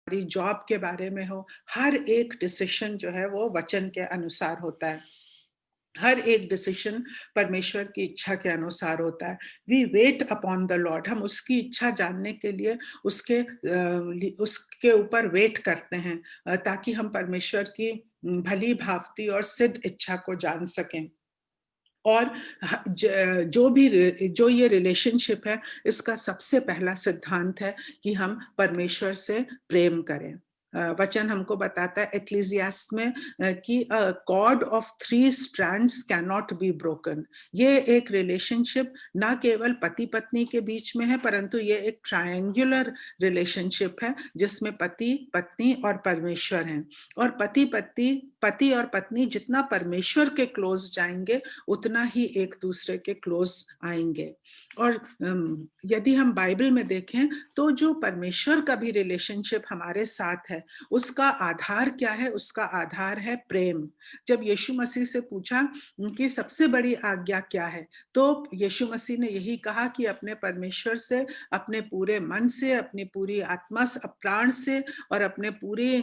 हमारी जॉब के बारे में हो, हर एक डिसीजन जो है वो वचन के अनुसार होता है। हर एक डिसीजन परमेश्वर की इच्छा के अनुसार होता है। We wait upon the Lord, हम उसकी इच्छा जानने के लिए उसके ऊपर वेट करते हैं, ताकि हम परमेश्वर की भली भांति और सिद्ध इच्छा को जान सकें। और जो ये रिलेशनशिप है, इसका सबसे पहला सिद्धांत है कि हम परमेश्वर से प्रेम करें। वचन हमको बताता है एक्लीसियास में कि cord of 3 strands can not be broken. ये एक रिलेशनशिप ना केवल पति पत्नी के बीच में है, परंतु ये एक ट्रायंगुलर रिलेशनशिप है जिसमें पति पत्नी और परमेश्वर हैं। और पति और पत्नी जितना परमेश्वर के क्लोज जाएंगे, उतना ही एक दूसरे के क्लोज आएंगे। और यदि हम बाइबल में देखें तो जो परमेश्वर का भी रिलेशनशिप हमारे साथ है, उसका आधार क्या है? उसका आधार है प्रेम। जब यीशु मसीह से पूछा कि सबसे बड़ी आज्ञा क्या है, तो यीशु मसीह ने यही कहा कि अपने परमेश्वर से अपने पूरे मन से, अपनी पूरी आत्मा से, प्राण से और अपने पूरी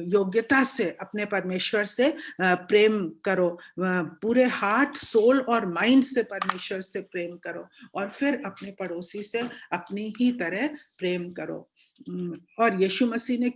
योग्यता से अपने परमेश्वर से प्रेम करो। पूरे हार्ट, सोल और माइंड से परमेश्वर से प्रेम करो, और फिर अपने पड़ोसी से अपनी ही तरह प्रेम करो। और यीशु मसीह ने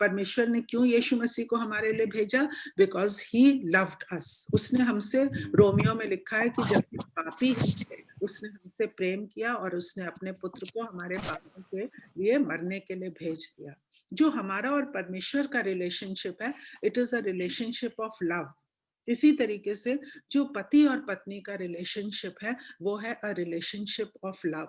परमेश्वर ने क्यों यीशु मसीह को हमारे लिए भेजा? Because he loved us. उसने हमसे, रोमियो में लिखा है कि जब हम पापी थे, उसने हमसे प्रेम किया और उसने अपने पुत्र को हमारे पापों के लिए मरने के लिए भेज दिया। जो हमारा और परमेश्वर का रिलेशनशिप है, it is a relationship of love. इसी तरीके से जो पति और पत्नी का रिलेशनशिप है, वो है अ रिलेशनशिप ऑफ लव।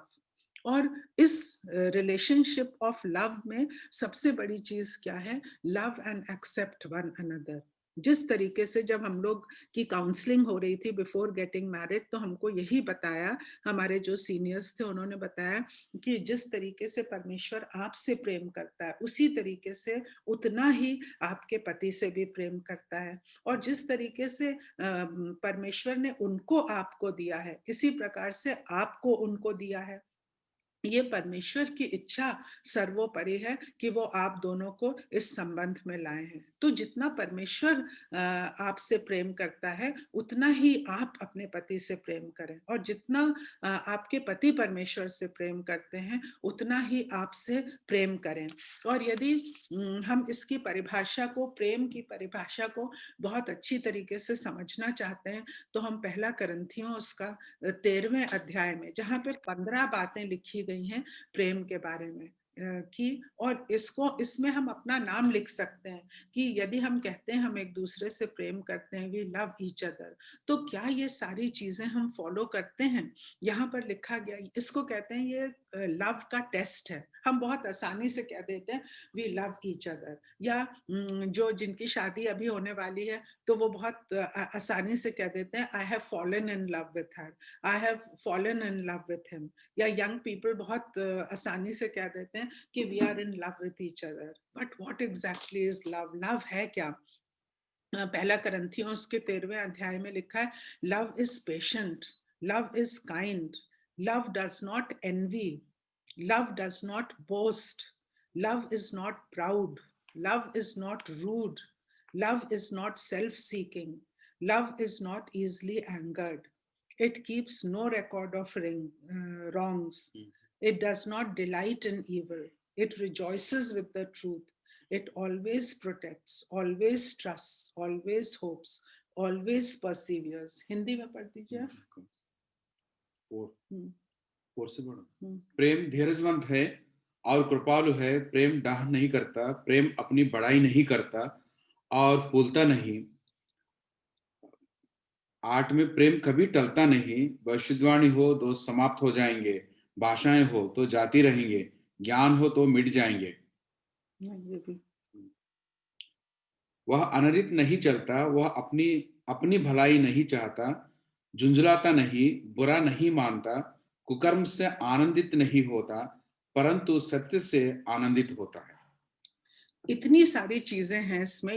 और इस रिलेशनशिप ऑफ लव में सबसे बड़ी चीज क्या है? Love and except one another. जिस तरीके से जब हम लोग की काउंसलिंग हो रही थी बिफोर गेटिंग मैरिड, तो हमको यही बताया, हमारे जो सीनियर्स थे उन्होंने बताया कि जिस तरीके से परमेश्वर आपसे प्रेम करता है, उसी तरीके से उतना ही आपके पति से भी प्रेम करता है। और जिस तरीके से परमेश्वर ने उनको आपको दिया है, इसी प्रकार से आपको उनको दिया है। ये परमेश्वर की इच्छा सर्वोपरि है कि वो आप दोनों को इस संबंध में लाए हैं। तो जितना परमेश्वर आपसे प्रेम करता है, उतना ही आप अपने पति से प्रेम करें, और जितना आपके पति परमेश्वर से प्रेम करते हैं, उतना ही आपसे प्रेम करें। और यदि हम इसकी परिभाषा को, प्रेम की परिभाषा को बहुत अच्छी तरीके से समझना चाहते हैं, तो हम पहला करंथियों उसका 13वें अध्याय में, जहाँ पे 15 बातें लिखी गई हैं प्रेम के बारे में, कि और इसमें हम अपना नाम लिख सकते हैं कि यदि हम कहते हैं हम एक दूसरे से प्रेम करते हैं, वी लव ईच अदर, तो क्या ये सारी चीजें हम फॉलो करते हैं? यहाँ पर लिखा गया, इसको कहते हैं ये लव का टेस्ट है। हम बहुत आसानी से कह देते हैं वी लव ईच अदर, या जो जिनकी शादी अभी होने वाली है, तो वो बहुत आसानी से कह देते हैं I have fallen in love with her, I have fallen in love with him. या यंग पीपल बहुत आसानी से कह देते हैं कि we are in love with each other. But what exactly is love? Love है क्या? पहला करंथियों उसके 13वें अध्याय में लिखा है, love is patient, love is kind, love does not envy, love does not boast, love is not proud, love is not rude, love is not self seeking, love is not easily angered, it keeps no record of wrongs, it does not delight in evil, it rejoices with the truth, it always protects, always trusts, always hopes, always perseveres। Hindi में पढ़ दीजिए। से पढ़ो। प्रेम धीरजवंत है और कृपालु है, प्रेम डाह नहीं करता, प्रेम अपनी बड़ाई नहीं करता और फूलता नहीं। 8 में प्रेम कभी टलता नहीं, भविष्यवाणी हो तो समाप्त हो जाएंगे, भाषाएं हो तो जाती रहेंगे, ज्ञान हो तो मिट जाएंगे। वह अनरित नहीं चलता, वह अपनी भलाई नहीं चाहता, झुंझलाता नहीं, बुरा नहीं मानता, कुकर्म से आनंदित नहीं होता, परंतु सत्य से आनंदित होता है। इतनी सारी चीजें हैं इसमें,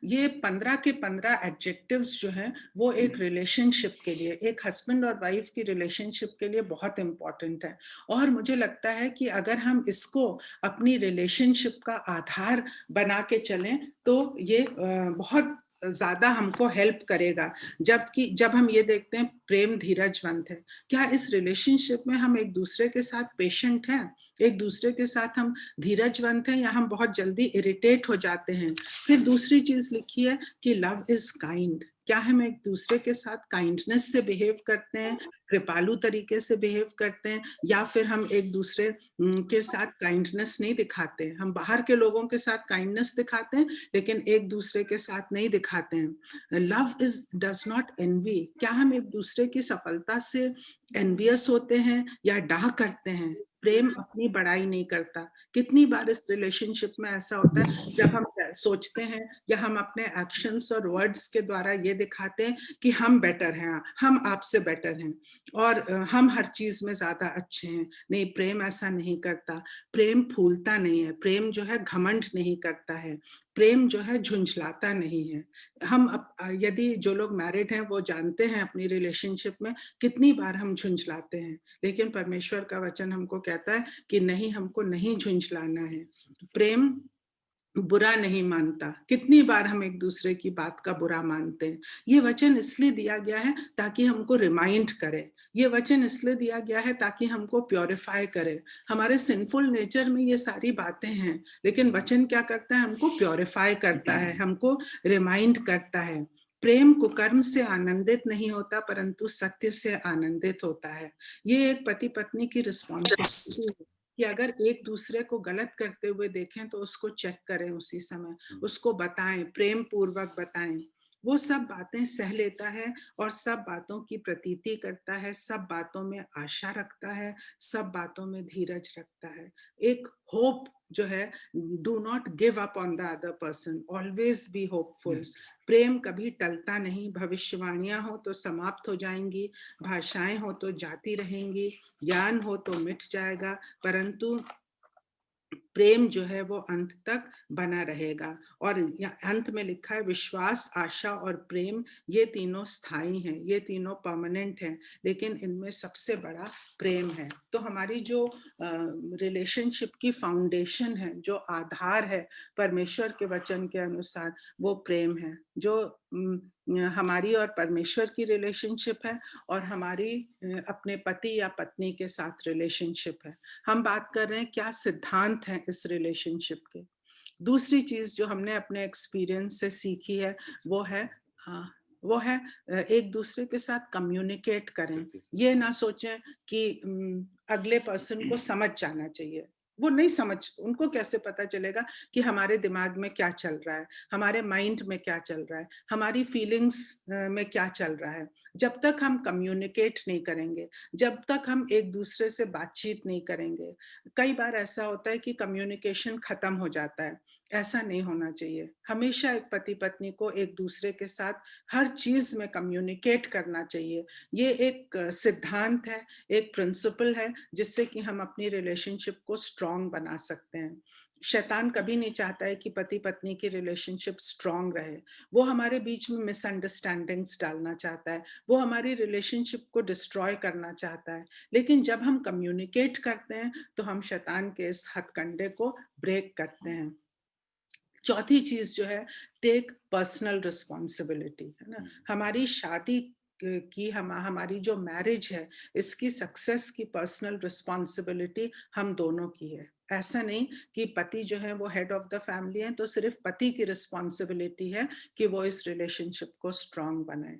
ये 15 के 15 एडजेक्टिव्स जो हैं वो एक रिलेशनशिप के लिए, एक हस्बैंड और वाइफ की रिलेशनशिप के लिए बहुत इम्पोर्टेंट है। और मुझे लगता है कि अगर हम इसको अपनी रिलेशनशिप का आधार बना के चलें तो ये बहुत ज्यादा हमको हेल्प करेगा। जब हम ये देखते हैं प्रेम धीरजवंत है, क्या इस रिलेशनशिप में हम एक दूसरे के साथ पेशेंट हैं, एक दूसरे के साथ हम धीरजवंत हैं, या हम बहुत जल्दी इरिटेट हो जाते हैं। फिर दूसरी चीज लिखी है कि लव इज काइंड, क्या हम एक दूसरे के साथ काइंडनेस से बिहेव करते हैं, कृपालु तरीके से बिहेव करते हैं, या फिर हम एक दूसरे के साथ काइंडनेस नहीं दिखाते हैं। हम बाहर के लोगों के साथ काइंडनेस दिखाते हैं लेकिन एक दूसरे के साथ नहीं दिखाते हैं। Love is does not N V, क्या हम एक दूसरे की सफलता से एनवियस होते हैं या डाह करते हैं। प्रेम अपनी बड़ाई नहीं करता। कितनी बार इस रिलेशनशिप में ऐसा होता है जब हम सोचते हैं या हम अपने एक्शंस और वर्ड्स के द्वारा ये दिखाते हैं कि हम बेटर हैं, हम आपसे बेटर हैं और हम हर चीज में ज्यादा अच्छे हैं। नहीं, प्रेम ऐसा नहीं करता। प्रेम फूलता नहीं है, प्रेम जो है घमंड नहीं करता है, प्रेम जो है झुंझलाता नहीं है। यदि जो लोग मैरिड हैं वो जानते हैं अपनी रिलेशनशिप में कितनी बार हम झुंझलाते हैं, लेकिन परमेश्वर का वचन हमको कहता है कि नहीं, हमको नहीं झुंझलाना है। प्रेम बुरा नहीं मानता। कितनी बार हम एक दूसरे की बात का बुरा मानते हैं। ये वचन इसलिए दिया गया है ताकि हमको रिमाइंड करे, ये वचन इसलिए दिया गया है ताकि हमको प्योरीफाई करे। हमारे सिंफुल नेचर में ये सारी बातें हैं, लेकिन वचन क्या करता है, हमको प्योरीफाई करता है, हमको रिमाइंड करता है। प्रेम कुकर्म से आनंदित नहीं होता परंतु सत्य से आनंदित होता है। ये एक पति पत्नी की रिस्पॉन्सिबिलिटी है कि अगर एक दूसरे को गलत करते हुए देखें तो उसको चेक करें, उसी समय उसको बताएं, प्रेम पूर्वक बताएं। वो सब बातें सह लेता है और सब बातों की प्रतीति करता है, सब बातों में आशा रखता है, सब बातों में धीरज रखता है। एक होप जो है, do not give up on the other person, always be hopeful. प्रेम कभी टलता नहीं। भविष्यवाणियां हो तो समाप्त हो जाएंगी, भाषाएं हो तो जाती रहेंगी, ज्ञान हो तो मिट जाएगा, परंतु प्रेम जो है वो अंत तक बना रहेगा। और अंत में लिखा है विश्वास, आशा और प्रेम, ये तीनों स्थायी हैं, ये तीनों परमानेंट हैं, लेकिन इनमें सबसे बड़ा प्रेम है। तो हमारी जो रिलेशनशिप की फाउंडेशन है, जो आधार है परमेश्वर के वचन के अनुसार, वो प्रेम है। जो हमारी और परमेश्वर की रिलेशनशिप है और हमारी अपने पति या पत्नी के साथ रिलेशनशिप है। हम बात कर रहे हैं क्या सिद्धांत हैं इस रिलेशनशिप के। दूसरी चीज जो हमने अपने एक्सपीरियंस से सीखी है वो है एक दूसरे के साथ कम्युनिकेट करें। ये ना सोचें कि अगले पर्सन को समझ जाना चाहिए। वो नहीं समझ, उनको कैसे पता चलेगा कि हमारे दिमाग में क्या चल रहा है, हमारे माइंड में क्या चल रहा है, हमारी फीलिंग्स में क्या चल रहा है। जब तक हम कम्युनिकेट नहीं करेंगे, जब तक हम एक दूसरे से बातचीत नहीं करेंगे। कई बार ऐसा होता है कि कम्युनिकेशन खत्म हो जाता है, ऐसा नहीं होना चाहिए। हमेशा एक पति पत्नी को एक दूसरे के साथ हर चीज में कम्युनिकेट करना चाहिए। ये एक सिद्धांत है, एक प्रिंसिपल है जिससे कि हम अपनी रिलेशनशिप को स्ट्रांग बना सकते हैं। शैतान कभी नहीं चाहता है कि पति पत्नी की रिलेशनशिप स्ट्रांग रहे। वो हमारे बीच में मिसअंडरस्टैंडिंग्स डालना चाहता है, वो हमारी रिलेशनशिप को डिस्ट्रॉय करना चाहता है। लेकिन जब हम कम्युनिकेट करते हैं तो हम शैतान के इस हथकंडे को ब्रेक करते हैं। चौथी चीज जो है, टेक पर्सनल रिस्पॉन्सिबिलिटी, है ना। हमारी शादी की हमारी जो मैरिज है, इसकी सक्सेस की पर्सनल रिस्पॉन्सिबिलिटी हम दोनों की है। ऐसा नहीं कि पति जो है वो हेड ऑफ द फैमिली है तो सिर्फ पति की रिस्पॉन्सिबिलिटी है कि वो इस रिलेशनशिप को स्ट्रांग बनाए।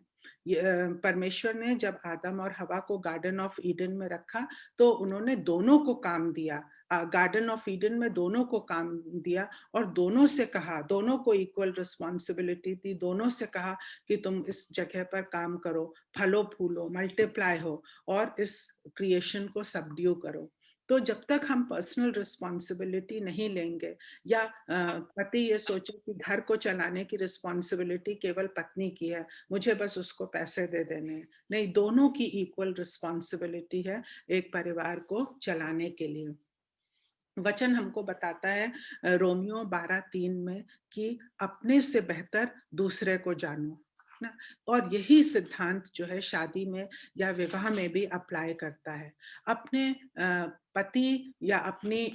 परमेश्वर ने जब आदम और हवा को गार्डन ऑफ ईडन में रखा तो उन्होंने दोनों को काम दिया। गार्डन ऑफ ईडन में दोनों को काम दिया और दोनों से कहा, दोनों को इक्वल रिस्पॉन्सिबिलिटी थी। दोनों से कहा कि तुम इस जगह पर काम करो, फलो फूलो, मल्टीप्लाई हो और इस क्रिएशन को सबड्यू करो। तो जब तक हम पर्सनल रिस्पॉन्सिबिलिटी नहीं लेंगे या पति ये सोचे कि घर को चलाने की रिस्पॉन्सिबिलिटी केवल पत्नी की है, मुझे बस उसको पैसे दे देने हैं, नहीं, दोनों की इक्वल रिस्पॉन्सिबिलिटी है एक परिवार को चलाने के लिए। वचन हमको बताता है रोमियो 12:3 में कि अपने से बेहतर दूसरे को जानो ना। और यही सिद्धांत जो है शादी में या विवाह में भी अप्लाई करता है। अपने पति या अपनी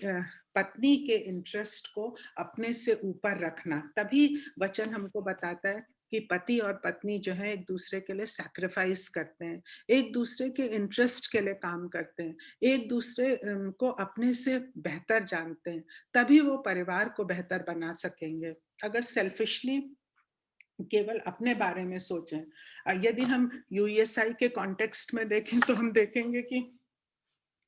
पत्नी के इंटरेस्ट को अपने से ऊपर रखना, तभी वचन हमको बताता है कि पति और पत्नी जो है एक दूसरे के लिए सैक्रिफाइस करते हैं, एक दूसरे के इंटरेस्ट के लिए काम करते हैं, एक दूसरे को अपने से बेहतर जानते हैं, तभी वो परिवार को बेहतर बना सकेंगे। अगर सेल्फिशली केवल अपने बारे में सोचें, यदि हम यूएसआई के कॉन्टेक्स्ट में देखें तो हम देखेंगे कि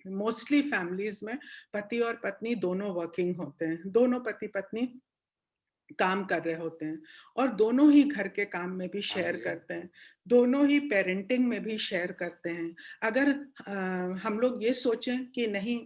मोस्टली फैमिलीज में पति और पत्नी दोनों वर्किंग होते हैं, दोनों पति पत्नी काम कर रहे होते हैं और दोनों ही घर के काम में भी शेयर करते हैं, दोनों ही पेरेंटिंग में भी शेयर करते हैं। अगर हम लोग ये सोचें कि नहीं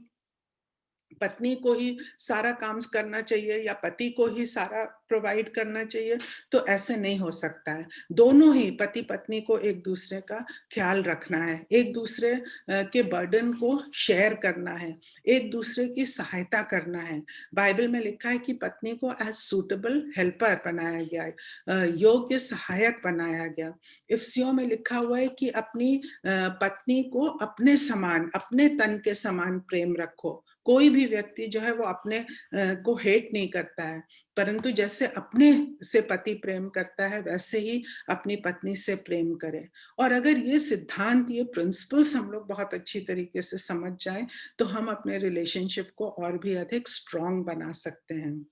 पत्नी को ही सारा काम करना चाहिए या पति को ही सारा प्रोवाइड करना चाहिए, तो ऐसे नहीं हो सकता है। दोनों ही पति पत्नी को एक दूसरे का ख्याल रखना है, एक दूसरे के बर्डन को शेयर करना है, एक दूसरे की सहायता करना है। बाइबल में लिखा है कि पत्नी को एज सूटेबल हेल्पर बनाया गया है, योग्य सहायक बनाया गया। इफ्सियों में लिखा हुआ है कि अपनी पत्नी को अपने समान, अपने तन के समान प्रेम रखो। कोई भी व्यक्ति जो है वो अपने को हेट नहीं करता है, परंतु जैसे अपने से पति प्रेम करता है वैसे ही अपनी पत्नी से प्रेम करे। और अगर ये सिद्धांत, ये प्रिंसिपल्स हम लोग बहुत अच्छी तरीके से समझ जाएं तो हम अपने रिलेशनशिप को और भी अधिक स्ट्रॉन्ग बना सकते हैं।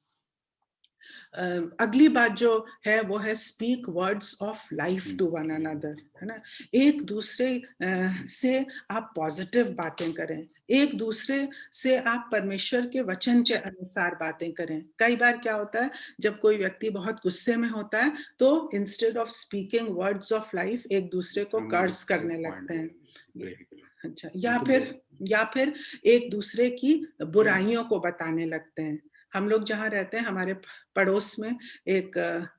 अगली बात जो है वो है speak words of life to one another, है ना। एक दूसरे से आप पॉजिटिव बातें करें, एक दूसरे से आप परमेश्वर के वचन के अनुसार बातें करें। कई बार क्या होता है, जब कोई व्यक्ति बहुत गुस्से में होता है तो instead of speaking words of life एक दूसरे को कर्स करने लगते हैं। अच्छा, या फिर एक दूसरे की बुराइयों को बताने लगते हैं। हम लोग जहाँ रहते हैं, हमारे पड़ोस में एक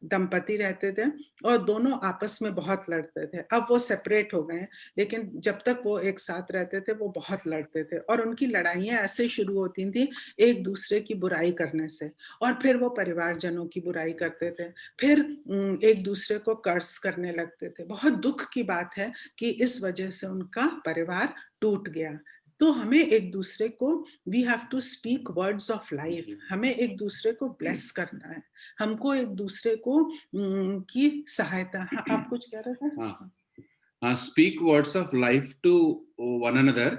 दंपति रहते थे और दोनों आपस में बहुत लड़ते थे। अब वो सेपरेट हो गए, लेकिन जब तक वो एक साथ रहते थे वो बहुत लड़ते थे और उनकी लड़ाइयाँ ऐसे शुरू होती थी एक दूसरे की बुराई करने से, और फिर वो परिवारजनों की बुराई करते थे, फिर एक दूसरे को कर्स करने लगते थे। बहुत दुख की बात है कि इस वजह से उनका परिवार टूट गया। तो हमें एक दूसरे को, we have to speak words of life, हमें एक दूसरे को ब्लेस करना है, हमको एक दूसरे को की सहायता। हाँ, आप कुछ कह रहे थे? Speak words of life to one another.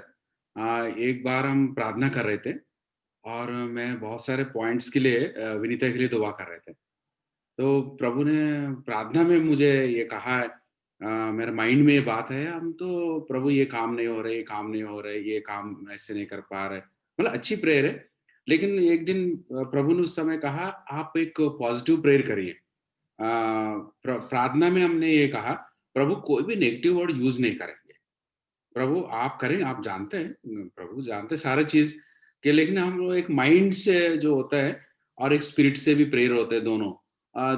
एक बार हम प्रार्थना कर रहे थे और मैं बहुत सारे पॉइंट्स के लिए विनीता के लिए दुआ कर रहे थे। तो प्रभु ने प्रार्थना में मुझे ये कहा है, मेरे माइंड में ये बात है, हम तो प्रभु ये काम नहीं हो रहे, ये काम नहीं हो रहे, ये काम ऐसे नहीं कर पा रहे, मतलब अच्छी प्रेयर है। लेकिन एक दिन प्रभु ने उस समय कहा आप एक पॉजिटिव प्रेयर करिए। प्रार्थना में हमने ये कहा प्रभु कोई भी नेगेटिव वर्ड यूज नहीं करेंगे, प्रभु आप करें, आप जानते हैं, प्रभु जानते सारे चीज के, लेकिन हम लोग एक माइंड से जो होता है और एक स्पिरिट से भी प्रेयर होते हैं,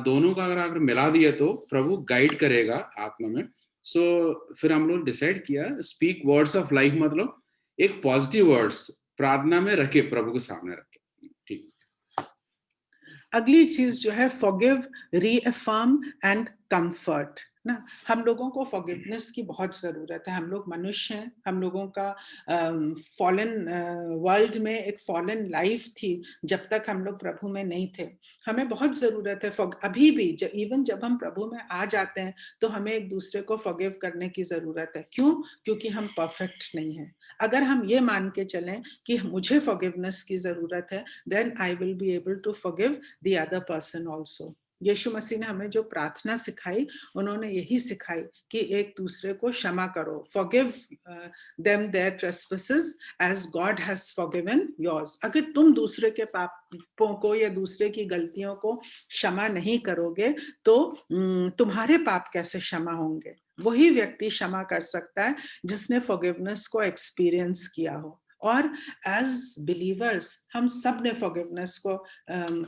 दोनों का अगर मिला दिया तो प्रभु गाइड करेगा आत्मा में। सो फिर हम लोग डिसाइड किया स्पीक वर्ड्स ऑफ लाइफ, मतलब एक पॉजिटिव वर्ड्स प्रार्थना में रखे, प्रभु के सामने रखे। ठीक। अगली चीज जो है फॉरगिव, रीअफर्म एंड कंफर्ट ना। हम लोगों को फॉरगिवनेस की बहुत जरूरत है। हम लोग मनुष्य हैं, हम लोगों का फॉलन वर्ल्ड में एक फॉलन लाइफ थी जब तक हम लोग प्रभु में नहीं थे। हमें बहुत जरूरत है अभी भी इवन जब हम प्रभु में आ जाते हैं तो हमें एक दूसरे को फॉरगिव करने की जरूरत है। क्यों? क्योंकि हम परफेक्ट नहीं हैं। अगर हम ये मान के चलें कि मुझे फॉरगिवनेस की जरूरत है, then I will be able to forgive the other person also. Yeshu Masih ने हमें जो प्रार्थना सिखाई, उन्होंने यही सिखाई कि एक दूसरे को क्षमा करो, forgive them their trespasses as God has forgiven yours. अगर तुम दूसरे के पापों को या दूसरे की गलतियों को क्षमा नहीं करोगे तो तुम्हारे पाप कैसे क्षमा होंगे? वही व्यक्ति क्षमा कर सकता है जिसने फॉरगिवनेस को एक्सपीरियंस किया हो। और एज बिलीवर्स हम सब ने फॉरगिवनेस को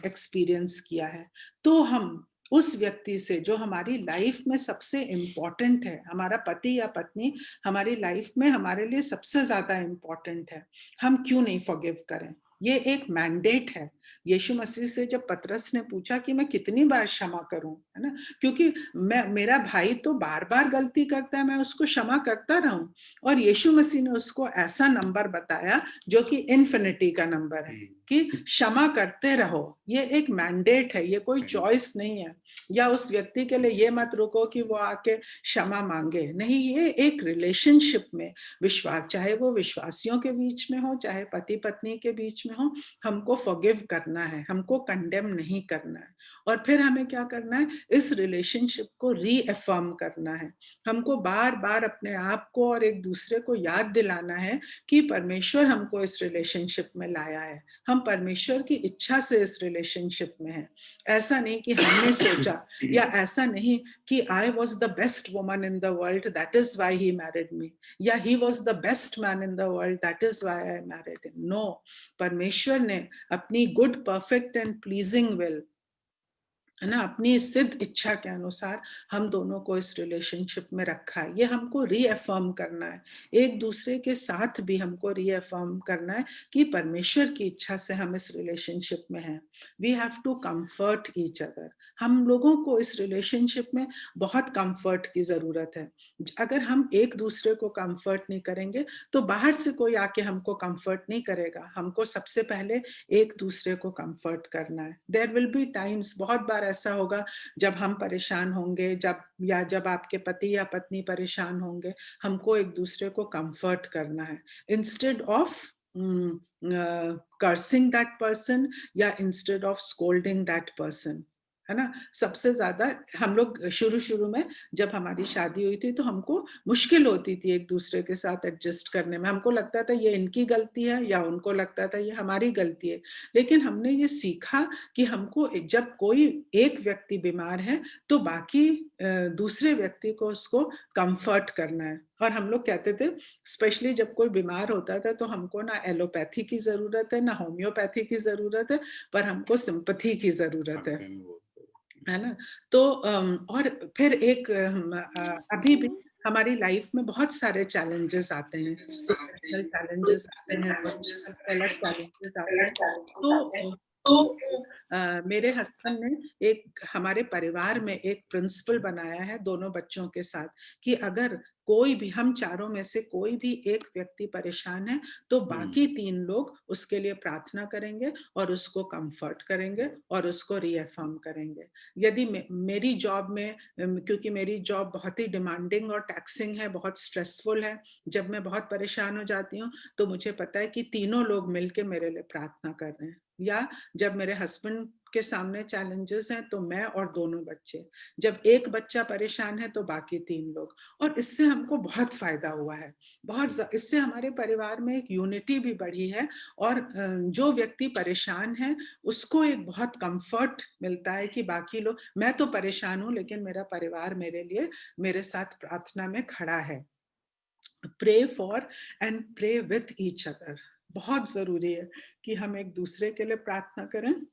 एक्सपीरियंस किया है। तो हम उस व्यक्ति से जो हमारी लाइफ में सबसे इम्पोर्टेंट है, हमारा पति या पत्नी हमारी लाइफ में हमारे लिए सबसे ज्यादा इम्पोर्टेंट है, हम क्यों नहीं फॉरगिव करें? ये एक मैंडेट है। यीशु मसीह से जब पतरस ने पूछा कि मैं कितनी बार क्षमा करूं, है ना, क्योंकि मेरा भाई तो बार बार गलती करता है, मैं उसको क्षमा करता रहूं। और यीशु मसीह ने उसको ऐसा नंबर बताया जो कि इन्फिनिटी का नंबर है, कि क्षमा करते रहो। ये एक मैंडेट है, ये कोई चॉइस नहीं है, या उस व्यक्ति के लिए ये मत रुको कि वो आके क्षमा मांगे, नहीं। ये एक रिलेशनशिप में विश्वास, चाहे वो विश्वासियों के बीच में हो, चाहे पति पत्नी के बीच में हो, हमको फॉरगिव करना है, हमको कंडेम नहीं करना है। और फिर हमें क्या करना है, इस रिलेशनशिप को रीअफर्म करना है। हमको बार बार अपने आप को और एक दूसरे को याद दिलाना है कि परमेश्वर हमको इस रिलेशनशिप में लाया है, हम परमेश्वर की इच्छा से इस रिलेशनशिप में हैं। ऐसा नहीं कि हमने सोचा, या ऐसा नहीं कि I was the best woman in the world, that is why he married me, या he was the best man in the world, that is why I married him. No, परमेश्वर ने अपनी good, perfect and pleasing will, है ना, अपनी सिद्ध इच्छा के अनुसार हम दोनों को इस रिलेशनशिप में रखा है। ये हमको रीअफर्म करना है, एक दूसरे के साथ भी हमको रीअफर्म करना है कि परमेश्वर की इच्छा से हम इस रिलेशनशिप में हैं। We have to comfort each other. हम लोगों को इस रिलेशनशिप में बहुत कंफर्ट की जरूरत है। अगर हम एक दूसरे को कंफर्ट नहीं करेंगे तो बाहर से कोई आके हमको कंफर्ट नहीं करेगा। हमको सबसे पहले एक दूसरे को कंफर्ट करना है। देयर विल बी टाइम्स, बहुत बार ऐसा होगा जब हम परेशान होंगे, जब आपके पति या पत्नी परेशान होंगे, हमको एक दूसरे को कंफर्ट करना है, instead of cursing that person, या instead of scolding that person, है ना। सबसे ज्यादा हम लोग शुरू शुरू में जब हमारी शादी हुई थी तो हमको मुश्किल होती थी एक दूसरे के साथ एडजस्ट करने में। हमको लगता था ये इनकी गलती है, या उनको लगता था ये हमारी गलती है। लेकिन हमने ये सीखा कि हमको जब कोई एक व्यक्ति बीमार है तो बाकी दूसरे व्यक्ति को उसको कंफर्ट करना है। और हम लोग कहते थे, स्पेशली जब कोई बीमार होता था, तो हमको ना एलोपैथी की जरूरत है, ना होम्योपैथी की जरूरत है, पर हमको सिंपैथी की जरूरत है ना। तो और फिर एक अभी भी हमारी लाइफ में बहुत सारे चैलेंजेस आते हैं, प्रोफेशनल चैलेंजेस आते हैं, अलग चैलेंजेस आते हैं। तो मेरे हस्बैंड ने एक हमारे परिवार में एक प्रिंसिपल बनाया है दोनों बच्चों के साथ, कि अगर कोई भी, हम चारों में से कोई भी एक व्यक्ति परेशान है तो बाकी 3 लोग उसके लिए प्रार्थना करेंगे और उसको कंफर्ट करेंगे और उसको रीअफर्म करेंगे। यदि मेरी जॉब में, क्योंकि मेरी जॉब बहुत ही डिमांडिंग और टैक्सिंग है, बहुत स्ट्रेसफुल है, जब मैं बहुत परेशान हो जाती हूँ तो मुझे पता है कि तीनों लोग मिलके मेरे लिए प्रार्थना कर रहे हैं। या जब मेरे हस्बैंड के सामने चैलेंजेस हैं तो मैं और दोनों बच्चे, जब एक बच्चा परेशान है तो बाकी 3 लोग। और इससे हमको बहुत फायदा हुआ है, इससे हमारे परिवार में एक यूनिटी भी बढ़ी है। और जो व्यक्ति परेशान है उसको एक बहुत कंफर्ट मिलता है कि बाकी लोग, मैं तो परेशान हूँ लेकिन मेरा परिवार मेरे लिए, मेरे साथ प्रार्थना में खड़ा है। Pray for and pray with each other. बहुत जरूरी है कि हम एक दूसरे के लिए प्रार्थना करें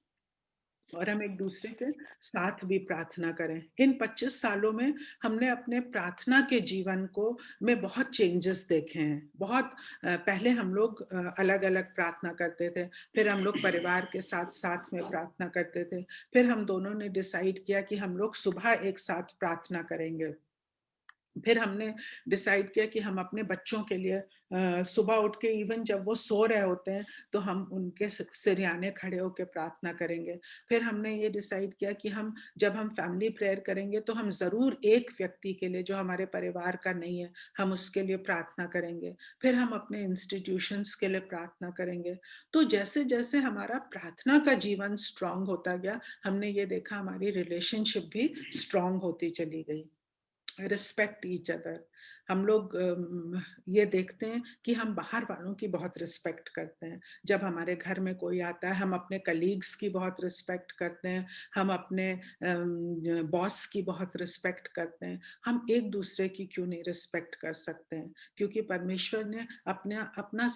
और हम एक दूसरे के साथ भी प्रार्थना करें। इन 25 सालों में हमने अपने प्रार्थना के जीवन को में बहुत चेंजेस देखे हैं। बहुत पहले हम लोग अलग अलग प्रार्थना करते थे, फिर हम लोग परिवार के साथ साथ में प्रार्थना करते थे, फिर हम दोनों ने डिसाइड किया कि हम लोग सुबह एक साथ प्रार्थना करेंगे। फिर हमने डिसाइड किया कि हम अपने बच्चों के लिए सुबह उठ के, इवन जब वो सो रहे होते हैं, तो हम उनके सिरयाने खड़े होकर प्रार्थना करेंगे। फिर हमने ये डिसाइड किया कि जब हम फैमिली प्रेयर करेंगे तो हम जरूर एक व्यक्ति के लिए जो हमारे परिवार का नहीं है, हम उसके लिए प्रार्थना करेंगे। फिर हम अपने इंस्टीट्यूशंस के लिए प्रार्थना करेंगे। तो जैसे जैसे हमारा प्रार्थना का जीवन स्ट्रांग होता गया, हमने ये देखा हमारी रिलेशनशिप भी स्ट्रांग होती चली गई। Respect each other. हम लोग ये देखते हैं कि हम बाहर वालों की बहुत रिस्पेक्ट करते हैं। जब हमारे घर में कोई आता है, हम अपने कलीग्स की बहुत रिस्पेक्ट करते हैं, हम अपने बॉस की बहुत रिस्पेक्ट करते हैं। हम एक दूसरे की क्यों नहीं रिस्पेक्ट कर सकते हैं? क्योंकि परमेश्वर ने अपना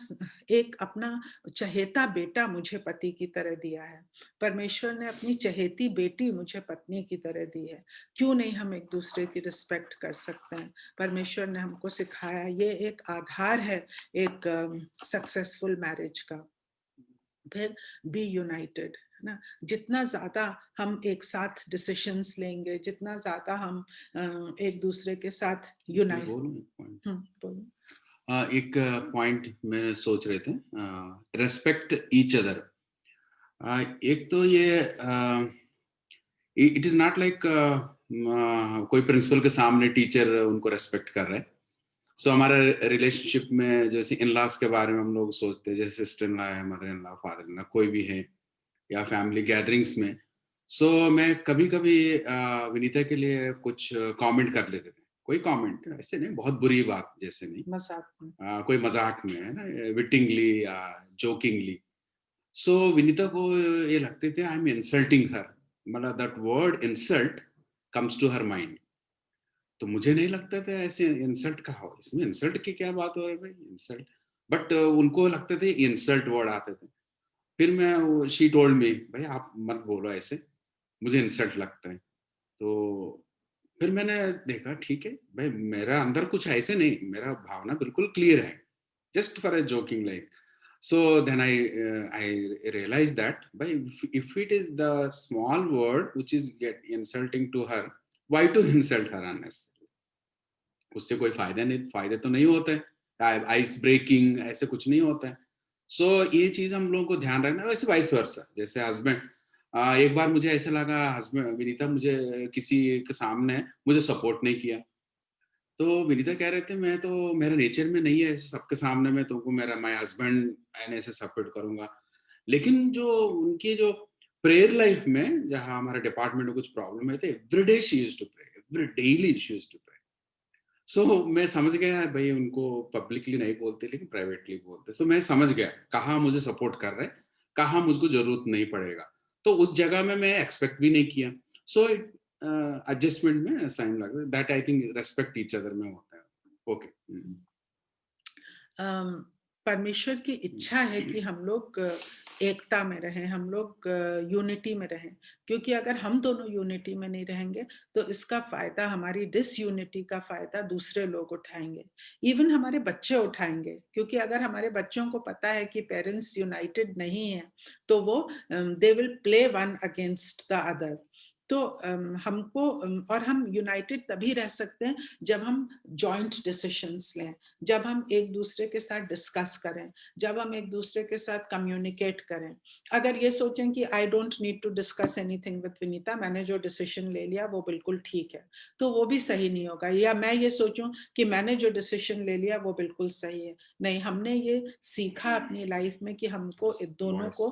चहेता बेटा मुझे पति की तरह दिया है। परमेश्वर ने अपनी चहेती बेटी मुझे पत्नी की तरह दी है। क्यों नहीं हम एक दूसरे की रिस्पेक्ट कर सकते हैं? परमेश्वर ने हमको सिखाया, ये एक आधार है एक सक्सेसफुल मैरिज का। फिर बी यूनाइटेड, है ना? जितना ज़्यादा हम एक साथ डिसीजंस लेंगे, जितना ज़्यादा हम एक दूसरे के साथ मैं यूनाइट। बोलूँ एक पॉइंट? बोलो। एक पॉइंट मैंने सोच रहे थे, रेस्पेक्ट ईच अदर। एक तो ये इट इज नॉट लाइक कोई प्रिंसिपल के सामने टीचर उनको रेस्पेक्ट कर रहे हैं। सो हमारा रिलेशनशिप में जैसे इन लॉज के बारे में हम लोग सोचते हैं, जैसे सिस्टर इन लॉ है, mother in law, father in law, कोई भी है, या फैमिली गैदरिंग्स में। सो मैं कभी कभी विनीता के लिए कुछ कमेंट कर लेते थे। कोई कमेंट ऐसे नहीं, बहुत बुरी बात जैसे नहीं, मज़ाक में। कोई मजाक में, है ना, विटिंगली या जोकिंगली। सो विनीता को ये लगते थे आई एम इंसल्टिंग हर, मतलब that word insult comes to her mind. तो मुझे नहीं लगता था ऐसे इंसल्ट का हो, इसमें इंसल्ट की क्या बात हो रही है भाई, इंसल्ट। बट उनको लगते थे इंसल्ट वर्ड आते थे। फिर मैं, शी टोल्ड मी, भाई आप मत बोलो ऐसे, मुझे इंसल्ट लगता है। तो फिर मैंने देखा ठीक है भाई, मेरा अंदर कुछ ऐसे नहीं, मेरा भावना बिल्कुल क्लियर है, just for a joking like. So then I realized that by if it is the small word which is get insulting to her, why to insult her unnecessarily? उससे कोई फायदा नहीं, फायदे तो नहीं होते, आइस ब्रेकिंग ऐसे कुछ नहीं होता है। सो ये चीज हम लोगों को ध्यान रखना। वैसे वाइस वर्सा, जैसे हस्बैंड, एक बार मुझे ऐसा लगा हस्बैंड विनीता मुझे किसी के सामने मुझे सपोर्ट नहीं किया। तो विनीता कह रहे थे मैं तो, मेरे नेचर में नहीं है ऐसे सबके सामने मैं तुमको मेरा माय हस्बैंड एंड ऐसे सपोर्ट करूंगा। लेकिन जो उनकी जो प्रेयर लाइफ में, जहाँ हमारे डिपार्टमेंट में कुछ प्रॉब्लम है, तो every day she used to pray, every daily she used to pray. So मैं समझ गया भाई, उनको पब्लिकली नहीं बोलते लेकिन प्राइवेटली बोलते। सो मैं समझ गया कहाँ मुझे सपोर्ट कर रहे हैं, कहाँ मुझको जरूरत नहीं पड़ेगा। तो उस जगह में मैं एक्सपेक्ट भी नहीं किया। सो एडजस्टमेंट में साइन लग that, I think respect each other में होता है। ओके। परमेश्वर की इच्छा है कि हम लोग एकता में रहें, हम लोग यूनिटी में रहें, क्योंकि अगर हम दोनों यूनिटी में नहीं रहेंगे तो इसका फायदा, हमारी डिसयूनिटी का फायदा दूसरे लोग उठाएंगे, इवन हमारे बच्चे उठाएंगे। क्योंकि अगर हमारे बच्चों को पता है कि पेरेंट्स यूनाइटेड नहीं है तो वो they will play one against the other. तो हमको और हम यूनाइटेड तभी रह सकते हैं जब हम जॉइंट डिसीजंस लें, जब हम एक दूसरे के साथ डिस्कस करें, जब हम एक दूसरे के साथ कम्युनिकेट करें। अगर ये सोचें कि I don't need to discuss anything with Vinita, मैंने जो डिसीजन ले लिया वो बिल्कुल ठीक है, तो वो भी सही नहीं होगा। या मैं ये सोचूं कि मैंने जो डिसीजन ले लिया वो बिल्कुल सही है, नहीं, हमने ये सीखा अपनी लाइफ में कि हमको दोनों को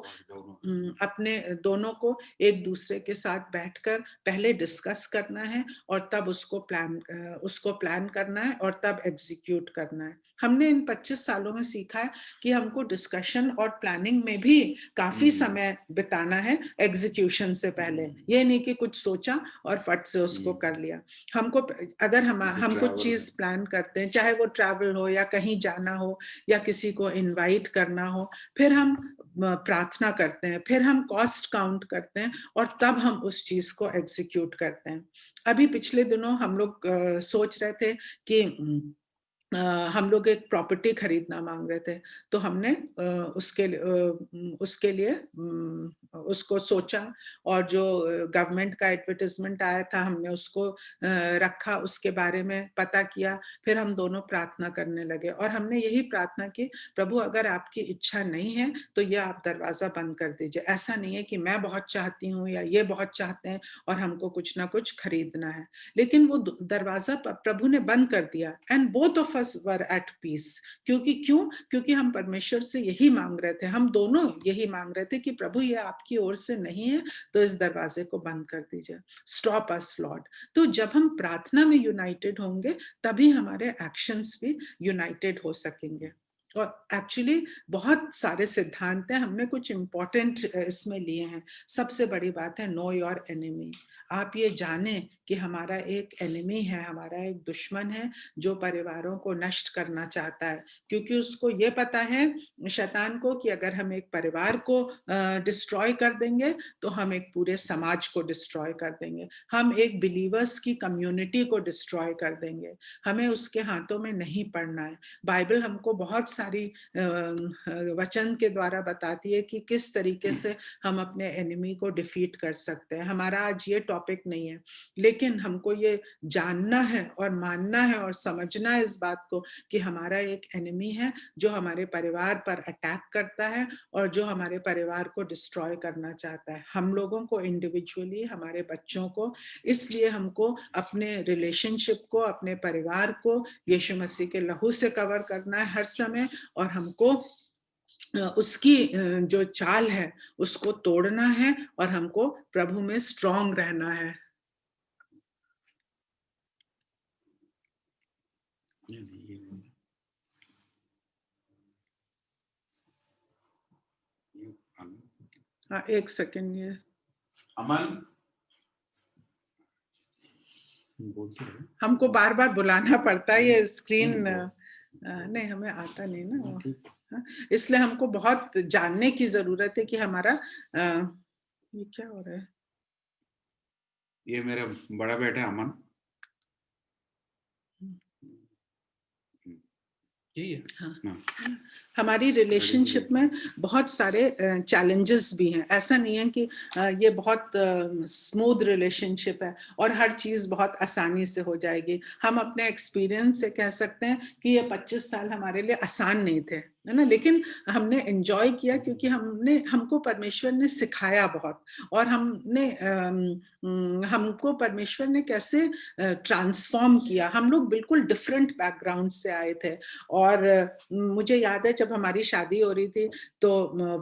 अपने दोनों को एक दूसरे के साथ बैठकर पहले डिस्कस करना है और तब उसको प्लान करना है और तब एग्जीक्यूट करना है। हमने इन 25 सालों में सीखा है कि हमको डिस्कशन और प्लानिंग में भी काफी समय बिताना है एग्जीक्यूशन से पहले। ये नहीं कि कुछ सोचा और फट से उसको कर लिया। हमको अगर हम कुछ चीज प्लान करते हैं, चाहे वो ट्रैवल हो या कहीं जाना हो या किसी को इनवाइट करना हो, फिर हम प्रार्थना करते हैं, फिर हम कॉस्ट काउंट करते हैं और तब हम उस चीज को एग्जीक्यूट करते हैं। अभी पिछले दिनों हम लोग सोच रहे थे कि हम लोग एक प्रॉपर्टी खरीदना मांग रहे थे, तो हमने उसके लिए उसको सोचा और जो गवर्नमेंट का एडवर्टाइजमेंट आया था हमने उसको रखा, उसके बारे में पता किया, फिर हम दोनों प्रार्थना करने लगे और हमने यही प्रार्थना की, प्रभु अगर आपकी इच्छा नहीं है तो ये आप दरवाजा बंद कर दीजिए। ऐसा नहीं है कि मैं बहुत चाहती हूँ या ये बहुत चाहते हैं और हमको कुछ ना कुछ खरीदना है, लेकिन वो दरवाजा प्रभु ने बंद कर दिया and both of us were at peace. क्योंकि हम परमेश्वर से यही मांग रहे थे, हम दोनों यही मांग रहे थे कि प्रभु ये आपकी ओर से नहीं है तो इस दरवाजे को बंद कर दीजिए, स्टॉप अस लॉर्ड। तो जब हम प्रार्थना में यूनाइटेड होंगे तभी हमारे एक्शंस भी यूनाइटेड हो सकेंगे। और एक्चुअली बहुत सारे सिद्धांत हैं, हमने कुछ इंपॉर्टेंट इसमें लिए हैं। सबसे बड़ी बात है नो योर एनिमी। आप ये जाने कि हमारा एक एनिमी है, हमारा एक दुश्मन है जो परिवारों को नष्ट करना चाहता है, क्योंकि उसको ये पता है शैतान को कि अगर हम एक परिवार को डिस्ट्रॉय कर देंगे तो हम एक पूरे समाज को डिस्ट्रॉय कर देंगे, हम एक बिलीवर्स की कम्युनिटी को डिस्ट्रॉय कर देंगे। हमें उसके हाथों में नहीं पड़ना है। बाइबल हमको बहुत सारी वचन के द्वारा बताती है कि किस तरीके से हम अपने एनिमी को डिफीट कर सकते हैं। हमारा आज ये टॉपिक नहीं है, लेकिन हमको ये जानना है और मानना है और समझना है इस बात को कि हमारा एक एनिमी है जो हमारे परिवार पर अटैक करता है और जो हमारे परिवार को डिस्ट्रॉय करना चाहता है, हम लोगों को इंडिविजुअली, हमारे बच्चों को। इसलिए हमको अपने रिलेशनशिप को, अपने परिवार को यीशु मसीह के लहू से कवर करना है हर समय, और हमको उसकी जो चाल है उसको तोड़ना है और हमको प्रभु में स्ट्रांग रहना है। हाँ, एक सेकंड, ये अमन बोलते रहे। हमको बार बार बुलाना पड़ता है, ये स्क्रीन नहीं हमें आता नहीं ना, हाँ, इसलिए हमको बहुत जानने की जरूरत है कि हमारा ये क्या हो रहा है। ये मेरा बड़ा बेटा है अमन, यही है। हाँ, हमारी रिलेशनशिप में बहुत सारे चैलेंजेस भी हैं। ऐसा नहीं है कि ये बहुत स्मूथ रिलेशनशिप है और हर चीज बहुत आसानी से हो जाएगी। हम अपने एक्सपीरियंस से कह सकते हैं कि ये 25 साल हमारे लिए आसान नहीं थे, है ना, लेकिन हमने एंजॉय किया क्योंकि हमको परमेश्वर ने सिखाया बहुत, और हमको परमेश्वर ने कैसे ट्रांसफॉर्म किया। हम लोग बिल्कुल डिफरेंट बैकग्राउंड से आए थे, और मुझे याद है जब हमारी शादी हो रही थी तो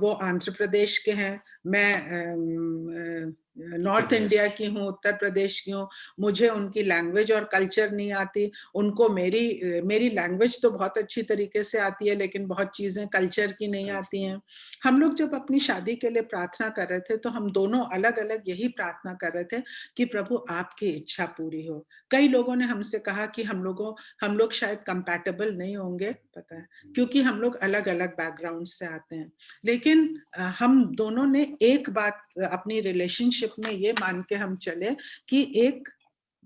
वो आंध्र प्रदेश के हैं, मैं नॉर्थ इंडिया की हूँ, उत्तर प्रदेश की हूँ। मुझे उनकी लैंग्वेज और कल्चर नहीं आती, उनको मेरी लैंग्वेज तो बहुत अच्छी तरीके से आती है लेकिन बहुत चीजें कल्चर की नहीं आती हैं। हम लोग जब अपनी शादी के लिए प्रार्थना कर रहे थे तो हम दोनों अलग अलग यही प्रार्थना कर रहे थे कि प्रभु आपकी इच्छा पूरी हो। कई लोगों ने हमसे कहा कि हम लोग शायद कंपैटिबल नहीं होंगे, पता है, क्योंकि हम लोग अलग अलग बैकग्राउंड से आते हैं। लेकिन हम दोनों ने एक बात अपनी रिलेशनशिप में ये मान के हम चले कि एक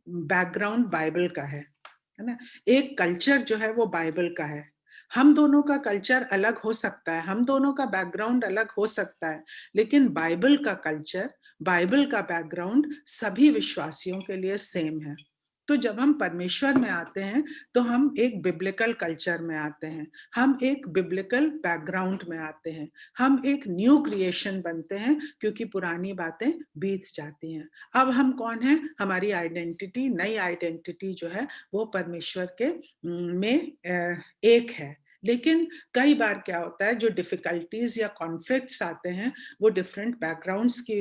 बैकग्राउंड बाइबल का है ना, एक कल्चर जो है वो बाइबल का है। हम दोनों का कल्चर अलग हो सकता है, हम दोनों का बैकग्राउंड अलग हो सकता है, लेकिन बाइबल का कल्चर, बाइबल का बैकग्राउंड सभी विश्वासियों के लिए सेम है। तो जब हम परमेश्वर में आते हैं तो हम एक बिब्लिकल कल्चर में आते हैं, हम एक बिब्लिकल बैकग्राउंड में आते हैं, हम एक न्यू क्रिएशन बनते हैं क्योंकि पुरानी बातें बीत जाती हैं। अब हम कौन हैं? हमारी आइडेंटिटी, नई आइडेंटिटी जो है वो परमेश्वर के में एक है। लेकिन कई बार क्या होता है, जो डिफिकल्टीज या कॉन्फ्लिक्ट्स आते हैं वो डिफरेंट बैकग्राउंड्स की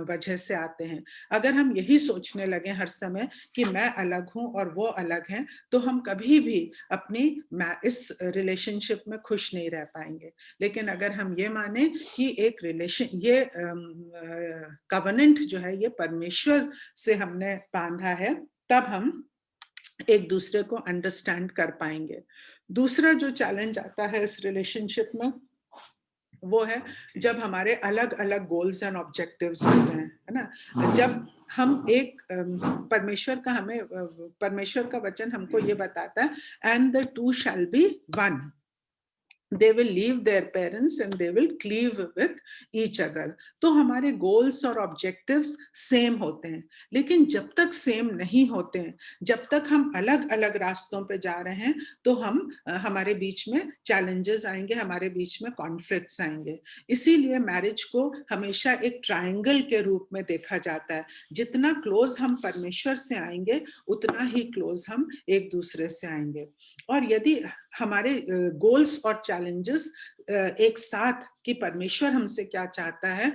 वजह से आते हैं। अगर हम यही सोचने लगे हर समय कि मैं अलग हूं और वो अलग हैं, तो हम कभी भी अपनी इस रिलेशनशिप में खुश नहीं रह पाएंगे। लेकिन अगर हम ये माने कि एक रिलेशन, ये कवनेंट जो है ये परमेश्वर से हमने बांधा है, तब हम एक दूसरे को अंडरस्टैंड कर पाएंगे। दूसरा जो चैलेंज आता है इस रिलेशनशिप में वो है जब हमारे अलग अलग गोल्स एंड ऑब्जेक्टिव्स होते हैं, है ना। जब हम एक परमेश्वर का वचन हमको ये बताता है and the two shall be one, they will leave their parents and they will cleave with each other। तो हमारे गोल्स और ऑब्जेक्टिव्स सेम होते हैं, लेकिन जब तक सेम नहीं होते हैं, जब तक हम अलग अलग रास्तों पे जा रहे हैं, तो हमारे बीच में चैलेंजेस आएंगे, हमारे बीच में कॉन्फ्लिक्ट्स आएंगे। इसीलिए मैरिज को हमेशा एक ट्रायंगल के रूप में देखा जाता है। जितना क्लोज हम परमेश्वर से आएंगे उतना ही क्लोज हम एक दूसरे से आएंगे। और यदि हमारे गोल्स और चैलेंजेस एक साथ कि परमेश्वर हमसे क्या चाहता है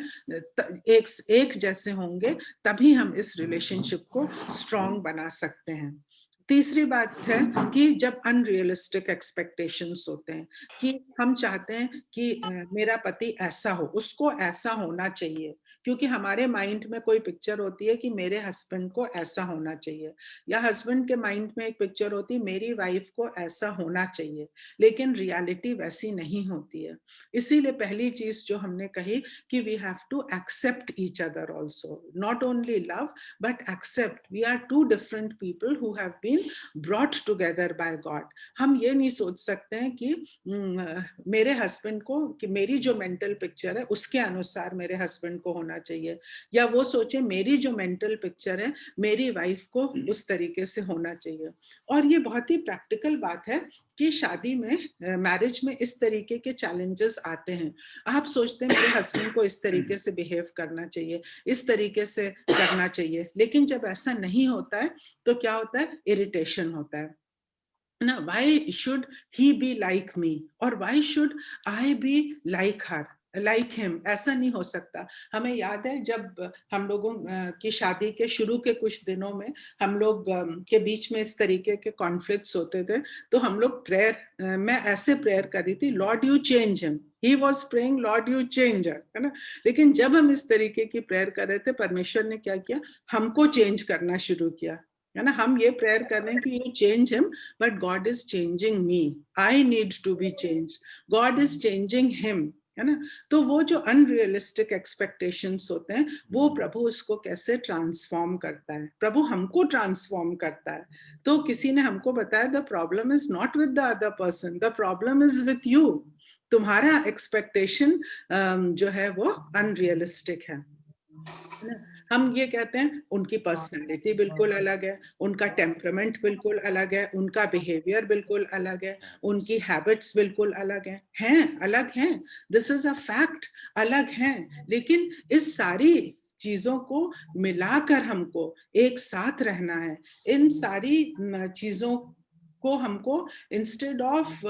एक जैसे होंगे, तभी हम इस रिलेशनशिप को स्ट्रॉन्ग बना सकते हैं। तीसरी बात है कि जब अनरियलिस्टिक एक्सपेक्टेशंस होते हैं कि हम चाहते हैं कि मेरा पति ऐसा हो, उसको ऐसा होना चाहिए, क्योंकि हमारे माइंड में कोई पिक्चर होती है कि मेरे हस्बैंड को ऐसा होना चाहिए, या हस्बैंड के माइंड में एक पिक्चर होती है मेरी वाइफ को ऐसा होना चाहिए, लेकिन रियलिटी वैसी नहीं होती है। इसीलिए पहली चीज जो हमने कही कि we have to accept each other also, not only love but accept we are two different people who have been brought together by God. हम ये नहीं सोच सकते हैं कि मेरे हस्बैंड को, कि मेरी जो मेंटल पिक्चर है उसके अनुसार मेरे हस्बैंड को होना चाहिए, या वो सोचे मेरी जो मेंटल पिक्चर है मेरी वाइफ को उस तरीके से होना चाहिए। और ये बहुत ही प्रैक्टिकल बात है कि शादी में, मैरिज में इस तरीके के चैलेंजेस आते हैं। आप सोचते हैं मेरे हस्बैंड को इस तरीके से बिहेव करना चाहिए, इस तरीके से करना चाहिए, लेकिन जब ऐसा नहीं होता है तो क्या होता है, इरिटेशन होता है ना। Why should he be like me, और why should I be like her, like him, ऐसा नहीं हो सकता। हमें याद है जब हम लोगों की शादी के शुरू के कुछ दिनों में हम लोग के बीच में इस तरीके के कॉन्फ्लिक्ट्स होते थे, तो हम लोग प्रेयर, मैं ऐसे प्रेयर कर रही थी, Lord you change him, he was praying Lord you change her, है ना। लेकिन जब हम इस तरीके की प्रेयर कर रहे थे, परमेश्वर ने क्या किया, हमको चेंज करना शुरू किया, है ना। हम ये प्रेयर कर रहे हैं कि you change him, but God is changing me, I need to be change, God is changing him, है ना। तो वो जो अनरियलिस्टिक एक्सपेक्टेशंस होते हैं, वो प्रभु उसको कैसे ट्रांसफॉर्म करता है, प्रभु हमको ट्रांसफॉर्म करता है। तो किसी ने हमको बताया, the problem is not with the other person, the problem is with you. तुम्हारा एक्सपेक्टेशन जो है वो अनरियलिस्टिक है ना। हम ये कहते हैं उनकी पर्सनैलिटी बिल्कुल अलग है, उनका टेम्परामेंट बिल्कुल अलग है, उनका बिहेवियर बिल्कुल अलग है, उनकी हैबिट्स बिल्कुल अलग हैं, अलग हैं, दिस इज अ फैक्ट, अलग हैं। लेकिन इस सारी चीजों को मिलाकर हमको एक साथ रहना है। इन सारी चीजों को हमको, instead of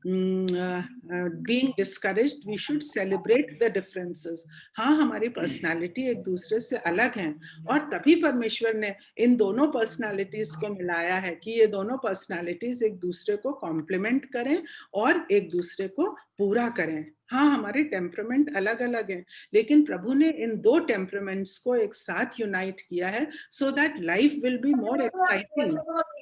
being discouraged, we should celebrate the differences. हाँ, हमारी पर्सनालिटी एक दूसरे से अलग हैं, और तभी परमेश्वर ने इन दोनों पर्सनालिटीज को मिलाया है कि ये दोनों पर्सनालिटीज एक दूसरे को कॉम्प्लीमेंट करें और एक दूसरे को पूरा करें। हाँ, हमारे टेम्परामेंट अलग अलग हैं, लेकिन प्रभु ने इन दो टेम्परामेंट्स को एक साथ यूनाइट किया है, so that life will be more exciting,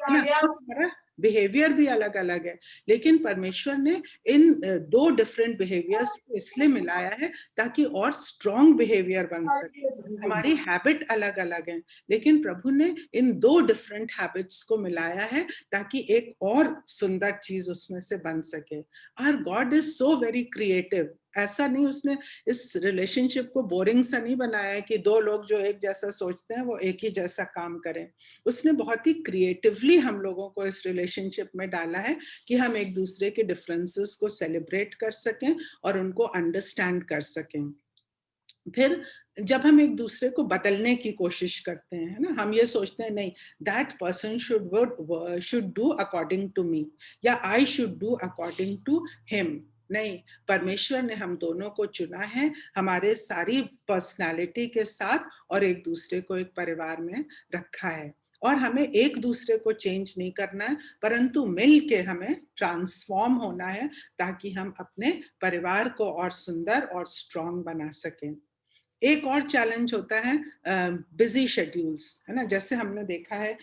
है ना। तो हमारा बिहेवियर भी अलग अलग है, लेकिन परमेश्वर ने इन दो डिफरेंट बिहेवियर्स को इसलिए मिलाया है ताकि और स्ट्रॉन्ग बिहेवियर बन सके। हमारी हैबिट अलग अलग है, लेकिन प्रभु ने इन दो डिफरेंट हैबिट्स को मिलाया है ताकि एक और सुंदर चीज उसमें से बन सके। Our God is so very creative. ऐसा नहीं, उसने इस रिलेशनशिप को बोरिंग सा नहीं बनाया है कि दो लोग जो एक जैसा सोचते हैं वो एक ही जैसा काम करें। उसने बहुत ही क्रिएटिवली हम लोगों को इस रिलेशनशिप में डाला है कि हम एक दूसरे के डिफरेंसेस को सेलिब्रेट कर सकें और उनको अंडरस्टैंड कर सकें। फिर जब हम एक दूसरे को बदलने की कोशिश करते हैं, है ना, हम ये सोचते हैं नहीं, that person should do according to me, या I should do according to him. नहीं, परमेश्वर ने हम दोनों को चुना है हमारे सारी पर्सनालिटी के साथ, और एक दूसरे को एक परिवार में रखा है। और हमें एक दूसरे को चेंज नहीं करना है, परंतु मिल के हमें ट्रांसफॉर्म होना है ताकि हम अपने परिवार को और सुंदर और स्ट्रॉन्ग बना सकें। एक और चैलेंज होता है बिजी शेड्यूल्स, है ना। जैसे हमने देखा है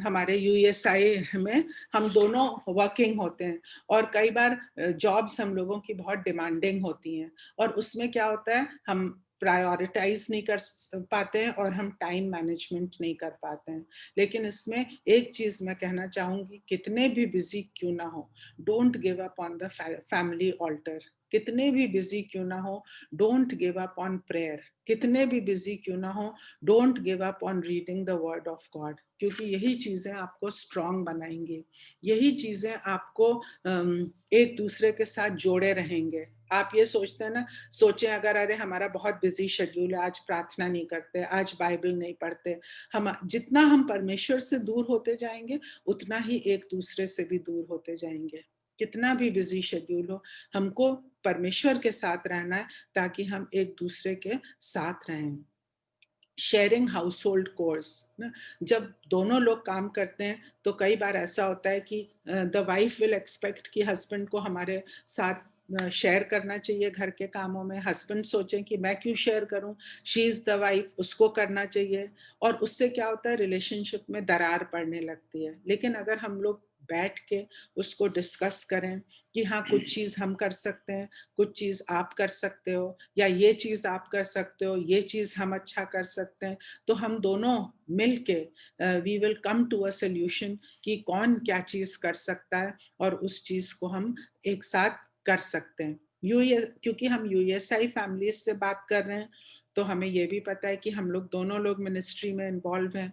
हमारे यूएसआई में हम दोनों वर्किंग होते हैं, और कई बार जॉब्स हम लोगों की बहुत डिमांडिंग होती हैं, और उसमें क्या होता है, हम प्रायोरिटाइज नहीं कर पाते हैं और हम टाइम मैनेजमेंट नहीं कर पाते हैं। लेकिन इसमें एक चीज मैं कहना चाहूंगी, कितने भी बिजी क्यों ना हो, don't give up on the family altar. कितने भी बिजी क्यों ना हो, don't give up on prayer. कितने भी बिजी क्यों ना हो, don't give up on reading the word of God, क्योंकि यही चीजें आपको स्ट्रांग बनाएंगी, यही चीजें आपको एक दूसरे के साथ जोड़े रहेंगे। आप ये सोचते हैं ना, सोचें अगर अरे हमारा बहुत बिजी शेड्यूल है, आज प्रार्थना नहीं करते, आज बाइबल नहीं पढ़ते, हम जितना हम परमेश्वर से दूर होते जाएंगे उतना ही एक दूसरे से भी दूर होते जाएंगे। कितना भी बिजी शेड्यूल हो, हमको परमेश्वर के साथ रहना है ताकि हम एक दूसरे के साथ रहें। शेयरिंग हाउस होल्ड कोर्स ना, जब दोनों लोग काम करते हैं तो कई बार ऐसा होता है कि द वाइफ विल एक्सपेक्ट कि हस्बैंड को हमारे साथ शेयर करना चाहिए घर के कामों में। हस्बैंड सोचें कि मैं क्यों शेयर करूं, शी इज द वाइफ, उसको करना चाहिए। और उससे क्या होता है, रिलेशनशिप में दरार पड़ने लगती है। लेकिन अगर हम लोग बैठ के उसको डिस्कस करें कि हाँ, कुछ चीज़ हम कर सकते हैं, कुछ चीज़ आप कर सकते हो, या ये चीज़ आप कर सकते हो, ये चीज़ हम अच्छा कर सकते हैं, तो हम दोनों मिल के we will come to a solution कि कौन क्या चीज़ कर सकता है, और उस चीज़ को हम एक साथ कर सकते हैं। क्योंकि हम यूएसआई फैमिलीज से बात कर रहे हैं, तो हमें ये भी पता है कि हम लोग दोनों लोग मिनिस्ट्री में इन्वॉल्व हैं।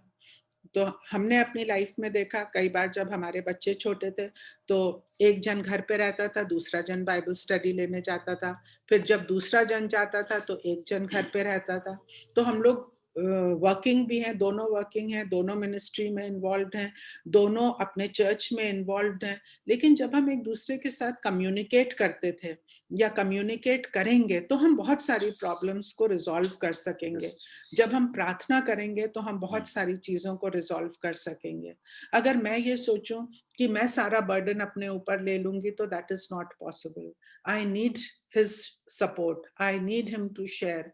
तो हमने अपनी लाइफ में देखा, कई बार जब हमारे बच्चे छोटे थे, तो एक जन घर पे रहता था, दूसरा जन बाइबल स्टडी लेने जाता था। फिर जब दूसरा जन जाता था, तो एक जन घर पे रहता था। तो हम लोग वर्किंग भी हैं, दोनों वर्किंग हैं, दोनों मिनिस्ट्री में इन्वॉल्व हैं, दोनों अपने चर्च में इन्वॉल्व हैं। लेकिन जब हम एक दूसरे के साथ कम्युनिकेट करते थे या कम्युनिकेट करेंगे, तो हम बहुत सारी प्रॉब्लम्स को रिजॉल्व कर सकेंगे। जब हम प्रार्थना करेंगे, तो हम बहुत सारी चीज़ों को रिजॉल्व कर सकेंगे। अगर मैं ये सोचूं कि मैं सारा बर्डन अपने ऊपर ले लूंगी, तो that is not possible. I need his support, I need him to share.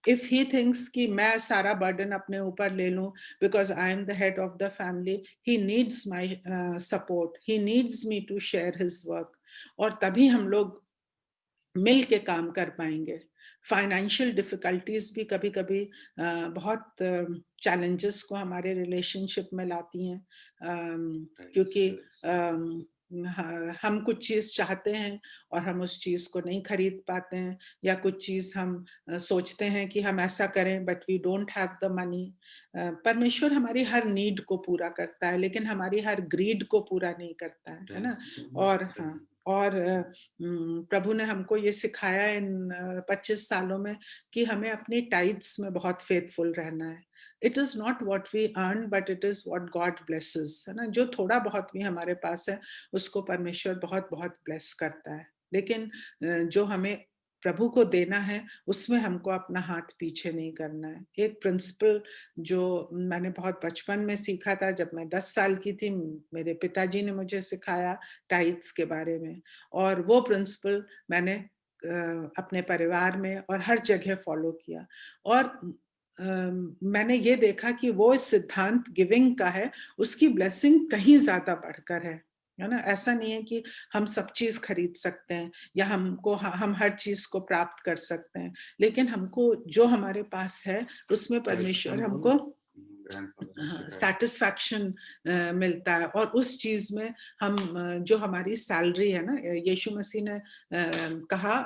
if he thinks कि मैं सारा burden अपने ऊपर ले लूं because I am the head of the family, he needs my support, he needs me to share his work, और तभी हम लोग मिल के काम कर पाएंगे। फाइनेंशियल डिफिकल्टीज भी कभी कभी बहुत चैलेंजेस को हमारे रिलेशनशिप में लाती हैं, क्योंकि हम कुछ चीज़ चाहते हैं और हम उस चीज़ को नहीं खरीद पाते हैं, या कुछ चीज़ हम सोचते हैं कि हम ऐसा करें but we don't have the money. परमेश्वर हमारी हर नीड को पूरा करता है, लेकिन हमारी हर ग्रीड को पूरा नहीं करता है ना। और हाँ, और प्रभु ने हमको ये सिखाया इन 25 सालों में कि हमें अपनी टाइट्स में बहुत फेथफुल रहना है। It is not what we earn, but it is what God blesses, है ना। जो थोड़ा बहुत भी हमारे पास है, उसको परमेश्वर बहुत बहुत ब्लेस करता है। लेकिन जो हमें प्रभु को देना है, उसमें हमको अपना हाथ पीछे नहीं करना है। एक प्रिंसिपल जो मैंने बहुत बचपन में सीखा था, जब मैं 10 साल की थी, मेरे पिताजी ने मुझे सिखाया टाइट्स के बारे में, और वो प्रिंसिपल मैंने अपने परिवार में और हर जगह फॉलो किया। और मैंने ये देखा कि वो सिद्धांत गिविंग का है, उसकी ब्लेसिंग कहीं ज्यादा बढ़कर है ना। ऐसा नहीं है कि हम सब चीज खरीद सकते हैं या हम हर चीज को प्राप्त कर सकते हैं, लेकिन हमको जो हमारे पास है उसमें परमेश्वर हमको सेटिस्फैक्शन मिलता है। और उस चीज में हम जो हमारी सैलरी है ना, यीशु मसीह ने कहा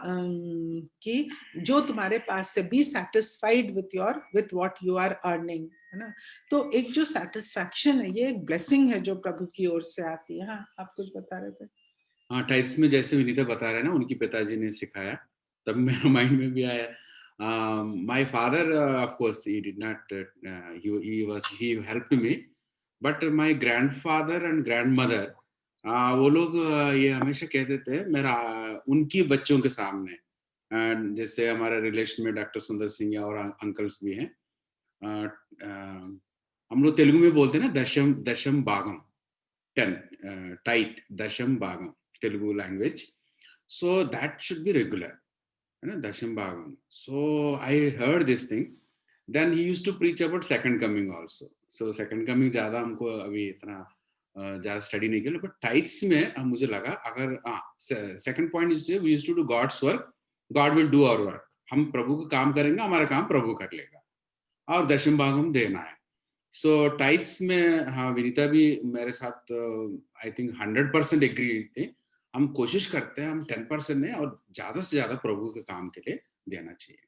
कि जो तुम्हारे पास से, be satisfied with what you are earning, है ना। तो एक जो सेटिस्फैक्शन है, ये एक ब्लेसिंग है जो प्रभु की ओर से आती है। हाँ, आप कुछ बता रहे थे। हाँ, टाइट्स में जैसे विनीता बता रहे हैं ना, उनकी पिताजी ने सिखाया, तब मेरे माइंड में भी आया। My father, of course he did not, he helped me, but my grandfather and grandmother, वो लोग ये हमेशा कहते थे मेरा, उनकी बच्चों के सामने, जैसे हमारे रिलेशन में डॉक्टर सुंदर सिंह और अंकल्स भी हैं, हम लोग तेलुगु में बोलते हैं ना, दशम दशम भागम, 10th tithe, dasham bhagam, Telugu language. So that should be regular, you know, dasham bhagam. So I heard this thing. Then he used to preach about second coming also. So second coming ज़्यादा हमको अभी इतना ज़्यादा study नहीं किया, but टाइथ्स में मुझे लगा, अगर second point is we used to do God's work, God will do our work. हम प्रभु का काम करेंगे, हमारा काम प्रभु कर लेगा, और दशम भागम देना है। सो टाइट्स में, हाँ, विनीता भी मेरे साथ आई थिंक 100% एग्री थे। हम कोशिश करते हैं, हम 10% नहीं, और ज्यादा से ज्यादा प्रभु के काम के लिए देना चाहिए।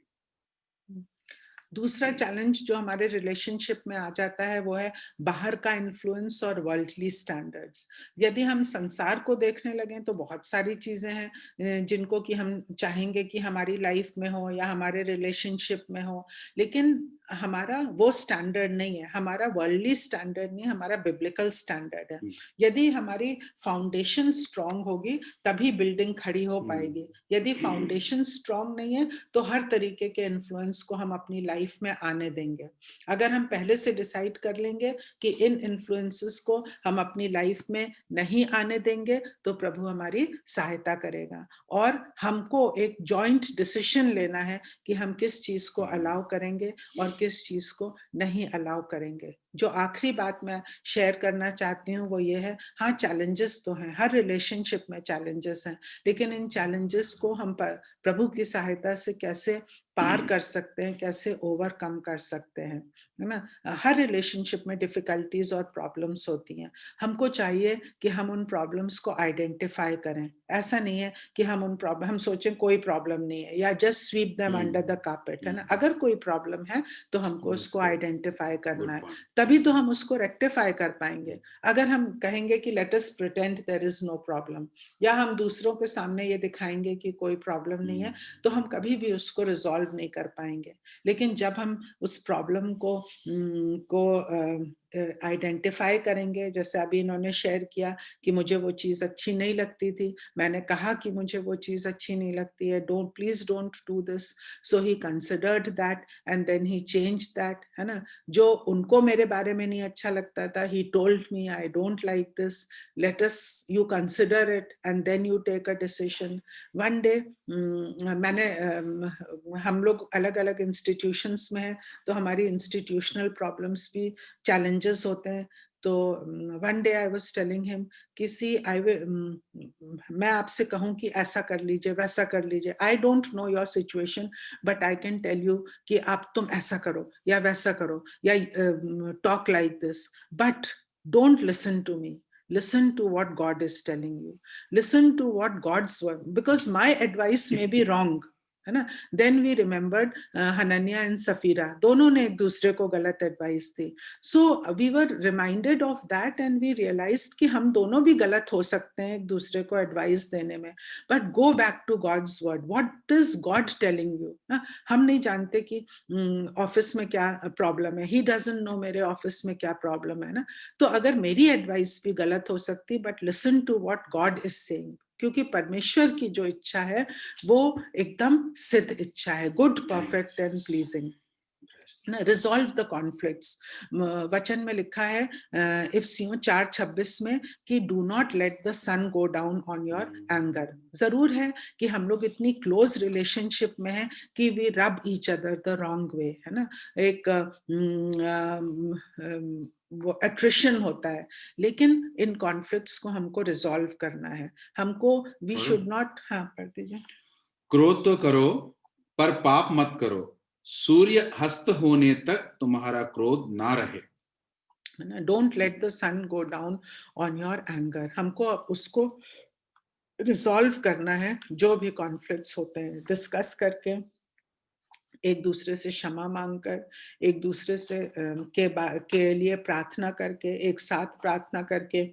दूसरा चैलेंज जो हमारे रिलेशनशिप में आ जाता है, वो है बाहर का इन्फ्लुएंस और वर्ल्डली स्टैंडर्ड्स। यदि हम संसार को देखने लगें, तो बहुत सारी चीजें हैं जिनको कि हम चाहेंगे कि हमारी लाइफ में हो या हमारे रिलेशनशिप में हो, लेकिन हमारा वो स्टैंडर्ड नहीं है, हमारा वर्ल्डली स्टैंडर्ड नहीं है, हमारा बिब्लिकल स्टैंडर्ड है। यदि हमारी फाउंडेशन स्ट्रांग होगी तभी बिल्डिंग खड़ी हो पाएगी। यदि फाउंडेशन स्ट्रांग नहीं है तो हर तरीके के इन्फ्लुएंस को हम अपनी लाइफ में आने देंगे। अगर हम पहले से डिसाइड कर लेंगे कि इन इन्फ्लुएंसेस को हम अपनी लाइफ में नहीं आने देंगे तो प्रभु हमारी सहायता करेगा। और हमको एक जॉइंट डिसीजन लेना है कि हम किस चीज को अलाउ करेंगे और किस चीज को नहीं अलाउ करेंगे। जो आखिरी बात मैं शेयर करना चाहती हूँ वो ये है, हाँ चैलेंजेस तो हैं, हर रिलेशनशिप में चैलेंजेस हैं, लेकिन इन चैलेंजेस को हम प्रभु की सहायता से कैसे पार कर सकते हैं, कैसे ओवरकम कर सकते हैं, है ना। हर रिलेशनशिप में डिफिकल्टीज और प्रॉब्लम्स होती हैं। हमको चाहिए कि हम उन प्रॉब्लम्स को आइडेंटिफाई करें। ऐसा नहीं है कि हम सोचें कोई प्रॉब्लम नहीं है या just sweep them under the carpet, है ना। अगर कोई प्रॉब्लम है तो हमको उसको आइडेंटिफाई करना है, तभी तो हम उसको रेक्टिफाई कर पाएंगे। अगर हम कहेंगे कि let us pretend there is no problem, या हम दूसरों के सामने ये दिखाएंगे कि कोई प्रॉब्लम नहीं है, तो हम कभी भी उसको रिजॉल्व नहीं कर पाएंगे। लेकिन जब हम उस प्रॉब्लम को आइडेंटिफाई करेंगे, जैसे अभी इन्होंने शेयर किया कि मुझे वो चीज़ अच्छी नहीं लगती थी, मैंने कहा कि मुझे वो चीज़ अच्छी नहीं लगती है, please don't do this, so he considered that and then he changed that, है ना। जो उनको मेरे बारे में नहीं अच्छा लगता था, he told me I don't like this, let us you consider it and then you take a decision. One day हम लोग अलग अलग इंस्टीट्यूशंस में हैं, तो हमारी इंस्टीट्यूशनल प्रॉब्लम्स भी चैलेंजेस होते हैं। तो one day I was telling him कि सी मैं आपसे कहूँ कि ऐसा कर लीजिए, वैसा कर लीजिए, I don't know your situation, but I can tell you कि तुम ऐसा करो या वैसा करो या talk like this, but don't listen to me, listen to what God is telling you, listen to what God's word, because my advice may be wrong, है ना। Then we remembered Hananya and Safira, दोनों ने एक दूसरे को गलत एडवाइस दी। So we were reminded of that and we realised कि हम दोनों भी गलत हो सकते हैं एक दूसरे को एडवाइस देने में, but go back to God's word, what is God telling you. हम नहीं जानते कि ऑफिस में क्या प्रॉब्लम है, ही डजंट नो मेरे ऑफिस में क्या प्रॉब्लम है ना। तो अगर मेरी एडवाइस भी गलत हो सकती, but listen to what God is saying, क्योंकि परमेश्वर की जो इच्छा है वो एकदम सिद्ध इच्छा है, good, perfect and pleasing. Resolve the conflicts, वचन में लिखा है इफिसियों 4:26 में कि do not let the sun go down on your anger. जरूर है कि हम लोग इतनी क्लोज रिलेशनशिप में हैं कि वी रब each other the wrong way, है ना। एक वो अट्रिशन होता है, लेकिन इन कॉन्फ्लिक्ट्स को हमको रिजॉल्व करना है। हमको वी शुड नॉट, हाँ पढ़ दीजिए। क्रोध तो करो पर पाप मत करो, सूर्य हस्त होने तक तुम्हारा क्रोध ना रहे। Don't let the sun go down on your anger. हमको उसको रिजॉल्व करना है, जो भी कॉन्फ्लिक्ट्स होते हैं डिस्कस करके, एक दूसरे से क्षमा मांगकर, एक दूसरे से के लिए प्रार्थना करके, एक साथ प्रार्थना करके।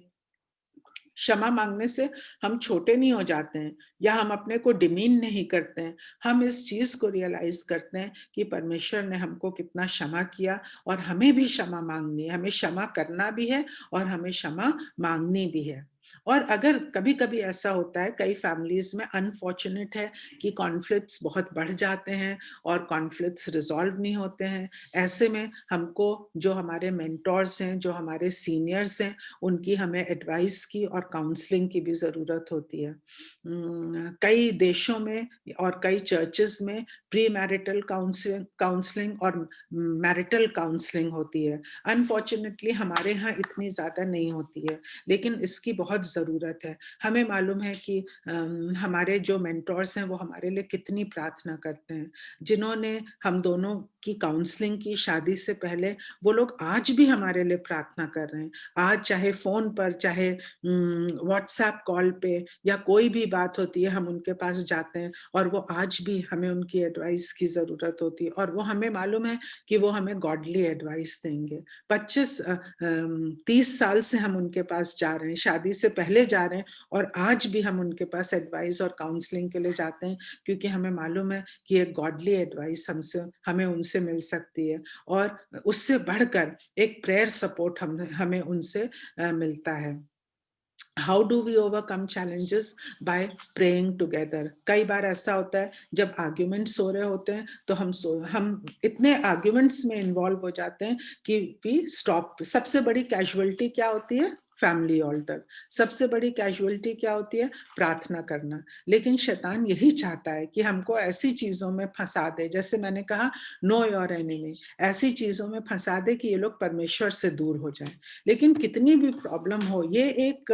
क्षमा मांगने से हम छोटे नहीं हो जाते हैं या हम अपने को डिमीन नहीं करते हैं, हम इस चीज को रियलाइज करते हैं कि परमेश्वर ने हमको कितना क्षमा किया और हमें भी क्षमा मांगनी है, हमें क्षमा करना भी है और हमें क्षमा मांगनी भी है। और अगर कभी कभी ऐसा होता है, कई फैमिलीज में अनफॉर्चुनेट है कि कॉन्फ्लिक्ट्स बहुत बढ़ जाते हैं और कॉन्फ्लिक्ट्स रिजॉल्व नहीं होते हैं, ऐसे में हमको जो हमारे मेंटोर्स हैं, जो हमारे सीनियर्स हैं, उनकी हमें एडवाइस की और काउंसलिंग की भी ज़रूरत होती है। कई देशों में और कई चर्चेस में प्री मैरिटल काउंसलिंग और मैरिटल काउंसलिंग होती है। अनफॉर्चुनेटली हमारे यहाँ इतनी ज़्यादा नहीं होती है, लेकिन इसकी बहुत ज़रूरत है। हमें मालूम है कि हमारे जो मेंटोर्स हैं वो हमारे लिए कितनी प्रार्थना करते हैं। जिन्होंने हम दोनों की काउंसलिंग की शादी से पहले, वो लोग आज भी हमारे लिए प्रार्थना कर रहे हैं। आज चाहे फोन पर, चाहे व्हाट्सएप कॉल पे या कोई भी बात होती है, हम उनके पास जाते हैं और वो आज भी हमें उनकी एडवाइस की जरूरत होती है और वो हमें मालूम है कि वो हमें गॉडली एडवाइस देंगे। 25-30 साल से हम उनके पास जा रहे हैं, शादी से पहले जा रहे हैं और आज भी हम उनके पास एडवाइस और काउंसलिंग के लिए जाते हैं, क्योंकि हमें मालूम है कि एक गॉडली एडवाइस हमें उनसे मिल सकती है, और उससे बढ़कर एक प्रेयर सपोर्ट हमें उनसे मिलता है। How do we overcome challenges? By praying together. कई बार ऐसा होता है जब आर्ग्यूमेंट्स हो रहे होते हैं तो हम इतने आर्ग्यूमेंट्स में इन्वॉल्व हो जाते हैं कि वी स्टॉप। सबसे बड़ी कैजुअलिटी क्या होती है? Family altar. सबसे बड़ी कैजुअलिटी क्या होती है? प्रार्थना करना। लेकिन शैतान यही चाहता है कि हमको ऐसी चीजों में फंसा दे, जैसे मैंने कहा, नो योर एनिमी, ऐसी चीजों में फंसा दे कि ये लोग परमेश्वर से दूर हो जाएं। लेकिन कितनी भी प्रॉब्लम हो, ये एक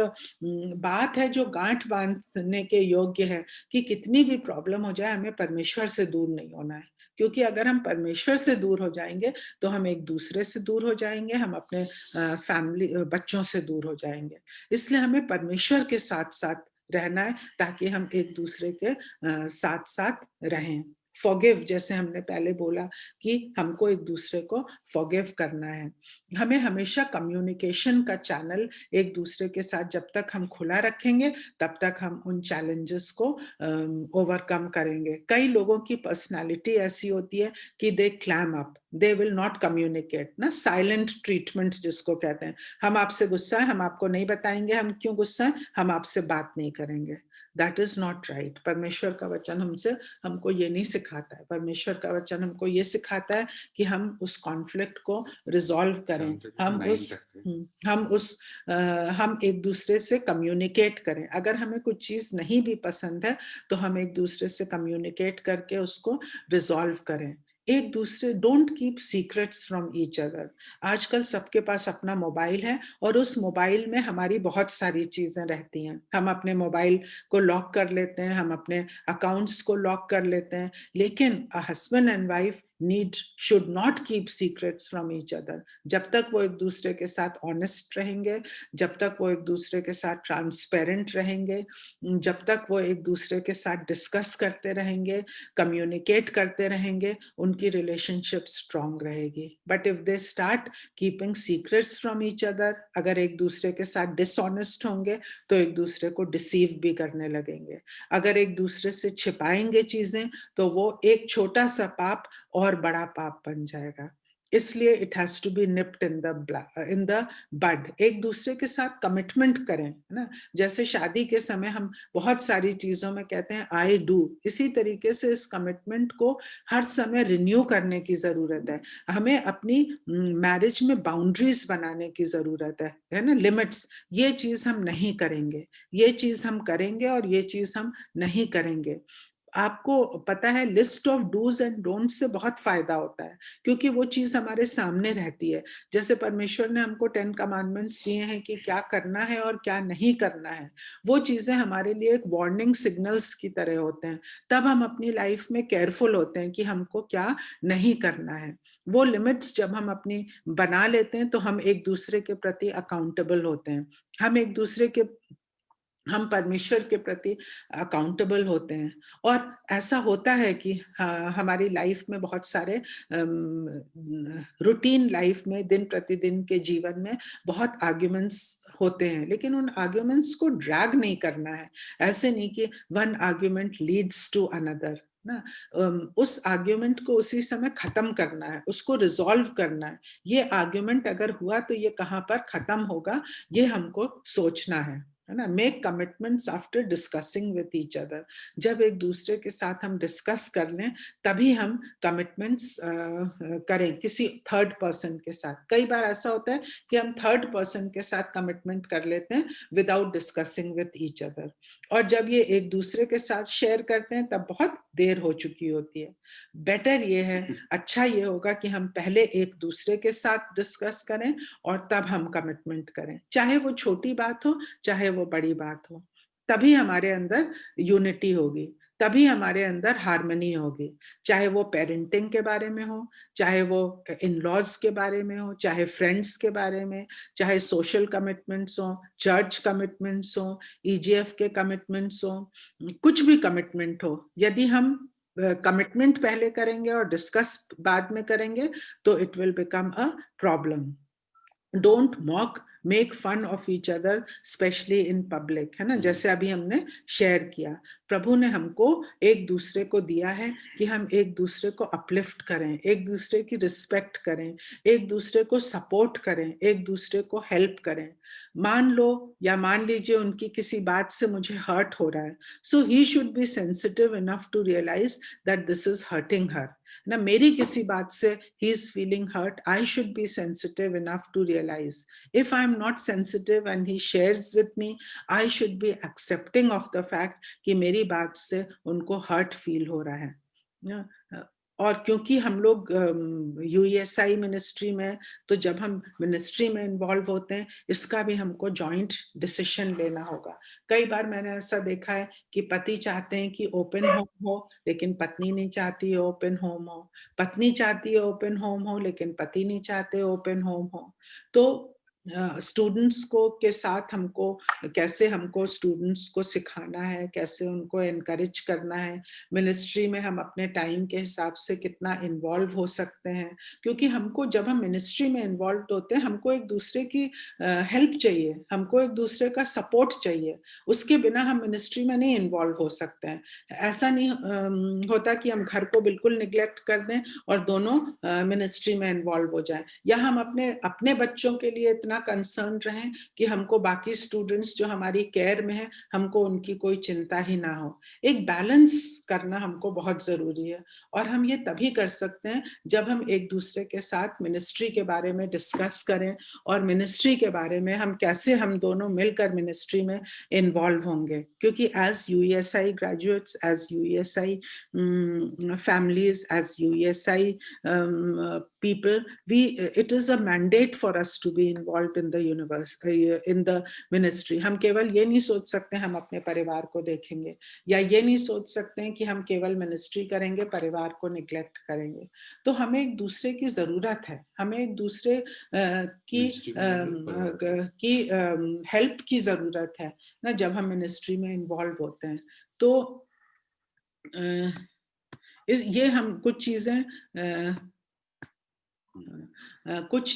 बात है जो गांठ बांधने के योग्य है कि कितनी भी प्रॉब्लम हो जाए, हमें परमेश्वर से दूर नहीं होना है। क्योंकि अगर हम परमेश्वर से दूर हो जाएंगे तो हम एक दूसरे से दूर हो जाएंगे, हम अपने फैमिली बच्चों से दूर हो जाएंगे। इसलिए हमें परमेश्वर के साथ साथ रहना है ताकि हम एक दूसरे के साथ साथ रहें। फॉरगिव, जैसे हमने पहले बोला कि हमको एक दूसरे को फॉरगिव करना है। हमें हमेशा कम्युनिकेशन का चैनल एक दूसरे के साथ जब तक हम खुला रखेंगे तब तक हम उन चैलेंजेस को ओवरकम करेंगे। कई लोगों की पर्सनालिटी ऐसी होती है कि they clam up, they will not communicate ना, साइलेंट ट्रीटमेंट जिसको कहते हैं। हम आपसे गुस्सा है, हम आपको नहीं बताएंगे हम क्यों गुस्सा है, हम आपसे बात नहीं करेंगे। That is not right. परमेश्वर का वचन हमको ये नहीं सिखाता है। परमेश्वर का वचन हमको ये सिखाता है कि हम उस कॉन्फ्लिक्ट को रिजॉल्व करें, हम एक दूसरे से कम्युनिकेट करें। अगर हमें कुछ चीज नहीं भी पसंद है तो हम एक दूसरे से कम्युनिकेट करके उसको रिजॉल्व करें। एक दूसरे, don't keep secrets from each other. आजकल सबके पास अपना मोबाइल है और उस मोबाइल में हमारी बहुत सारी चीजें रहती हैं। हम अपने मोबाइल को लॉक कर लेते हैं, हम अपने अकाउंट्स को लॉक कर लेते हैं। लेकिन a husband and wife should not keep secrets from each other. जब तक वो एक दूसरे के साथ ऑनेस्ट रहेंगे, जब तक वो एक दूसरे के साथ ट्रांसपेरेंट रहेंगे, जब तक वो एक दूसरे के साथ डिस्कस करते रहेंगे, कम्युनिकेट करते रहेंगे, उनकी रिलेशनशिप स्ट्रांग रहेगी। But if they start keeping secrets from each other, अगर एक दूसरे के साथ डिसऑनेस्ट होंगे तो एक दूसरे को डिसीव भी करने लगेंगे। अगर एक दूसरे से छिपाएंगे चीजें तो वो एक छोटा सा पाप और बड़ा पाप बन जाएगा। इसलिए it has to be nipped in the bud. एक दूसरे के साथ कमिटमेंट करें, है ना। जैसे शादी के समय हम बहुत सारी चीजों में कहते हैं आई डू, इसी तरीके से इस कमिटमेंट को हर समय रिन्यू करने की जरूरत है। हमें अपनी मैरिज में बाउंड्रीज बनाने की जरूरत है ना, लिमिट्स। ये चीज हम नहीं करेंगे, ये चीज हम करेंगे और ये चीज हम नहीं करेंगे। आपको पता है, list of dos and don't से बहुत फायदा होता है, क्योंकि वो चीज हमारे सामने रहती है। जैसे परमेश्वर ने हमको 10 कमांडमेंट्स दिए हैं कि क्या करना है और क्या नहीं करना है। वो चीजें हमारे लिए एक वार्निंग सिग्नल्स की तरह होते हैं। तब हम अपनी लाइफ में केयरफुल होते हैं कि हमको क्या नहीं करना है। वो लिमिट्स जब हम अपनी बना लेते हैं तो हम एक दूसरे के प्रति अकाउंटेबल होते हैं। हम परमेश्वर के प्रति अकाउंटेबल होते हैं। और ऐसा होता है कि हमारी लाइफ में बहुत सारे रूटीन लाइफ में, दिन प्रतिदिन के जीवन में बहुत आर्ग्यूमेंट्स होते हैं, लेकिन उन आर्ग्यूमेंट्स को ड्रैग नहीं करना है। ऐसे नहीं कि one argument leads to another ना, उस आर्ग्यूमेंट को उसी समय खत्म करना है, उसको रिजॉल्व करना है। ये आर्ग्यूमेंट अगर हुआ तो ये कहाँ पर खत्म होगा, ये हमको सोचना है ना। Make commitments after discussing with each other. जब एक दूसरे के साथ हम डिस्कस कर लें तभी हम कमिटमेंट्स करें किसी थर्ड पर्सन के साथ। कई बार ऐसा होता है कि हम थर्ड पर्सन के साथ कमिटमेंट कर लेते हैं without discussing with each other, और जब ये एक दूसरे के साथ शेयर करते हैं तब बहुत देर हो चुकी होती है। बेटर ये है, अच्छा ये होगा कि हम पहले एक दूसरे के साथ डिस्कस करें और तब हम कमिटमेंट करें, चाहे वो छोटी बात हो चाहे वो बड़ी बात हो। तभी हमारे अंदर यूनिटी होगी, तभी हमारे अंदर हार्मनी होगी। चाहे वो पेरेंटिंग के बारे में हो, चाहे वो इन लॉज के बारे में हो, चाहे फ्रेंड्स के बारे में, चाहे सोशल कमिटमेंट्स हो, चर्च कमिटमेंट्स हो, ईजीएफ के कमिटमेंट्स हो, कुछ भी कमिटमेंट हो, यदि हम कमिटमेंट पहले करेंगे और डिस्कस बाद में करेंगे तो it will become a problem. Don't mock, make fun of each other specially in public, है ना, जैसे अभी हमने शेयर किया। प्रभु ने हमको एक दूसरे को दिया है कि हम एक दूसरे को अपलिफ्ट करें, एक दूसरे की रिस्पेक्ट करें, एक दूसरे को सपोर्ट करें, एक दूसरे को हेल्प करें। मान लो या मान लीजिए उनकी किसी बात से मुझे हर्ट हो रहा है, so he should be sensitive enough to realise that this is hurting her ना। मेरी किसी बात से he is feeling hurt, I should be sensitive enough to realize. If I am not sensitive and he shares with me, I should be accepting of the fact कि मेरी बात से उनको hurt feel हो रहा है ना। और क्योंकि हम लोग यूएसआई मिनिस्ट्री में, तो जब हम मिनिस्ट्री में इन्वॉल्व होते हैं, इसका भी हमको जॉइंट डिसीजन लेना होगा। कई बार मैंने ऐसा देखा है कि पति चाहते हैं कि ओपन होम हो, लेकिन पत्नी नहीं चाहती है ओपन होम हो। पत्नी चाहती है ओपन होम हो, लेकिन पति नहीं चाहते ओपन होम हो। तो स्टूडेंट्स को के साथ हमको कैसे हमको स्टूडेंट्स को सिखाना है, कैसे उनको एनकरेज करना है। मिनिस्ट्री में हम अपने टाइम के हिसाब से कितना इन्वॉल्व हो सकते हैं, क्योंकि हमको जब हम मिनिस्ट्री में इन्वॉल्व होते हैं, हमको एक दूसरे की हेल्प चाहिए, हमको एक दूसरे का सपोर्ट चाहिए। उसके बिना हम मिनिस्ट्री में नहीं इन्वॉल्व हो सकते हैं। ऐसा नहीं होता कि हम घर को बिल्कुल निग्लेक्ट कर दें और दोनों मिनिस्ट्री में इन्वॉल्व हो जाएं, या हम अपने अपने बच्चों के लिए इतना कंसर्न रहें कि हमको बाकी स्टूडेंट्स जो हमारी केयर में हैं, हमको उनकी कोई चिंता ही ना हो। एक बैलेंस करना हमको बहुत जरूरी है, और हम ये तभी कर सकते हैं जब हम एक दूसरे के साथ मिनिस्ट्री के बारे में डिस्कस करें, और मिनिस्ट्री के बारे में हम कैसे हम दोनों मिलकर मिनिस्ट्री में इन्वॉल्व होंगे। क्योंकि as UESI graduates, as UESI families, as UESI people, it is a mandate for us to be involved in the universe, in the ministry. हम केवल ये नहीं सोच सकते हम अपने परिवार को देखेंगे, या ये नहीं सोच सकते हैं कि हम केवल मिनिस्ट्री करेंगे, परिवार को निग्लेक्ट करेंगे। तो हमें एक दूसरे की जरूरत है, हमें एक दूसरे की हेल्प की जरूरत है ना, जब हम मिनिस्ट्री में इन्वॉल्व होते हैं। तो ये हम कुछ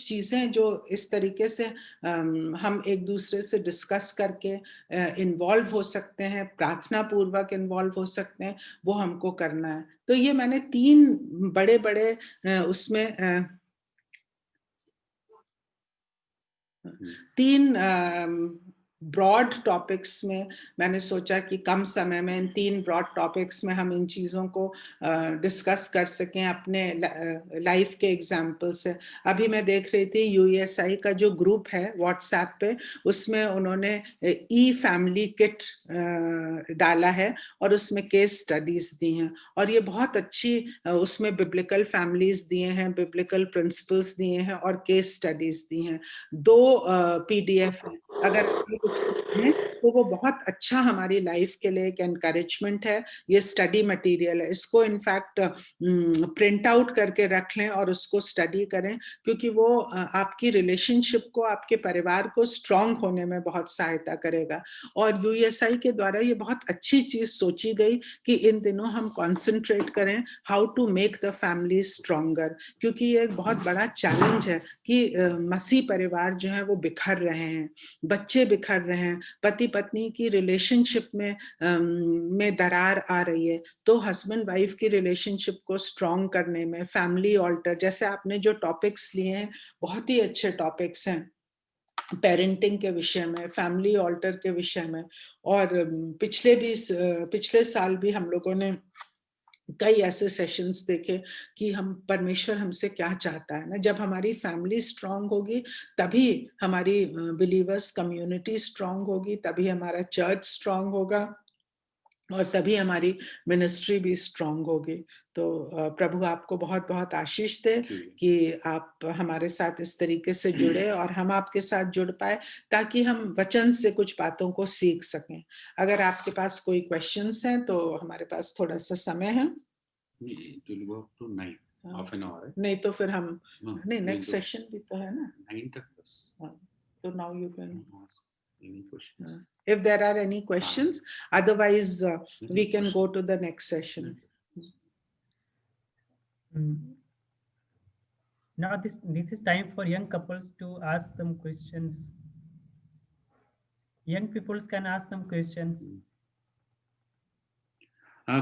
चीजें जो इस तरीके से हम एक दूसरे से डिस्कस करके इन्वॉल्व हो सकते हैं, प्रार्थना पूर्वक इन्वॉल्व हो सकते हैं, वो हमको करना है। तो ये मैंने 3 बड़े बड़े उसमें 3 ब्रॉड टॉपिक्स में मैंने सोचा कि कम समय में इन 3 ब्रॉड टॉपिक्स में हम इन चीज़ों को डिस्कस कर सकें अपने लाइफ के एग्जाम्पल से। अभी मैं देख रही थी यूएसआई का जो ग्रुप है व्हाट्सएप पे, उसमें उन्होंने ई फैमिली किट डाला है और उसमें केस स्टडीज दी हैं, और ये बहुत अच्छी उसमें बिब्लिकल फैमिलीज दिए हैं, बिब्लिकल प्रिंसिपल्स दिए हैं और केस स्टडीज दी हैं। 2 पीडीएफ है, अगर तो वो बहुत अच्छा हमारी लाइफ के लिए एक एनकरेजमेंट है। ये स्टडी मटेरियल है, इसको इनफैक्ट प्रिंट आउट करके रख लें और उसको स्टडी करें, क्योंकि वो आपकी रिलेशनशिप को, आपके परिवार को स्ट्रांग होने में बहुत सहायता करेगा। और यूएसआई के द्वारा ये बहुत अच्छी चीज सोची गई कि इन दिनों हम कॉन्सेंट्रेट करें how to make the family stronger, क्योंकि ये एक बहुत बड़ा चैलेंज है कि मसीह परिवार जो है वो बिखर रहे हैं, बच्चे बिखर रहे हैं, पति पत्नी की रिलेशनशिप में दरार आ रही है। तो हस्बैंड वाइफ की रिलेशनशिप को स्ट्रॉन्ग करने में फैमिली ऑल्टर, जैसे आपने जो टॉपिक्स लिए हैं बहुत ही अच्छे टॉपिक्स हैं, पेरेंटिंग के विषय में, फैमिली ऑल्टर के विषय में। और पिछले साल भी हम लोगों ने कई ऐसे सेशंस देखे कि हम परमेश्वर हमसे क्या चाहता है ना। जब हमारी फैमिली स्ट्रांग होगी, तभी हमारी बिलीवर्स कम्युनिटी स्ट्रांग होगी, तभी हमारा चर्च स्ट्रांग होगा, और तभी हमारी मिनिस्ट्री भी स्ट्रांग होगी। तो प्रभु आपको बहुत बहुत आशीष दे कि आप हमारे साथ इस तरीके से जुड़े और हम आपके साथ जुड़ पाए, ताकि हम वचन से कुछ बातों को सीख सकें। अगर आपके पास कोई क्वेश्चंस हैं तो हमारे पास थोड़ा सा समय है। हाफ एन आवर है, नहीं तो फिर हम नहीं, नेक्स्ट सेशन भी तो है ना 9 तक बस। तो now you can Any questions? if there are any questions, otherwise we can go to the next session. Now this is time for young couples to ask some questions. Young people can ask some questions.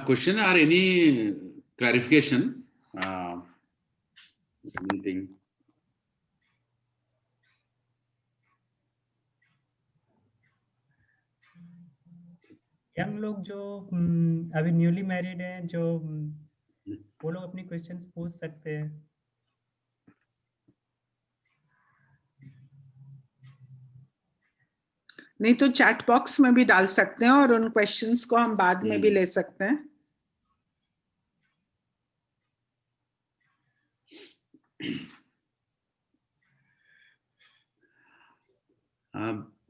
Question or any clarification? Anything? Young लोग जो अभी newly married हैं, जो वो लोग अपनी questions पूछ सकते हैं. नहीं तो चैट बॉक्स में भी डाल सकते हैं और उन क्वेश्चंस को हम बाद में भी ले सकते हैं.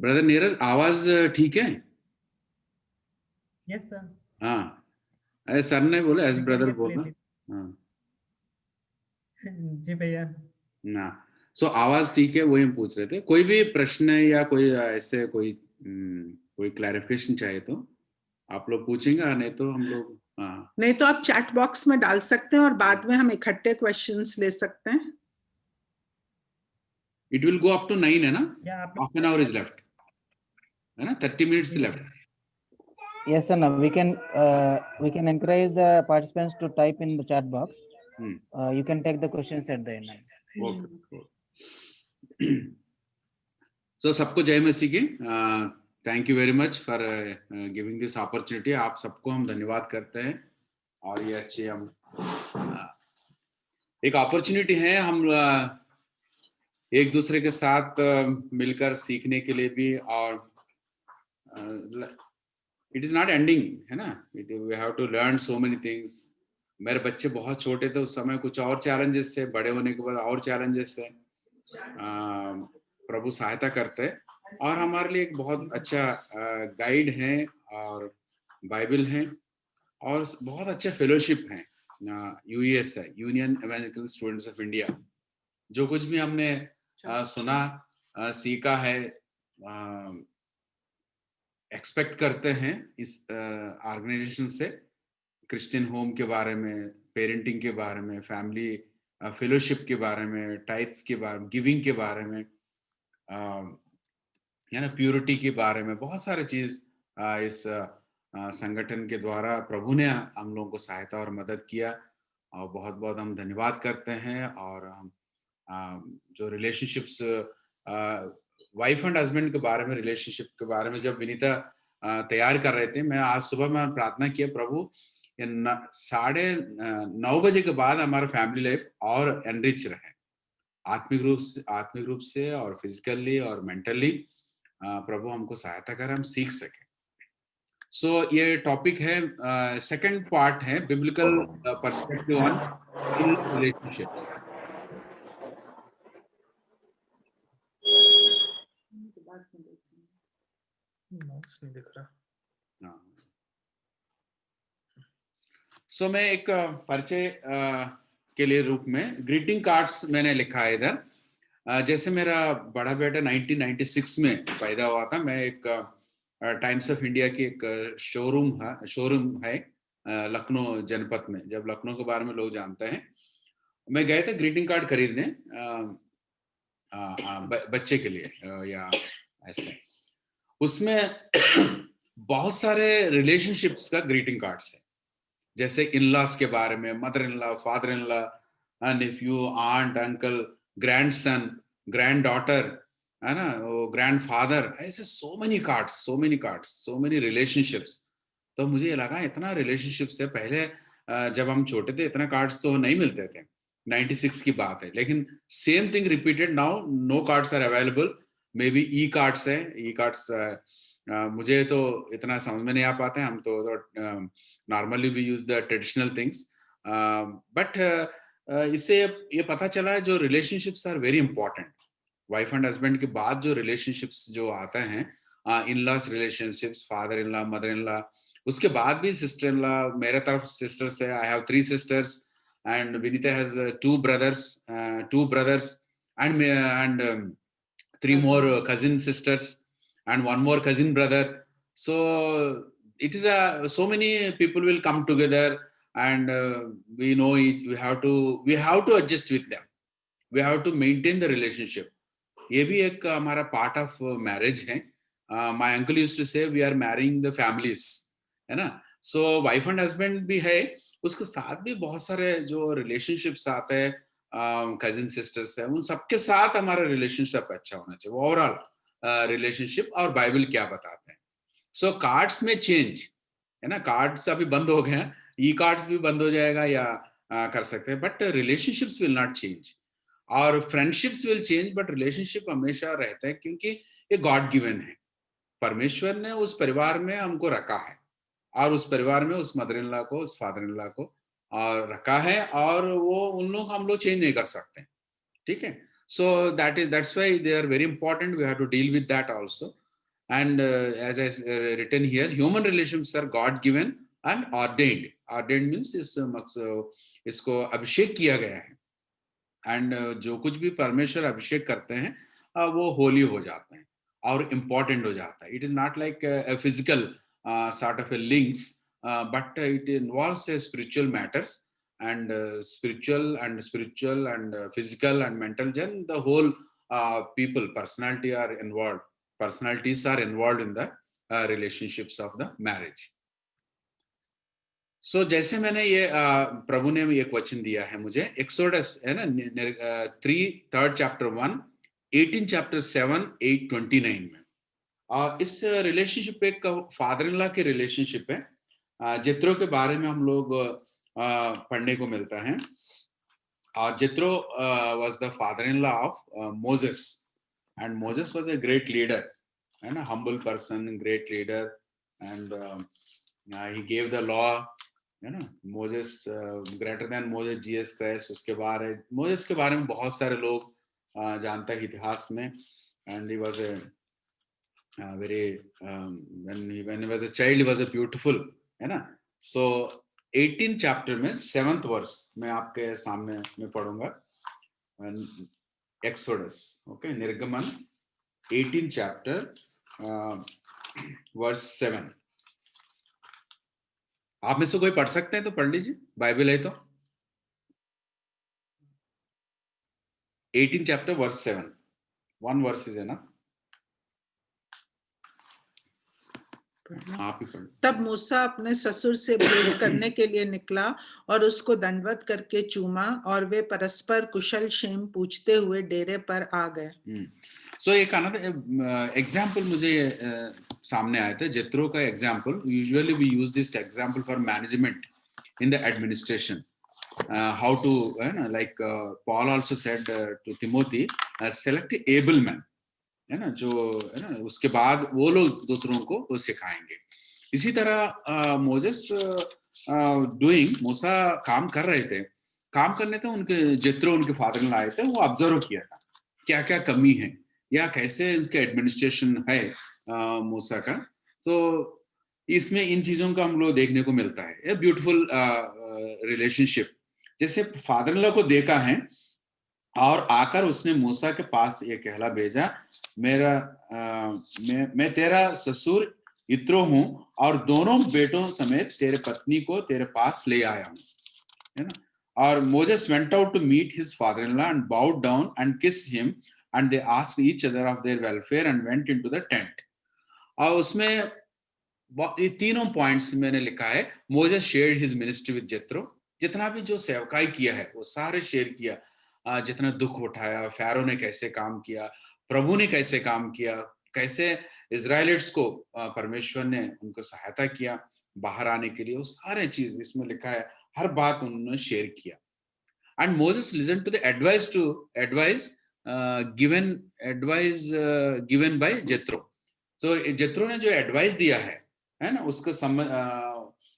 ब्रदर नीरज, आवाज ठीक है? Yes sir. हाँ, अरे सर ने बोला एस ब्रदर बोलना. हाँ जी भैया. ना, सो आवाज ठीक है, वही हम पूछ रहे थे. कोई भी प्रश्न या कोई ऐसे कोई क्लैरिफिकेशन चाहिए तो आप लोग पूछेंगे, नहीं तो हम लोग. हाँ, नहीं तो आप चैट बॉक्स में डाल सकते हैं और बाद में हम इकट्ठे क्वेश्चंस ले सकते हैं. It will go up to 9 है ना? या आप half an hour is left है ना? 30 minutes left. Yes, sir. Now we can encourage the participants to type in the chat box. You can take the questions at the end. Okay. So सबको जय मसीह की. Thank you very much for giving this opportunity. आप सबको हम धन्यवाद करते हैं. और ये अच्छी हम एक अपॉर्चुनिटी है, हम एक दूसरे के साथ मिलकर सीखने के लिए भी. और इट इज नॉट एंडिंग है ना. We have to learn so many things. मेरे बच्चे बहुत छोटे थे उस समय, कुछ और चैलेंजेस से, बड़े होने के बाद और चैलेंजेस से प्रभु सहायता करते हैं. और हमारे लिए एक बहुत अच्छा गाइड है और बाइबल है और बहुत अच्छा फेलोशिप है. यूएस है, union evangelical students of India. जो कुछ भी हमने सुना, सीखा है, एक्सपेक्ट करते हैं इस ऑर्गेनाइजेशन से. क्रिश्चियन होम के बारे में, पेरेंटिंग के बारे में, फैमिली फेलोशिप के बारे में, टाइट्स के बारे में, गिविंग के बारे में, है ना, प्योरिटी के बारे में, बहुत सारे चीज इस संगठन के द्वारा प्रभु ने हम लोगों को सहायता और मदद किया. और बहुत बहुत हम धन्यवाद करते हैं. और हम जो रिलेशनशिप्स, वाइफ एंड हस्बैंड के बारे में, रिलेशनशिप के बारे में जब विनीता तैयार कर रहे थे, मैं आज सुबह में प्रार्थना किया, प्रभु 9:30 बजे के बाद हमारा फैमिली लाइफ और एनरिच रहे, आत्मिक रूप से और फिजिकली और मेंटली. प्रभु हमको सहायता कर, हम सीख सके. सो ये टॉपिक है, सेकंड पार्ट है, बिब्लिकल पर्सपेक्टिव ऑन रिलेशनशिप्स. नहीं दिख रहा. सो मैं एक परिचय के लिए रूप में ग्रीटिंग कार्ड्स मैंने लिखा है इधर. जैसे मेरा बड़ा बेटा 1996 में पैदा हुआ था. मैं एक टाइम्स ऑफ इंडिया की एक शोरूम है लखनऊ जनपद में. जब लखनऊ के बारे में लोग जानते हैं, मैं गए थे ग्रीटिंग कार्ड खरीदने बच्चे के लिए या ऐसे. उसमें बहुत सारे रिलेशनशिप्स का ग्रीटिंग कार्ड्स है. जैसे इन-लॉस के बारे में, mother in law, father in law, nephew, aunt, uncle, grandson, grand daughter, है ना, ग्रैंडफादर. ऐसे so many cards, so many relationships. तो मुझे ये लगा इतना रिलेशनशिप्स है. पहले जब हम छोटे थे इतना कार्ड्स तो नहीं मिलते थे. 96 की बात है. लेकिन same thing repeated now. No cards are available. Maybe e cards है. ई कार्ड्स मुझे तो इतना समझ में नहीं आ पाते. हम तो normally we use the traditional things. But इससे ये पता चला है जो relationships are very important. Wife and husband के बाद जो रिलेशनशिप्स जो आते हैं, in laws relationships, father in law, mother in law, उसके बाद भी सिस्टर इन लॉ. मेरे तरफ सिस्टर्स है. I have 3 sisters and Vinita has 2 brothers and 3 more cousin sisters and 1 more cousin brother. So it is so many people will come together and we know we have to adjust with them. We have to maintain the relationship. ये भी एक हमारा part of marriage है. My uncle used to say we are marrying the families, है ना. सो wife and husband भी है, उसके साथ भी बहुत सारे जो रिलेशनशिप्स आते हैं, कजिन सिस्टर्स है, उन सबके साथ हमारा रिलेशनशिप अच्छा होना चाहिए, ओवरऑल रिलेशनशिप. और बाइबल क्या बताते हैं. सो कार्ड्स में चेंज है ना, कार्ड्स अभी बंद हो गए हैं, ई कार्ड्स भी बंद हो जाएगा या कर सकते हैं, but relationships will not change. और friendships will change, but relationship हमेशा रहता है, क्योंकि ये गॉड गिवन है. परमेश्वर ने उस परिवार में हमको रखा है, और उस परिवार में उस मदर इन लॉ को, उस फादर इन लॉ को रखा है, और वो उन लोग हम लोग चेंज नहीं कर सकते. ठीक है. सो that's why they are very important. We have to deal with that also. And as I written here, human relationships are God given and ordained. Ordained means इसको अभिषेक किया गया है. एंड जो कुछ भी परमेश्वर अभिषेक करते हैं वो होली हो जाते हैं और इम्पोर्टेंट हो जाता है. It is not like a physical sort of a links, but it involves spiritual matters, and spiritual and physical and mental, then the whole people personalities are involved in the relationships of the marriage. So जैसे मैंने ये प्रभु ने ये question दिया है मुझे, exodus है ना 3 chapter 1, 18 chapter 7, 8, 29 में. और इस रिलेशनशिप एक फादर इन लॉ के रिलेशनशिप है. जित्रो के बारे में हम लोग पढ़ने को मिलता है. और Jethro was the father in law of Moses, and Moses was a great leader, है ना, humble person, great leader, and he gave the law, है ना. Moses greater than Moses Jesus Christ. उसके बारे मोसेस के बारे में बहुत सारे लोग जानते हैं इतिहास में. And he was a very when he was a child he was a beautiful, है ना. So 18 chapter में 7th verse मैं आपके सामने में पढ़ूंगा. एक्सोडस, ओके, निर्गमन 18 chapter verse 7. आप में से कोई पढ़ सकते हैं तो पढ़ लीजिए, बाइबल है तो. 18 chapter verse 7. One verse is enough. आप ही पढ़. तब मूसा अपने ससुर से भेंट करने के लिए निकला और उसको दंडवत करके चूमा, और वे परस्पर कुशल क्षेम पूछते हुए डेरे पर आ गए. सो एक अनदर एग्जांपल मुझे सामने आया था, जित्रो का example. Usually we use this example for management in the administration. How to, है ना, like Paul also said to Timothy, select able man, है ना, जो है ना, उसके बाद वो लोग दूसरों को वो सिखाएंगे. इसी तरह मोसेस मूसा काम कर रहे थे, काम करने थे. उनके जित्रो उनके फादर ने लाए थे, वो ऑब्जर्व किया था क्या क्या कमी है या कैसे उसके एडमिनिस्ट्रेशन है मूसा का. तो इसमें इन चीजों का हम लोग देखने को मिलता है. A beautiful relationship. जैसे फादर लॉ को देखा है और आकर उसने मूसा के पास ये कहला भेजा, मैं तेरा ससुर इत्रो हूं और दोनों बेटों समेत तेरे पत्नी को तेरे पास ले आया हूं, है ना. और Moses went out to meet his father-in-law and bowed down and kissed him, and they asked each other of their welfare and went into the tent. और उसमें ये तीनों पॉइंट्स मैंने लिखा है. Moses shared his ministry with Jethro. जितना भी जो सेवकाई किया है वो सारे शेयर किया. जितना दुख उठाया, फैरो ने कैसे काम किया, प्रभु ने कैसे काम किया, कैसे इजराइलिट्स को परमेश्वर ने उनको सहायता किया बाहर आने के लिए, वो सारे चीज इसमें लिखा है. हर बात उन्होंने शेयर किया. And Moses listen to the advice given by Jethro. तो जित्रो ने जो एडवाइस दिया है ना, उसको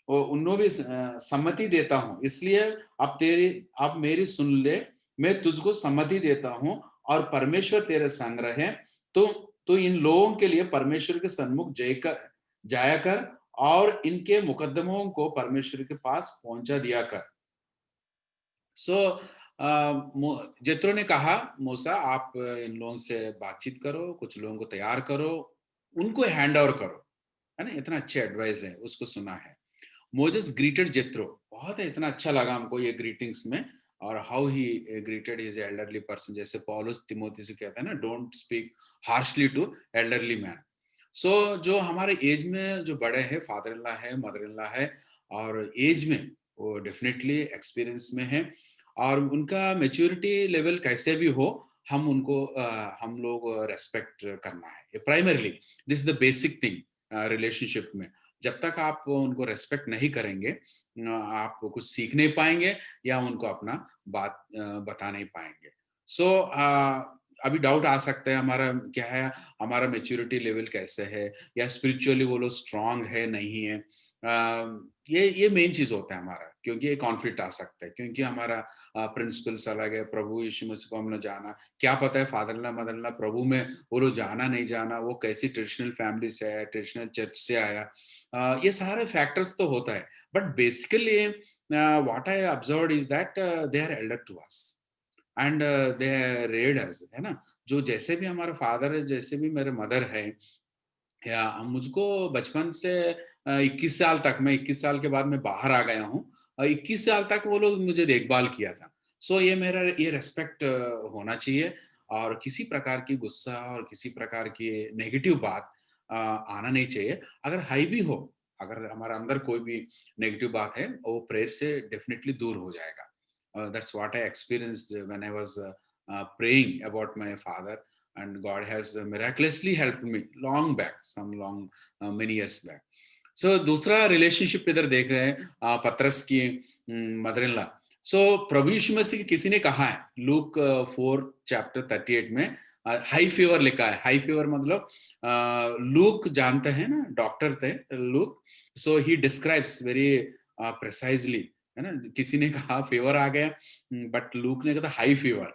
उन्होंने भी सम्मति देता हूं, इसलिए अब मेरी सुन ले, मैं तुझको सम्मति देता हूं और परमेश्वर तेरे संग रहे. तो इन लोगों के लिए परमेश्वर के सन्मुख जाया कर और इनके मुकदमों को परमेश्वर के पास पहुंचा दिया कर. सो जित्रो ने कहा, मूसा आप इन लोगों से बातचीत करो, कुछ लोगों को तैयार करो, उनको हैंड ओवर करो, है ना. इतना अच्छा एडवाइस है, उसको सुना है. Moses greeted Jethro. बहुत है, इतना अच्छा लगा हमको ये ग्रीटिंग्स में. और how he greeted his elderly person, जैसे पौलुस तिमोथी से कहता है ना, don't speak harshly to elderly man. So जो हमारे एज में जो बड़े हैं, फादर इन लॉ है, मदर इन लॉ है, और एज में वो डेफिनेटली एक्सपीरियंस में है, और उनका मेच्योरिटी लेवल कैसे भी हो, हम उनको हम लोग रेस्पेक्ट करना है। Primarily this is the basic thing relationship में। जब तक आप उनको रेस्पेक्ट नहीं करेंगे, आप कुछ सीख नहीं पाएंगे या उनको अपना बात बता नहीं पाएंगे। सो अभी डाउट आ सकता है हमारा क्या है, हमारा मेच्योरिटी लेवल कैसे है, या स्पिरिचुअली वो लोग स्ट्रांग है नहीं है। ये मेन चीज होता है हमारा, क्योंकि ये कॉन्फ्लिक्ट आ सकता है, क्योंकि हमारा प्रिंसिपल्स अलग है। प्रभु यीशु मसीह को हमने जाना, क्या पता है फादर ला मदर ला प्रभु में वो लोग जाना नहीं जाना, वो कैसी ट्रेडिशनल फैमिली से आया, ट्रेडिशनल चर्च से आया, ये सारे फैक्टर्स तो होता है। But basically what I observed is that they are elder to us and they are reared us, है ना। जो जैसे भी हमारा फादर है, जैसे भी मेरे मदर है, या मुझको बचपन से 21 साल तक, मैं 21 साल के बाद मैं बाहर आ गया हूँ, 21 साल तक वो लोग मुझे देखभाल किया था। सो ये मेरा ये रेस्पेक्ट होना चाहिए, और किसी प्रकार की गुस्सा और किसी प्रकार की नेगेटिव बात आना नहीं चाहिए। अगर हाई भी हो, अगर हमारे अंदर कोई भी नेगेटिव बात है, वो प्रेयर से डेफिनेटली दूर हो जाएगा। That's what I experienced when I was praying about my father, and God has miraculously helped me long back, many years back. So दूसरा रिलेशनशिप इधर देख रहे हैं पतरस की मदर इन लॉ। सो प्रभु यीशु मसीह किसी ने कहा है लूक 4:38 में, हाई फीवर लिखा है। हाई फीवर मतलब लूक जानते हैं ना, डॉक्टर थे look, so he describes very precisely, है ना। किसी ने कहा फीवर आ गया, बट लूक ने कहा हाई फीवर।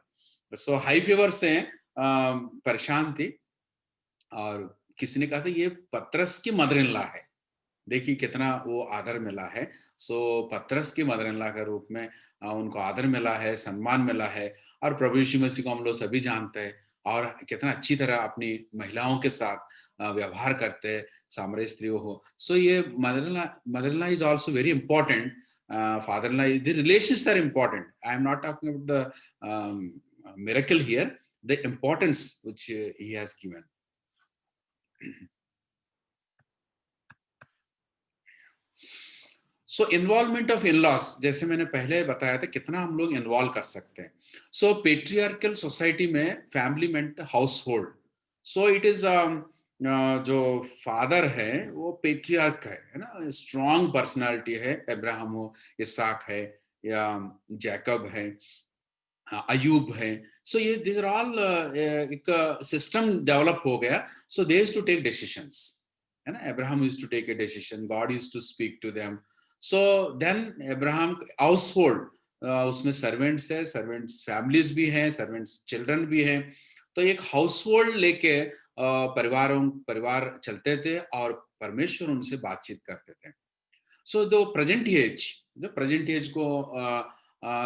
सो हाई फीवर से परेशान थी, और किसी ने कहा था ये पतरस की मदर इन लॉ है। देखिए कितना वो आदर मिला है। सो पतरस की मदर इन लॉ के रूप में उनको आदर मिला है, सम्मान मिला है। और प्रभु यीशु मसीह को हम लोग सभी जानते हैं, और कितना अच्छी तरह अपनी महिलाओं के साथ व्यवहार करते हैं, सामरी स्त्रियों हो। सो ये mother in law is also very important. Father in law, the relations are important. I am not talking about the miracle here, the importance which he has given. So involvement of in laws, जैसे मैंने पहले बताया था कितना हम लोग involve कर सकते हैं। सो पेट्रियार्कल सोसाइटी में family meant house hold, so it is जो फादर है वो पेट्रियार्क है ना, स्ट्रॉन्ग पर्सनालिटी है। अब्राहम हो, इसहाक है, या जैकब है, अयूब है। सो ये दिस आर ऑल एक सिस्टम डेवलप हो गया। So they used to take decisions, है ना। Abraham used to take a decision, God used to speak to them. So then Abraham हाउस होल्ड, उसमें सर्वेंट्स है, सर्वेंट्स फैमिलीज भी हैं, सर्वेंट्स चिल्ड्रन भी हैं। तो एक हाउस होल्ड लेके परिवार चलते थे, और परमेश्वर उनसे बातचीत करते थे। सो जो प्रेजेंट एज को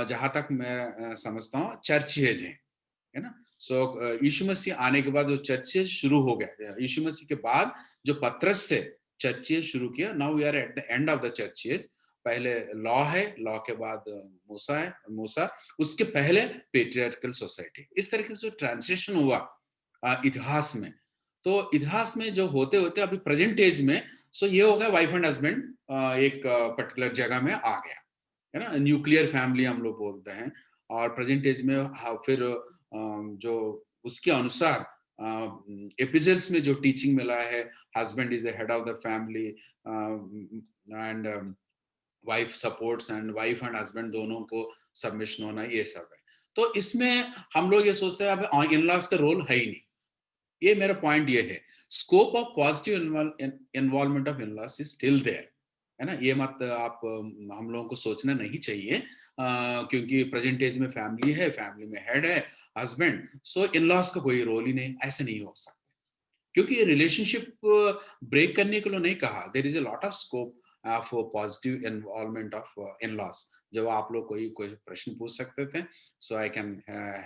जहां तक मैं समझता हूँ चर्च एज है ना। सो यीशु मसीह आने के बाद जो चर्चेज शुरू हो गया, यीशु मसीह के बाद जो पतरस से चर्चेज शुरू किया, now we are at the end of the churches. पहले लॉ है, लॉ के बाद मूसा है, मूसा, उसके पहले पेट्रियार्कल सोसाइटी। इस तरीके से ट्रांजिशन हुआ इतिहास में। तो इतिहास में जो होते होते अभी प्रेजेंट एज में, सो ये हो गया वाइफ एंड हस्बैंड एक पर्टिकुलर जगह में आ गया, है ना। न्यूक्लियर फैमिली हम लोग बोलते हैं। और प्रेजेंट एज में फिर जो उसके अनुसार एपिसोड्स में जो टीचिंग मिला है, husband is the head of the family and wife supports, and wife and husband दोनों को सबमिशन होना, ये सब है। तो इसमें हम लोग ये सोचते हैं अब इन-लॉज का रोल है ही नहीं। ये मेरा पॉइंट ये है, scope of positive involvement of in laws is still there, है ना। ये मत आप हम लोगों को सोचना नहीं चाहिए क्योंकि प्रेजेंट एज में फैमिली है, फैमिली में हेड है हस्बैंड, सो इन-लॉज का कोई रोल ही नहीं। ऐसे नहीं हो सकता, क्योंकि ये रिलेशनशिप ब्रेक करने के लिए नहीं कहा। There is a lot of scope of positive involvement of in laws. जब आप लोग कोई प्रश्न पूछ सकते थे, so I can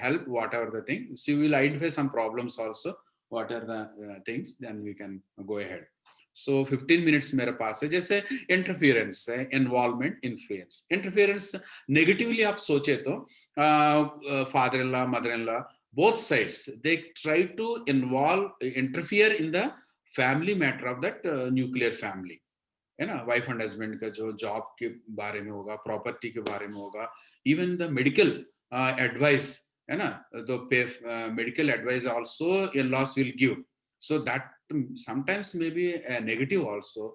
help whatever the thing, so we will identify some problems also, what are the things, then we can go ahead. So 15 minutes मेरे पास है। जैसे इंटरफियरेंस है, इन्वॉल्वमेंट, इन्फ्लुएंस। इंटरफियरेंस नेगेटिवली आप सोचे तो father in law, mother in law, both sides they try to interfere in the family matter of that nuclear family, है ना। वाइफ एंड हस्बैंड का जो जॉब के बारे में होगा, प्रॉपर्टी के बारे में होगा, इवन द मेडिकल एडवाइस, है ना, तो medical advice also in loss will give, so that sometimes may be negative also,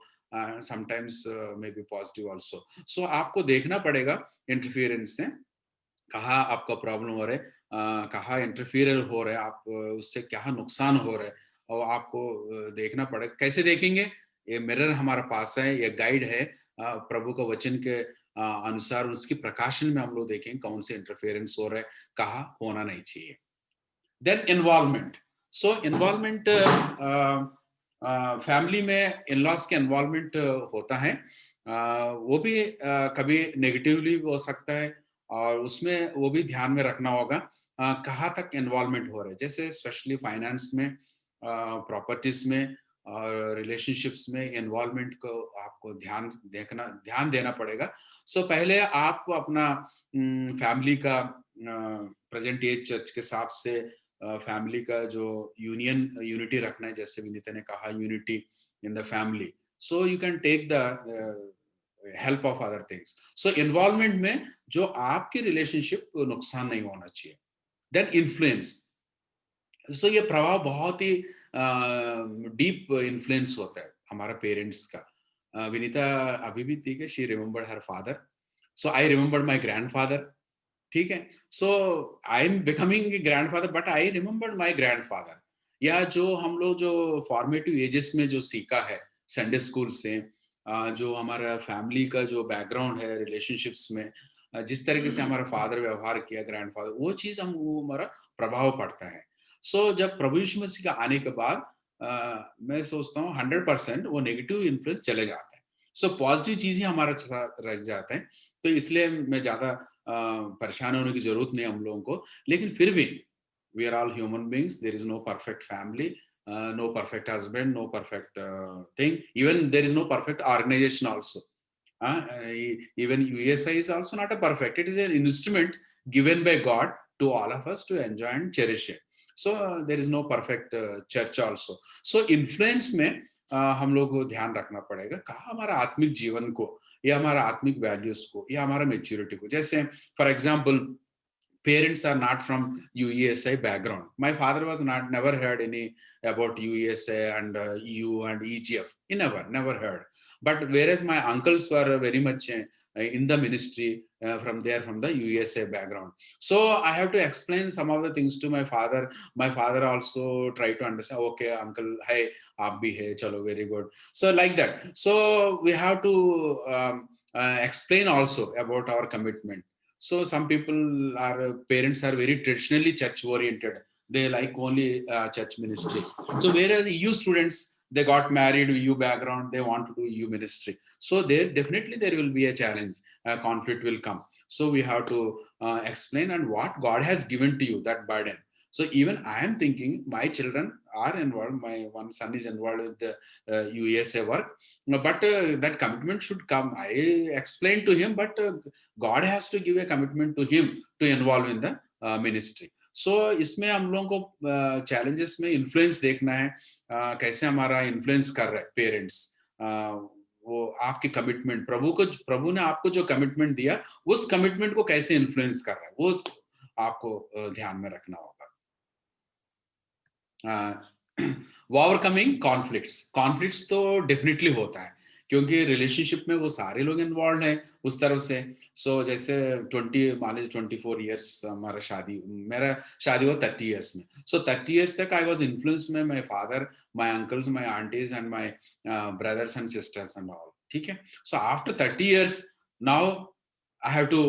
sometimes may be positive also. So आपको देखना पड़ेगा इंटरफियरेंस से कहाँ आपका प्रॉब्लम हो रहा है, कहाँ इंटरफियर हो रहा है, आप उससे क्या नुकसान हो रहा है, और आपको देखना पड़ेगा। कैसे देखेंगे? ये मिरर हमारे पास है, ये गाइड है, प्रभु का वचन के अनुसार उसकी प्रकाशन में हम लोग देखेंगे कौन से इंटरफेरेंस हो रहा है, कहाँ होना नहीं चाहिए। Then involvement. So involvement family में इन-लॉज के इन्वॉल्वमेंट होता है, वो भी कभी नेगेटिवली हो सकता है, और उसमें वो भी ध्यान में रखना होगा कहाँ तक इन्वॉल्वमेंट हो रहा है। जैसे स्पेशली फाइनेंस में, प्रॉपर्टीज में और रिलेशनशिप्स में इन्वॉल्वमेंट को आपको ध्यान देना पड़ेगा। सो पहले आप अपना फैमिली का प्रेजेंट एज चर्च के हिसाब से फैमिली का जो यूनिटी रखना है, जैसे विनीता ने कहा unity in the family, so you can take the help of other things. So involvement में जो आपकी रिलेशनशिप नुकसान नहीं होना चाहिए। Then influence. सो ये प्रभाव बहुत ही डीप इन्फ्लुएंस होता है हमारा पेरेंट्स का। विनीता अभी भी ठीक है, she remembered her father, so I remembered my grandfather, ठीक है। So I am becoming grandfather but I remembered my grandfather. या जो हम लोग जो फॉर्मेटिव एजेस में जो सीखा है संडे स्कूल से, जो हमारा फैमिली का जो बैकग्राउंड है रिलेशनशिप्स में, जिस तरीके से हमारा फादर व्यवहार किया, ग्रैंडफादर, वो चीज वो हमारा प्रभाव पड़ता है। सो जब प्रभु यीशु मसीह का आने के बाद मैं सोचता हूँ 100% वो नेगेटिव इन्फ्लुएंस चले जाता है। सो पॉजिटिव चीज ही हमारा साथ रह जाता है। तो इसलिए मैं ज्यादा परेशान होने की जरूरत नहीं हम लोगों को। लेकिन फिर भी we are all human beings, there is no perfect family, no perfect husband, no perfect thing, even there is no perfect organization also. Even USI is also not a perfect, it is an instrument given by God to all of us to enjoy and cherish it. So there is no perfect church also. So influence में हम लोग को ध्यान रखना पड़ेगा कहाँ हमारा आत्मिक जीवन को, या हमारा आत्मिक वैल्यूज को, या हमारा मेच्योरिटी को। जैसे for example, parents are not from UESI background. My father was never heard any about UESI and EU and EGF. He never heard. But whereas my uncles were very much in the ministry from the UESI background. So I have to explain some of the things to my father. My father also tried to understand, okay, uncle, hey, aap bhi hai, chalo, very good. So like that. So we have to explain also about our commitment. So some parents are very traditionally church oriented. They like only church ministry. So whereas EU students, they got married, EU background, they want to do EU ministry. So there will be a challenge, conflict will come. So we have to explain and what God has given to you, that burden. So even I am thinking my children are involved. My one son is involved with the USA work, but that commitment should come. I explained to him, but God has to give a commitment to him to involve in the ministry. So इसमें हम लोगों को challenges में influence देखना है, कैसे हमारा influence कर रहा है पेरेंट्स, वो आपकी कमिटमेंट, प्रभु ने आपको जो कमिटमेंट दिया, उस कमिटमेंट को कैसे इन्फ्लुएंस कर रहा है, वो आपको ध्यान में रखना होगा। ओवरकमिंग कॉन्फ्लिक्ट्स तो डेफिनेटली होता है, क्योंकि रिलेशनशिप में वो सारे लोग इन्वॉल्व हैं उस तरफ से। सो जैसे 24 इयर्स मेरा शादी हुआ 30 इयर्स में। सो 30 इयर्स तक I was influenced by my father, my uncles, my aunties and my brothers and sisters and all, ठीक है। So after 30 years now I have to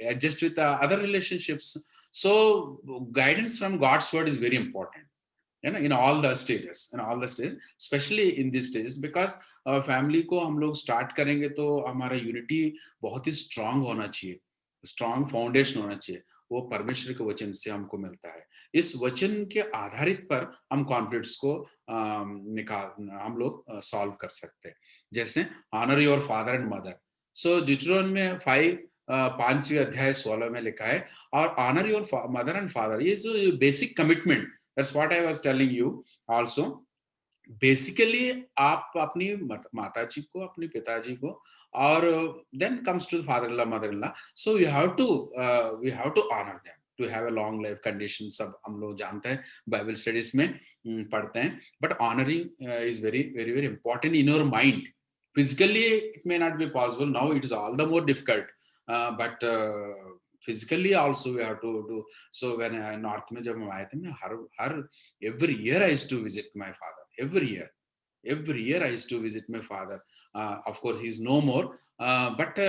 adjust with other relationships. So guidance from God's word is very important, you know, in all the stages, especially in these stages, because family को हम लोग start करेंगे तो हमारा unity बहुत ही strong होना चाहिए, strong foundation होना चाहिए। वो परमेश्वर के वचन से हमको मिलता है। इस वचन के आधारित पर हम कॉन्फ्लिक्ट्स को हम लोग सॉल्व कर सकते हैं। जैसे honour your father and mother, so डिट्रोन में 5वें अध्याय 16 में लिखा है, और honour your mother and father, ये जो basic commitment, that's what I was telling you also. Basically आप अपनी माता जी को, अपने पिताजी को, और then comes to father in law, mother in law, so we have to honour them to have a long life condition. सब हम लोग जानते हैं, बाइबल स्टडीज में पढ़ते हैं, but honouring is very very very important in your mind. Physically it may not be possible, now it is all the more difficult, but physically also we have to do. So when I north में जब हम आए थे, मैं हर every year I used to visit my father. Every year I used to visit my father. Of course he's no more, but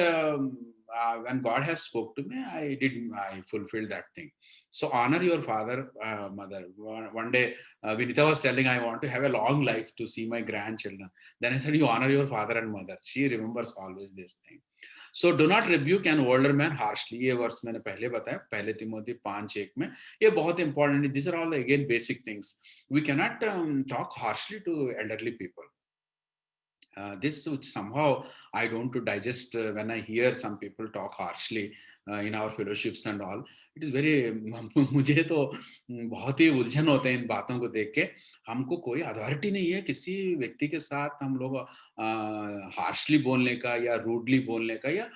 when God has spoke to me, I fulfilled that thing. So honor your father, mother. One day Vinita was telling, I want to have a long life to see my grandchildren. Then I said, you honor your father and mother. She remembers always this thing. So do not rebuke an older man harshly. ये verse मैंने पहले बताया, पहले तिमोथी 5:1 में। ये बहुत important है। These are all again basic things. We cannot talk harshly to elderly people. This which somehow I don't to digest when I hear some people talk harshly in our fellowships and all. It is very मुझे तो बहुत ही उलझन होते हैं इन बातों को देख के। हमको कोई अथॉरिटी नहीं है किसी व्यक्ति के साथ हम लोग हार्शली बोलने का, या रूडली बोलने का, या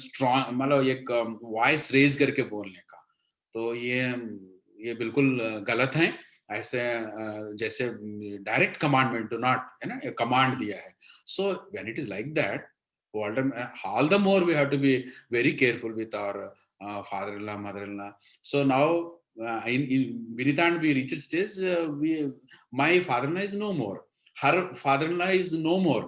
स्ट्रॉन्ग मतलब एक वॉइस रेज करके बोलने का। तो ये बिल्कुल गलत है। ऐसे जैसे डायरेक्ट कमांडमेंट, डू नॉट, है ना, कमांड दिया है। So when it is like that, all the more we have to be very careful with our father-in-law, mother-in-law. So now in Vinita and we reached stage, my father-in-law is no more. Her father-in-law is no more.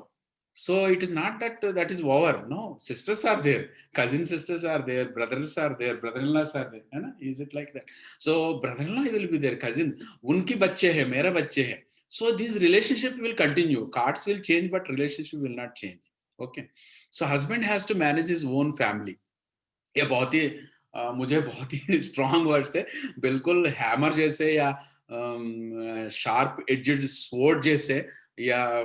So it is not that that is over. No, sisters are there, cousin sisters are there, brothers are there, brother-in-laws are there. है ना? Is it like that? So brother-in-law will be there, cousin. उनकी बच्चे हैं, मेरा बच्चे हैं. So this relationship will continue. Cards will change, but relationship will not change. Okay. So husband has to manage his own family. ये बहुत ही मुझे बहुत ही स्ट्रॉन्ग वर्ड्स है, बिल्कुल हैमर जैसे, या शार्प एजेड स्वॉर्ड जैसे, या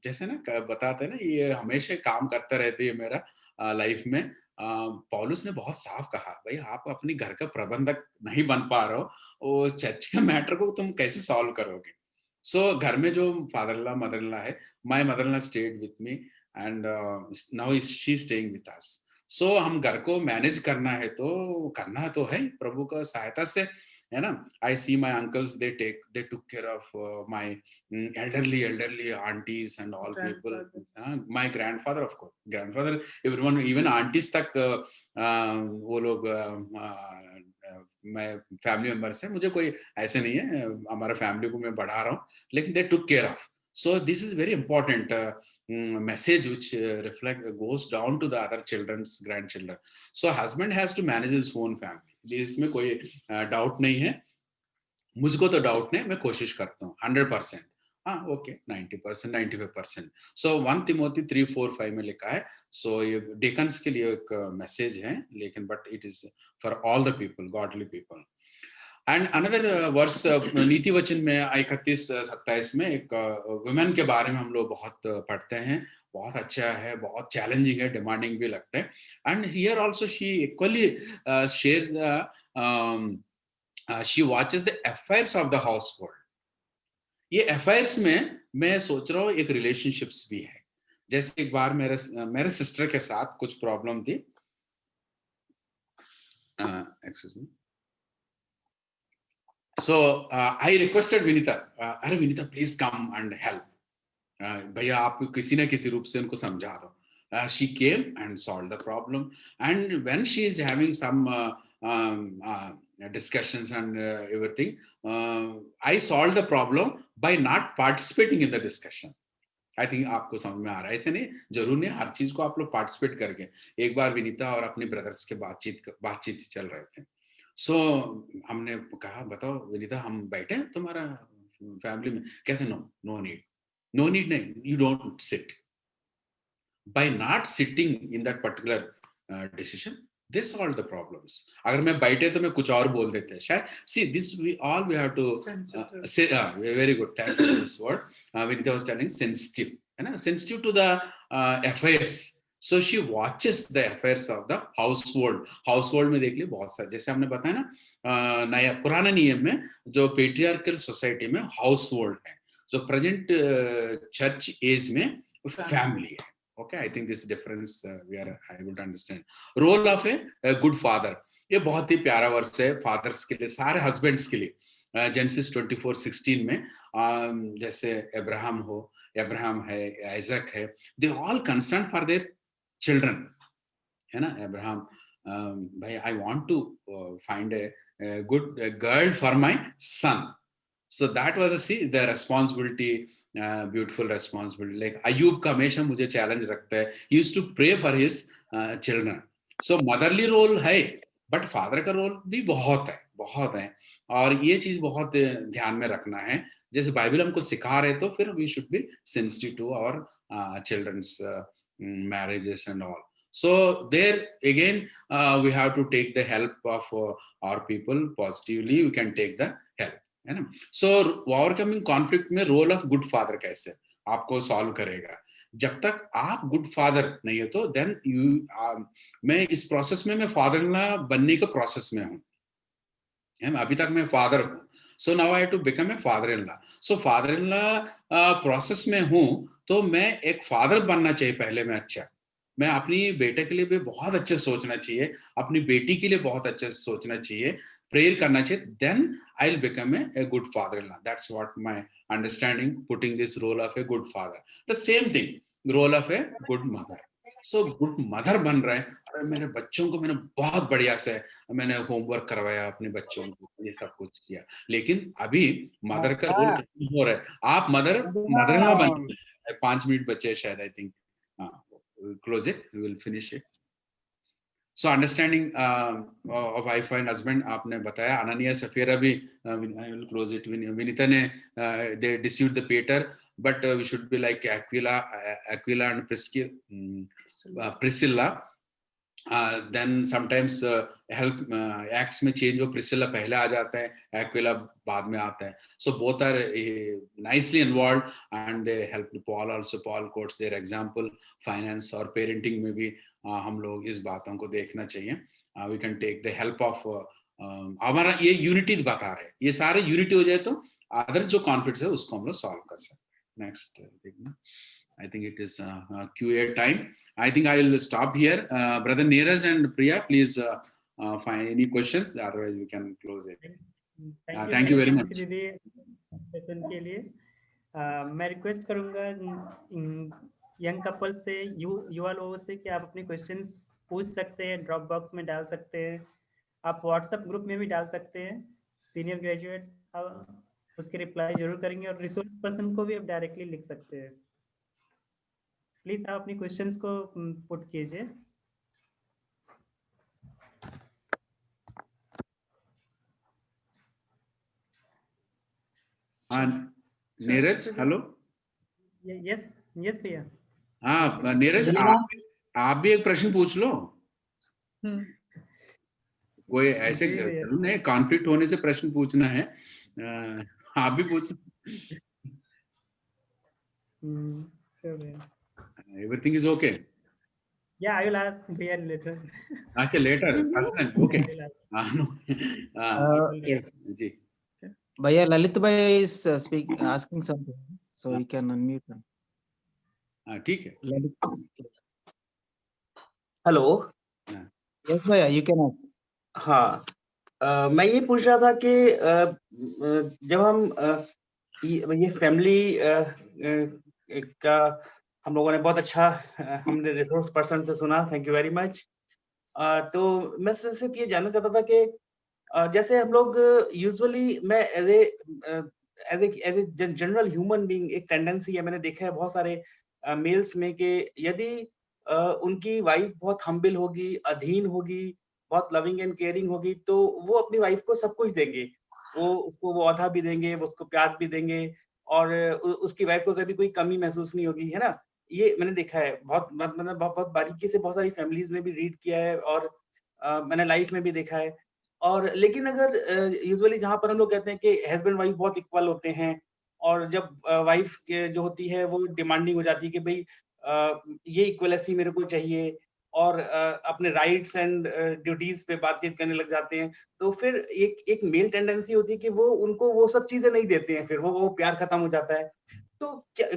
जैसे ना बताते हैं ना, ये हमेशा काम करता रहते है मेरा लाइफ में। पौलुस ने बहुत साफ कहा, भाई आप अपनी घर का प्रबंधक नहीं बन पा रहे हो, वो चर्च के मैटर को तुम कैसे सॉल्व करोगे। सो घर में जो फादर-इन-लॉ, मदर-इन-लॉ है, my mother in law stayed with me and now is she staying with us. So हम घर को मैनेज करना तो है प्रभु का सहायता से, है ना। I see my uncles, they took care of my elderly aunties and all people. My grandfather, of course, grandfather, everyone, even aunties तक वो लोग मैं फैमिली मेंबर्स है, मुझे कोई ऐसे नहीं है, हमारा फैमिली को मैं बढ़ा रहा हूँ, लेकिन they took care of. So this is very important message which goes down to the other children's grandchildren. So husband has to manage his own family. इसमें कोई डाउट नहीं है, मुझको तो डाउट नहीं, मैं कोशिश करता हूँ 100%, हाँ ओके 90%, 95%. So 1 Timothy 3:4-5 में लिखा है। So ये डेकन्स के लिए एक मैसेज है, लेकिन but it is for all the people, godly people. And another verse नीति वचन में 31-27 में एक वुमेन के बारे में हम लोग बहुत पढ़ते हैं, बहुत अच्छा है, बहुत चैलेंजिंग है, डिमांडिंग भी लगता है। And here also she equally shares she watches the affairs of the house hold. ये अफेयर्स में मैं सोच रहा हूँ एक रिलेशनशिप्स भी है। जैसे एक बार मेरे सिस्टर के साथ कुछ प्रॉब्लम थी, excuse me. So I requested Vinita, अरे Vinita please come and help. भैया आप किसी न किसी रूप से उनको समझा दो। She came and solved the problem. And when she is having some discussions and everything, I solved the problem by not participating in the discussion. I think आपको समझ में आ रहा है। ऐसे नहीं, जरूर नहीं हर चीज को आप लोग पार्टिसिपेट करके। एक बार विनीता और अपने ब्रदर्स के बातचीत चल रहे थे। सो हमने कहा, बताओ विनीता, हम बैठे हैं तुम्हारा फैमिली में? कहते नो नीड नहीं, you don't sit. By not sitting in that particular decision, They solve the problems. अगर मैं बैठे तो मैं कुछ और बोल देते हैं शायद. See, this we have to say. Very good. Thank you for this word. Vinita was telling sensitive, है ना, sensitive to the affairs. So she watches the affairs of the household. Household में देख लिए बहुत सारे, जैसे हमने बताया ना, नया पुराना नियम में जो patriarchal society में household है, so present church age में family है. Okay, I think this difference we are able to understand. Role of a good father. ये बहुत ही प्यारा वर्स है फादर्स के लिए, सारे हस्बैंड्स के लिए. जेनेसिस 24:16 में जैसे अब्राहम है, आइजक है, they all concern for their children, है ना. अब्राहम, भाई I want to find a good girl for my son. So that was the responsibility, beautiful responsibility. Like Ayub का हमेशा मुझे challenge रखता है. He used to pray for his children. So motherly role है, but father का role भी बहुत है. और ये चीज बहुत ध्यान में रखना है. जैसे बाइबल हमको सिखा रहे, तो फिर we should be sensitive to our children's marriages and all. So there again, we have to take the help of our people positively. We can take the help. है ना. सो ओवरकमिंग कॉन्फ्लिक्ट में role of good father कैसे आपको solve करेगा. जब तक आप good father नहीं हो, तो देन यू मैं इस प्रोसेस में, मैं फादर इन लॉ बनने के प्रोसेस में हूँ. अभी तक मैं फादर हूँ. So now I have to become a father in law. So father in law process में हूँ, तो मैं एक फादर बनना चाहिए पहले मैं. अच्छा, मैं अपनी बेटे के लिए भी बहुत अच्छे सोचना चाहिए, अपनी बेटी के लिए बहुत अच्छे सोचना चाहिए, प्रेयर करना चाहिए. Then I will become a good father in law. That's what my understanding, putting this role of a good father. The same thing role of a good mother. So good mother बन रहे हैं. अरे मेरे बच्चों को मैंने बहुत बढ़िया से मैंने होमवर्क करवाया, अपने बच्चों को ये सब कुछ किया, लेकिन अभी मदर का रोल खत्म हो रहा है. आप मदर इन लॉ बन. 5 मिनट बचे शायद. I think close it, we will finish it. So understanding of wife and husband आपने बताया. Anania Sapphira भी, I will close it. Vinita ने they deceived the Peter, but we should be like Aquila and Priscilla. Then sometimes help acts में change हो. Priscilla पहले आ जाता है, Aquila बाद में आता है. So both are nicely involved and they help Paul also. Paul quotes their example. Finance और parenting में भी हम लोग इस बातों को देखना चाहिए. We can take the help of हमारा ये यूनिटी बता रहे हैं. ये सारे यूनिटी हो जाए तो अदर जो कॉन्फ्लिक्ट्स है उसको हम लोग सॉल्व कर सकते हैं. नेक्स्ट देखना. I think it is QA time. I think I will stop here. Brother Neeraj and Priya, please find any questions. Otherwise, we can close it. Thank you very much. दीदी session के लिए मैं request करूंगा young couple से, युवा लोगों से कि आप अपने क्वेश्चंस पूछ सकते हैं, ड्रॉप बॉक्स में डाल सकते हैं, आप व्हाट्सएप ग्रुप में भी डाल सकते हैं. सीनियर ग्रेजुएट्स उसके रिप्लाई जरूर करेंगे, और रिसोर्स पर्सन को भी आप डायरेक्टली लिख सकते हैं. प्लीज आप अपनी क्वेश्चंस को पुट कीजिए. नीरज, हेलो. यस भैया. हाँ नीरज, आप भी एक प्रश्न पूछ लो. कोई ऐसे नहीं, कॉन्फ्लिक्ट होने से प्रश्न पूछना है. आप भी पूछ. Everything is okay. Yeah, I will ask Priya later. Okay, later. Okay. Yes. Bhaiya, Lalit Bhai is asking something, so you can unmute him. ठीक है. हेलो. Yes भैया, you can ask. हाँ, मैं ये पूछ रहा था कि जब हम ये फैमिली का हम लोगों ने बहुत अच्छा हमने रिसोर्स पर्सन से सुना, थैंक यू वेरी मच. तो मैं सिर्फ ये जानना चाहता था कि जैसे हम लोग यूजुअली, मैं as a general human being, एक टेंडेंसी है, मैंने देखा है बहुत सारे मेल्स में कि यदि उनकी वाइफ बहुत हम्बिल होगी, अधीन होगी, बहुत लविंग एंड केयरिंग होगी, तो वो अपनी वाइफ को सब कुछ देंगे. उसको वो औधा भी देंगे, वो उसको प्यार भी देंगे, और उसकी वाइफ को कभी कोई कमी महसूस नहीं होगी, है ना. ये मैंने देखा है बहुत, मतलब बहुत बारीकी से बहुत सारी फैमिलीज में भी रीड किया है. और मैंने लाइफ में भी देखा है। और लेकिन अगर यूजुअली जहाँ पर हम लोग कहते हैं कि हस्बैंड वाइफ बहुत इक्वल होते हैं, और जब वाइफ जो होती है वो डिमांडिंग हो जाती है कि भाई ये इक्वलिटी मेरे को चाहिए, और अपने राइट्स एंड ड्यूटीज पे बातचीत करने लग जाते हैं, तो फिर एक मेल टेंडेंसी होती है कि वो उनको वो सब चीजें नहीं देते हैं, फिर वो प्यार खत्म हो जाता है। तो क्या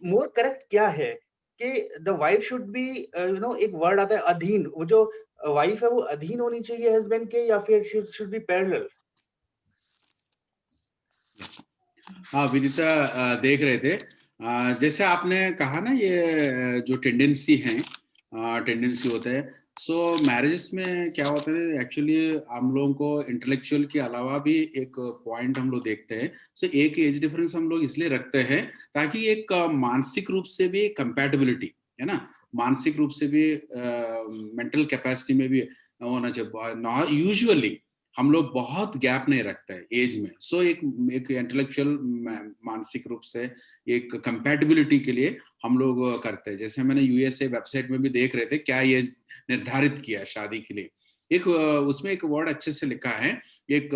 मोर करेक्ट क्या है कि द वाइफ शुड बी एक वर्ड आता है अधीन, वो जो वाइफ है वो अधीन होनी चाहिए हस्बैंड के, या फिर शुड बी पैरेलल? हाँ विनीता, देख रहे थे, जैसे आपने कहा ना, ये जो टेंडेंसी है, टेंडेंसी होता है, सो मैरिजेस में क्या होता है एक्चुअली, हम लोगों को इंटेलेक्चुअल के अलावा भी एक पॉइंट हम लोग देखते हैं। सो एक एज डिफरेंस हम लोग इसलिए रखते हैं ताकि एक मानसिक रूप से भी कंपैटिबिलिटी है ना, मानसिक रूप से भी मेंटल कैपेसिटी में भी होना चाहिए। यूजुअली हम लोग बहुत गैप नहीं रखते हैं एज में। सो एक इंटेलेक्चुअल मानसिक रूप से एक कंपैटिबिलिटी के लिए हम लोग करते हैं। जैसे मैंने यूएसए वेबसाइट में भी देख रहे थे क्या ये निर्धारित किया शादी के लिए, एक उसमें एक वर्ड अच्छे से लिखा है, एक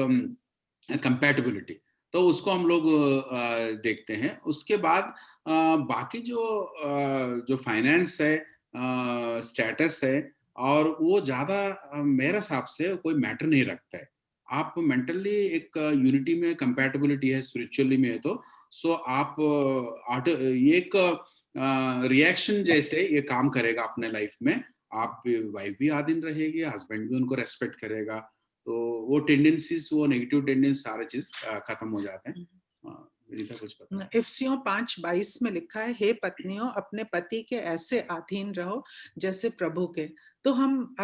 कंपैटिबिलिटी। तो उसको हम लोग देखते हैं। उसके बाद बाकी जो फाइनेंस है, स्टेटस है, और वो ज्यादा मेरे हिसाब से कोई मैटर नहीं रखता है। आप मेंटली एक यूनिटी में कंपैटिबिलिटी है, स्पिरिचुअली में है, तो सो आप एक रिएक्शन जैसे ये काम करेगा अपने लाइफ में। आप वाइफ भी आधीन रहेगी, हस्बैंड भी उनको रेस्पेक्ट करेगा, तो वो टेंडेंसीज, वो नेगेटिव टेंडेंसी सारे चीज खत्म हो जाते हैं। इफ्सियों 5:22 में लिखा है, हे पत्नियों अपने पति के ऐसे अधीन रहो जैसे प्रभु के। तो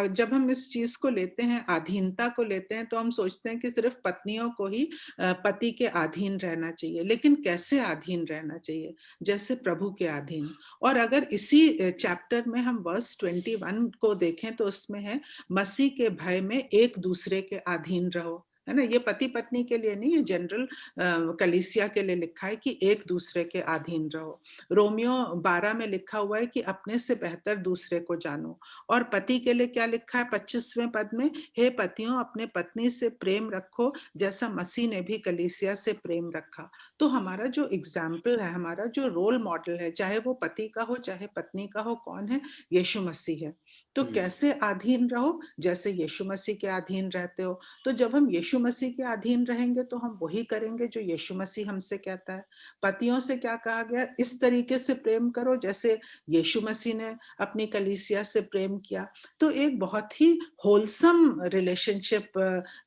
जब हम इस चीज को लेते हैं, अधीनता को लेते हैं, तो हम सोचते हैं कि सिर्फ पत्नियों को ही पति के अधीन रहना चाहिए, लेकिन कैसे अधीन रहना चाहिए? जैसे प्रभु के अधीन। और अगर इसी चैप्टर में हम वर्स 21 को देखें तो उसमें है, मसीह के भय में एक दूसरे के अधीन रहो, है ना। ये पति पत्नी के लिए नहीं, ये जनरल कलीसिया के लिए लिखा है कि एक दूसरे के अधीन रहो। रोमियो 12 में लिखा हुआ है कि अपने से बेहतर दूसरे को जानो। और पति के लिए क्या लिखा है 25वें पद में, हे पतियों अपने पत्नी से प्रेम रखो जैसा मसीह ने भी कलीसिया से प्रेम रखा। तो हमारा जो एग्जाम्पल है, हमारा जो रोल मॉडल है, चाहे वो पति का हो चाहे पत्नी का हो, कौन है? यीशु मसीह है। तो कैसे अधीन रहो? जैसे यीशु मसीह के अधीन रहते हो। तो जब हम यीशु मसीह के अधीन रहेंगे तो हम वही करेंगे जो यीशु मसीह हमसे कहता है। पतियों से क्या कहा गया? इस तरीके से प्रेम करो जैसे यीशु मसीह ने अपनी कलीसिया से प्रेम किया। तो एक बहुत ही होलसम रिलेशनशिप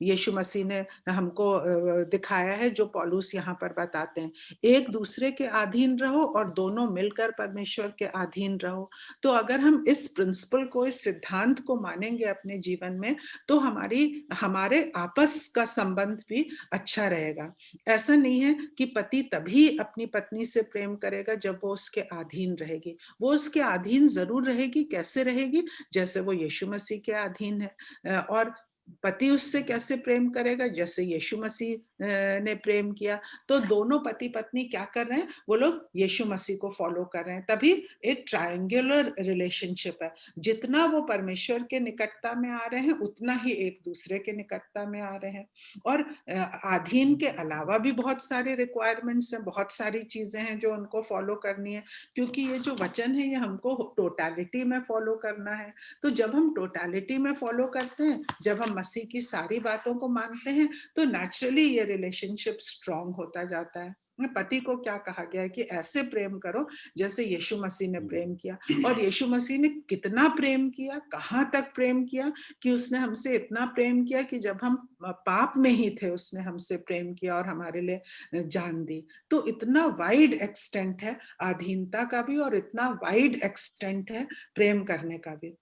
यीशु मसीह ने हमको दिखाया है, जो पौलुस यहाँ पर बताते हैं। एक दूसरे के अधीन रहो और दोनों मिलकर परमेश्वर के अधीन रहो। तो अगर हम इस प्रिंसिपल को, इस सिद्धांत को मानेंगे अपने जीवन में, तो हमारे आपस का संबंध भी अच्छा रहेगा। ऐसा नहीं है कि पति तभी अपनी पत्नी से प्रेम करेगा जब वो उसके अधीन रहेगी। वो उसके अधीन जरूर रहेगी। कैसे रहेगी? जैसे वो यीशु मसीह के अधीन है। और पति उससे कैसे प्रेम करेगा? जैसे यीशु मसीह ने प्रेम किया। तो दोनों पति पत्नी क्या कर रहे हैं? वो लोग यीशु मसीह को फॉलो कर रहे हैं। तभी एक ट्रायंगुलर रिलेशनशिप है। जितना वो परमेश्वर के निकटता में आ रहे हैं, उतना ही एक दूसरे के निकटता में आ रहे हैं। और अधीन के अलावा भी बहुत सारे रिक्वायरमेंट्स हैं, बहुत सारी चीजें हैं जो उनको फॉलो करनी है, क्योंकि ये जो वचन है ये हमको टोटलिटी में फॉलो करना है। तो जब हम टोटलिटी में फॉलो करते हैं, जब हम मसीह की सारी बातों को मानते हैं, तो नेचुरली ये रिलेशनशिप स्ट्रांग होता जाता है। पति को क्या कहा गया है कि ऐसे प्रेम करो जैसे यीशु मसीह ने प्रेम किया। और यीशु मसीह ने कितना प्रेम किया, कहाँ तक प्रेम किया, कि उसने हमसे इतना प्रेम किया कि जब हम पाप में ही थे उसने हमसे प्रेम किया और हमारे लिए जान दी। तो इतना वाइड एक्सटेंट है अधीनता का भी, और इतना वाइड एक्सटेंट है प्रेम करने का भी,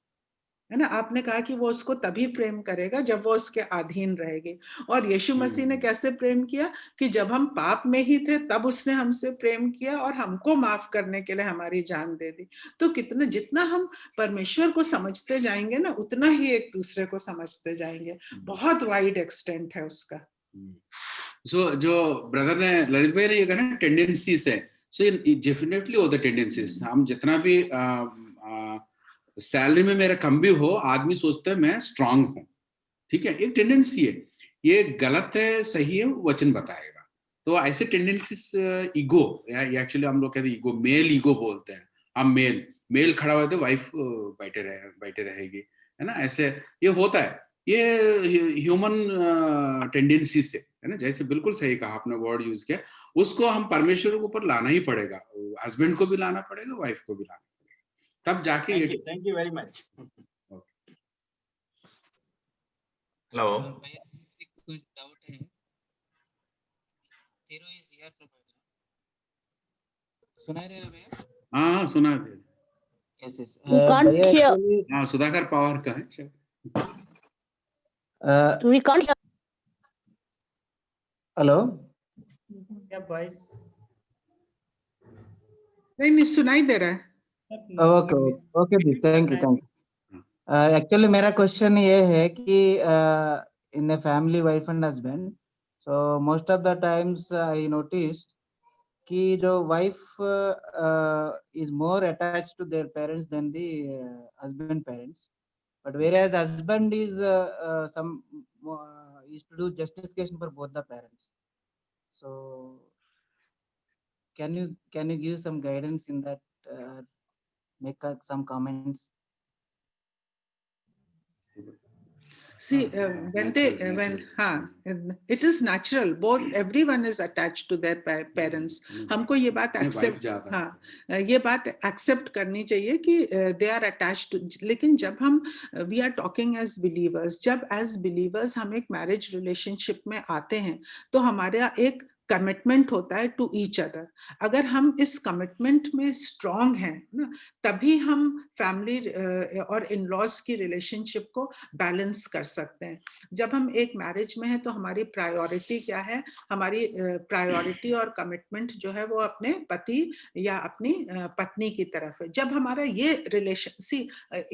है ना। आपने कहा कि वो उसको तभी प्रेम करेगा जब वो उसके अधीन रहेगी। और यीशु मसीह ने कैसे प्रेम किया? कि जब हम पाप में ही थे तब उसने हमसे प्रेम किया और हमको माफ करने के लिए हमारी जान दे दी। तो जितना हम परमेश्वर को समझते जाएंगे ना, उतना ही एक दूसरे को समझते जाएंगे। बहुत वाइड एक्सटेंट है उसका। जो ब्रदर ने, ललित भाई ने ये कहा टेंडेंसीज है, सो डेफिनेटली होता है टेंडेंसीज। हम जितना भी सैलरी में मेरा कम भी हो, आदमी सोचता है मैं स्ट्रांग हूं, ठीक है, एक टेंडेंसी है, ये गलत है सही है वचन बताएगा। तो ऐसे टेंडेंसीज ईगो, एक्चुअली हम लोग कहते हैं ईगो, मेल ईगो बोलते हैं। हम मेल खड़ा हुआ तो वाइफ बैठे रहेगी, है ना, ऐसे ये होता है, ये ह्यूमन टेंडेंसी से, है ना, जैसे बिल्कुल सही कहा आपने, वर्ड यूज किया, उसको हम परमेश्वर के ऊपर लाना ही पड़ेगा, हस्बैंड को भी लाना पड़ेगा, वाइफ को भी लाना पड़ेगा, तब जाके thank you very much. Hello, कोई डाउट है? सुनाई दे रहा है भैया? हाँ सुना दे। Yes, yes. We can't भैया hear. actually, हाँ सुधाकर पवार का है शायद। We can't hear. हेलो, क्या वॉइस? नहीं सुनाई दे रहा है। ओके ओके दी, thank you thank you. Actually मेरा क्वेश्चन ये है कि in a family wife and husband, so most of the times I notice कि जो wife is more attached to their parents than the husband parents, but whereas husband is some is to do justification for both the parents. So can you give some guidance in that, make some comments? See, when it is natural, both everyone is attached to their parents. हमको ये बात accept, ये बात accept करनी चाहिए कि they are attached to, लेकिन जब हम we are talking as believers, जब as believers हम एक marriage relationship में आते हैं, तो हमारा एक कमिटमेंट होता है टू ईच अदर। अगर हम इस कमिटमेंट में स्ट्रांग हैं ना, तभी हम फैमिली और इन लॉज की रिलेशनशिप को बैलेंस कर सकते हैं। जब हम एक मैरिज में हैं तो हमारी प्रायोरिटी क्या है? हमारी प्रायोरिटी और कमिटमेंट जो है वो अपने पति या अपनी पत्नी की तरफ है। जब हमारा ये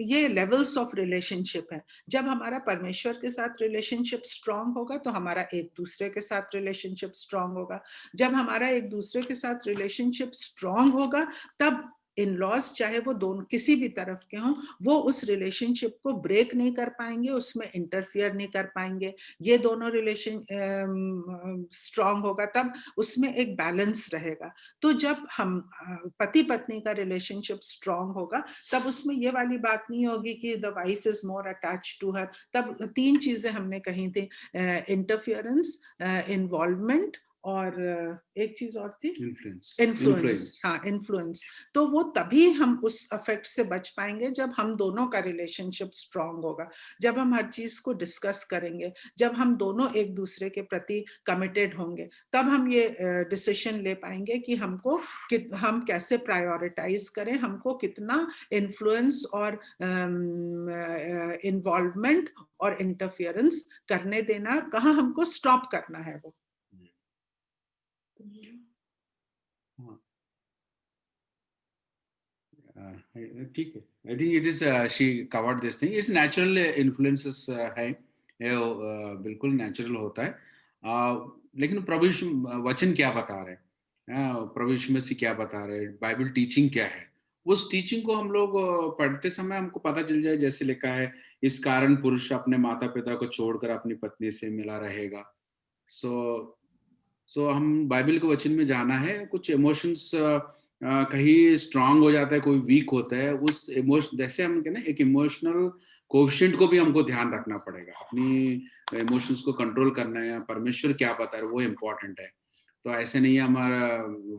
ये लेवल्स ऑफ रिलेशनशिप है। जब हमारा परमेश्वर के साथ रिलेशनशिप स्ट्रांग होगा तो हमारा एक दूसरे के साथ रिलेशनशिप स्ट्रांग होगा। जब हमारा एक दूसरे के साथ रिलेशनशिप स्ट्रांग होगा, तब इन लॉज चाहे वो दोनों किसी भी तरफ के हों, वो उस रिलेशनशिप को ब्रेक नहीं कर पाएंगे, उसमें इंटरफियर नहीं कर पाएंगे। ये दोनों रिलेशन स्ट्रांग होगा तब उसमें एक बैलेंस रहेगा। तो जब हम पति पत्नी का रिलेशनशिप स्ट्रांग होगा तब उसमें ये वाली बात नहीं होगी कि the wife is more attached to her. तब तीन चीजें हमने कही थी, इंटरफियरेंस, इन्वॉल्वमेंट और एक चीज और थी इन्फ्लुएंस। हाँ, इन्फ्लुएंस। तो वो तभी हम उस अफेक्ट से बच पाएंगे जब हम दोनों का रिलेशनशिप स्ट्रांग होगा, जब हम हर चीज को डिस्कस करेंगे, जब हम दोनों एक दूसरे के प्रति कमिटेड होंगे, तब हम ये डिसीजन ले पाएंगे कि हम कैसे प्रायोरिटाइज करें, हमको कितना इन्फ्लुएंस और इन्वॉल्वमेंट और इंटरफियरेंस करने देना, कहाँ हमको स्टॉप करना है वो। ठीक है, I think it is she covered this thing. It's natural influences है, बिल्कुल नेचुरल होता है। लेकिन प्रभु वचन क्या बता रहे हैं, प्रभु यीशु मसीह क्या बता रहे हैं, बाइबल टीचिंग क्या है, उस टीचिंग को हम लोग पढ़ते समय हमको पता चल जाए। जैसे लिखा है, इस कारण पुरुष अपने माता पिता को छोड़कर अपनी पत्नी से मिला रहेगा। सो हम बाइबल के वचन में जाना है। कुछ इमोशंस कहीं स्ट्रांग हो जाता है, कोई वीक होता है, उस इमोशन, जैसे हम कहते हैं एक इमोशनल कोएफिशिएंट को भी हमको ध्यान रखना पड़ेगा। अपनी इमोशंस को कंट्रोल करना है, परमेश्वर क्या बता रहा है वो इम्पोर्टेंट है। तो ऐसे नहीं है हमारा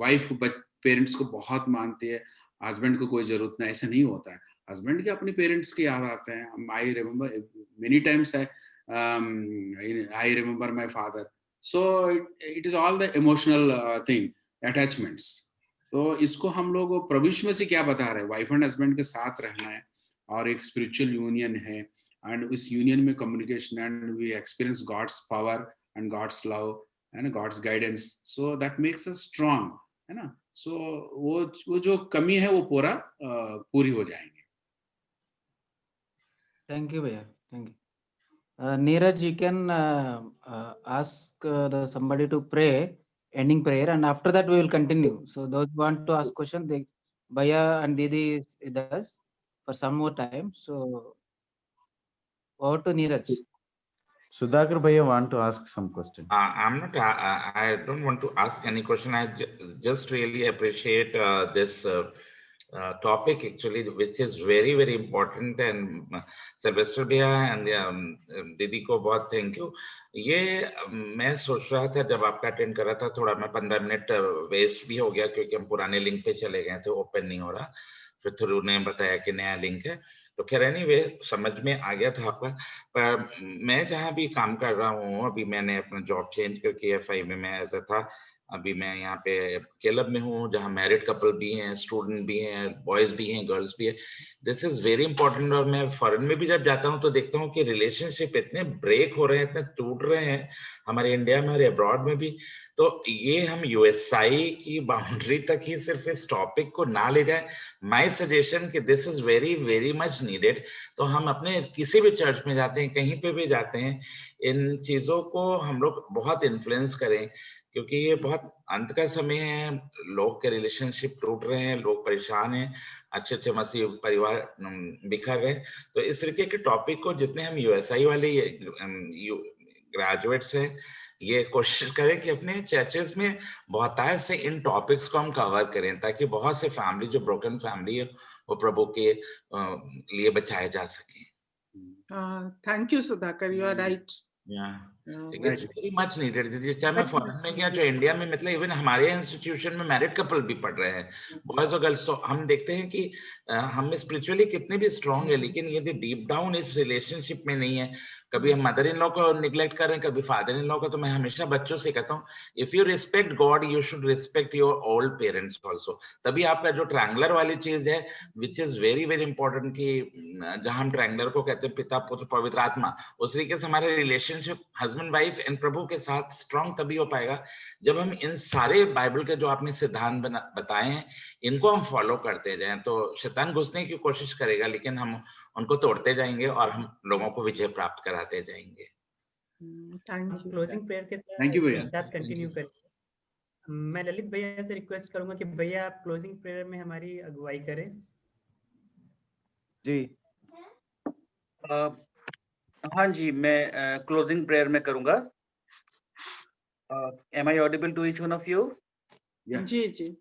वाइफ पेरेंट्स को बहुत मानती है, हस्बैंड को कोई जरूरत नहीं, ऐसा नहीं होता है। हस्बैंड के अपने पेरेंट्स के याद आते हैं। I remember many times I remember my father. So it is all the emotional thing, attachments. तो इसको हम लोग प्रभु यीशु मसीह क्या बता रहे हैं, वाइफ एंड हस्बैंड के साथ रहना है और एक स्पिरिचुअल यूनियन है, एंड इस यूनियन में communication, and we experience God's power and God's love and God's guidance, so that makes us strong, है ना। सो वो जो कमी है वो पूरी हो जाएंगे। थैंक यू भैया, thank you. Neeraj, you can ask somebody to pray, ending prayer, and after that we will continue. So those who want to ask question, Bhaiya and Didi is with us. for some more time. So over to Neeraj. Sudhakar Bhaiya want to ask some question. I'm not. I don't want to ask any question. I just really appreciate this topic actually, which is very very important. And Sylvester भैया and दीदी को बहुत thank you. ये मैं सोच रहा था जब आपका अटेंड कर रहा था, थोड़ा मैं 15 मिनट वेस्ट भी हो गया क्योंकि हम पुराने लिंक पे चले गए थे, ओपन नहीं हो रहा. फिर थ्रू ने बताया कि नया लिंक है, तो खैर एनीवे समझ में आ गया था आपका. पर मैं जहाँ भी काम कर रहा हूँ, अभी मैंने अपना जॉब चेंज करके FI में मैं ऐसा था. अभी मैं यहाँ पे क्लब में हूँ जहाँ मैरिड कपल भी हैं, स्टूडेंट भी हैं, बॉयज भी हैं, गर्ल्स भी है. This is very important. और मैं फॉरेन में भी जब जाता हूँ तो देखता हूँ कि रिलेशनशिप इतने ब्रेक हो रहे हैं, इतने टूट रहे हैं, हमारे इंडिया में और अब्रॉड में भी. तो ये हम USI की बाउंड्री तक ही सिर्फ इस टॉपिक को ना ले जाए. माय सजेशन कि this is very very much needed. तो हम अपने किसी भी चर्च में जाते हैं, कहीं पे भी जाते हैं, इन चीजों को हम लोग बहुत इन्फ्लुएंस करें, क्योंकि ये बहुत अंत का समय है. लोग के रिलेशनशिप टूट रहे हैं, लोग परेशान हैं, अच्छे अच्छे मसीह परिवार बिखर गए. तो इस तरीके के टॉपिक को जितने हम USI वाले ग्रेजुएट्स हैं, ये कोशिश करें कि अपने चर्चेस में बहुतायत से इन टॉपिक्स को हम कवर करें, ताकि बहुत से फैमिली जो ब्रोकन फैमिली है वो प्रभु के लिए बचाए जा सके. Thank you, Sudhakar. You are right. It's very much needed. चाहे मैं फॉरेन में गया, जो इंडिया में मतलब इवन हमारे इंस्टीट्यूशन में मैरिड कपल भी पढ़ रहे हैं, बॉयज और गर्ल्स. तो हम देखते हैं कि हम स्पिरिचुअली कितने भी स्ट्रांग है, लेकिन यदि डीप डाउन इस रिलेशनशिप में नहीं है, कभी हम मदर इन लॉ को निग्लेक्ट कर रहे हैं, कभी फादर इन लॉ को. तो मैं हमेशा बच्चों से कहता हूँ, if you respect God you should respect your old parents also. तभी आपका जो ट्रायंगुलर वाली चीज है, which is very very important, कि जहां हम ट्रायंगुलर को कहते हैं पिता पुत्र पवित्र आत्मा, उस तरीके से हमारे रिलेशनशिप हस्बैंड वाइफ एंड प्रभु के साथ स्ट्रांग तभी हो पाएगा जब हम इन सारे बाइबल के जो आपने सिद्धांत बताए हैं, इनको हम फॉलो करते जाएं. तो शैतान घुसने की कोशिश करेगा, लेकिन हम उनको तोड़ते जाएंगे और हम लोगों को विजय प्राप्त कराते जाएंगे. क्लोजिंग प्रेयर के Thank you, भैया. साथ कंटिन्यू करें. मैं ललित भैया से रिक्वेस्ट करूंगा कि भैया आप क्लोजिंग प्रेयर में हमारी अगुवाई करें. जी. हाँ जी, मैं क्लोजिंग प्रेयर में करूंगा. Am I audible to each one of you? जी जी.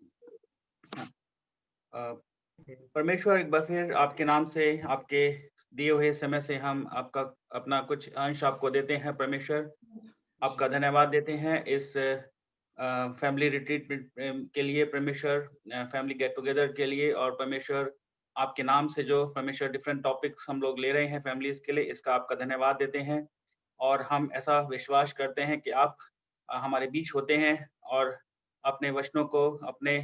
परमेश्वर, एक बार फिर आपके नाम से, आपके दिए हुए समय से हम आपका अपना कुछ अंश आपको देते हैं. परमेश्वर, आपका धन्यवाद देते हैं इस फैमिली रिट्रीट के लिए, परमेश्वर फैमिली गेट टुगेदर के लिए. और परमेश्वर, आपके नाम से जो परमेश्वर डिफरेंट टॉपिक्स हम लोग ले रहे हैं फैमिलीज के लिए, इसका आपका धन्यवाद देते हैं. और हम ऐसा विश्वास करते हैं कि आप हमारे बीच होते हैं और अपने वचनों को अपने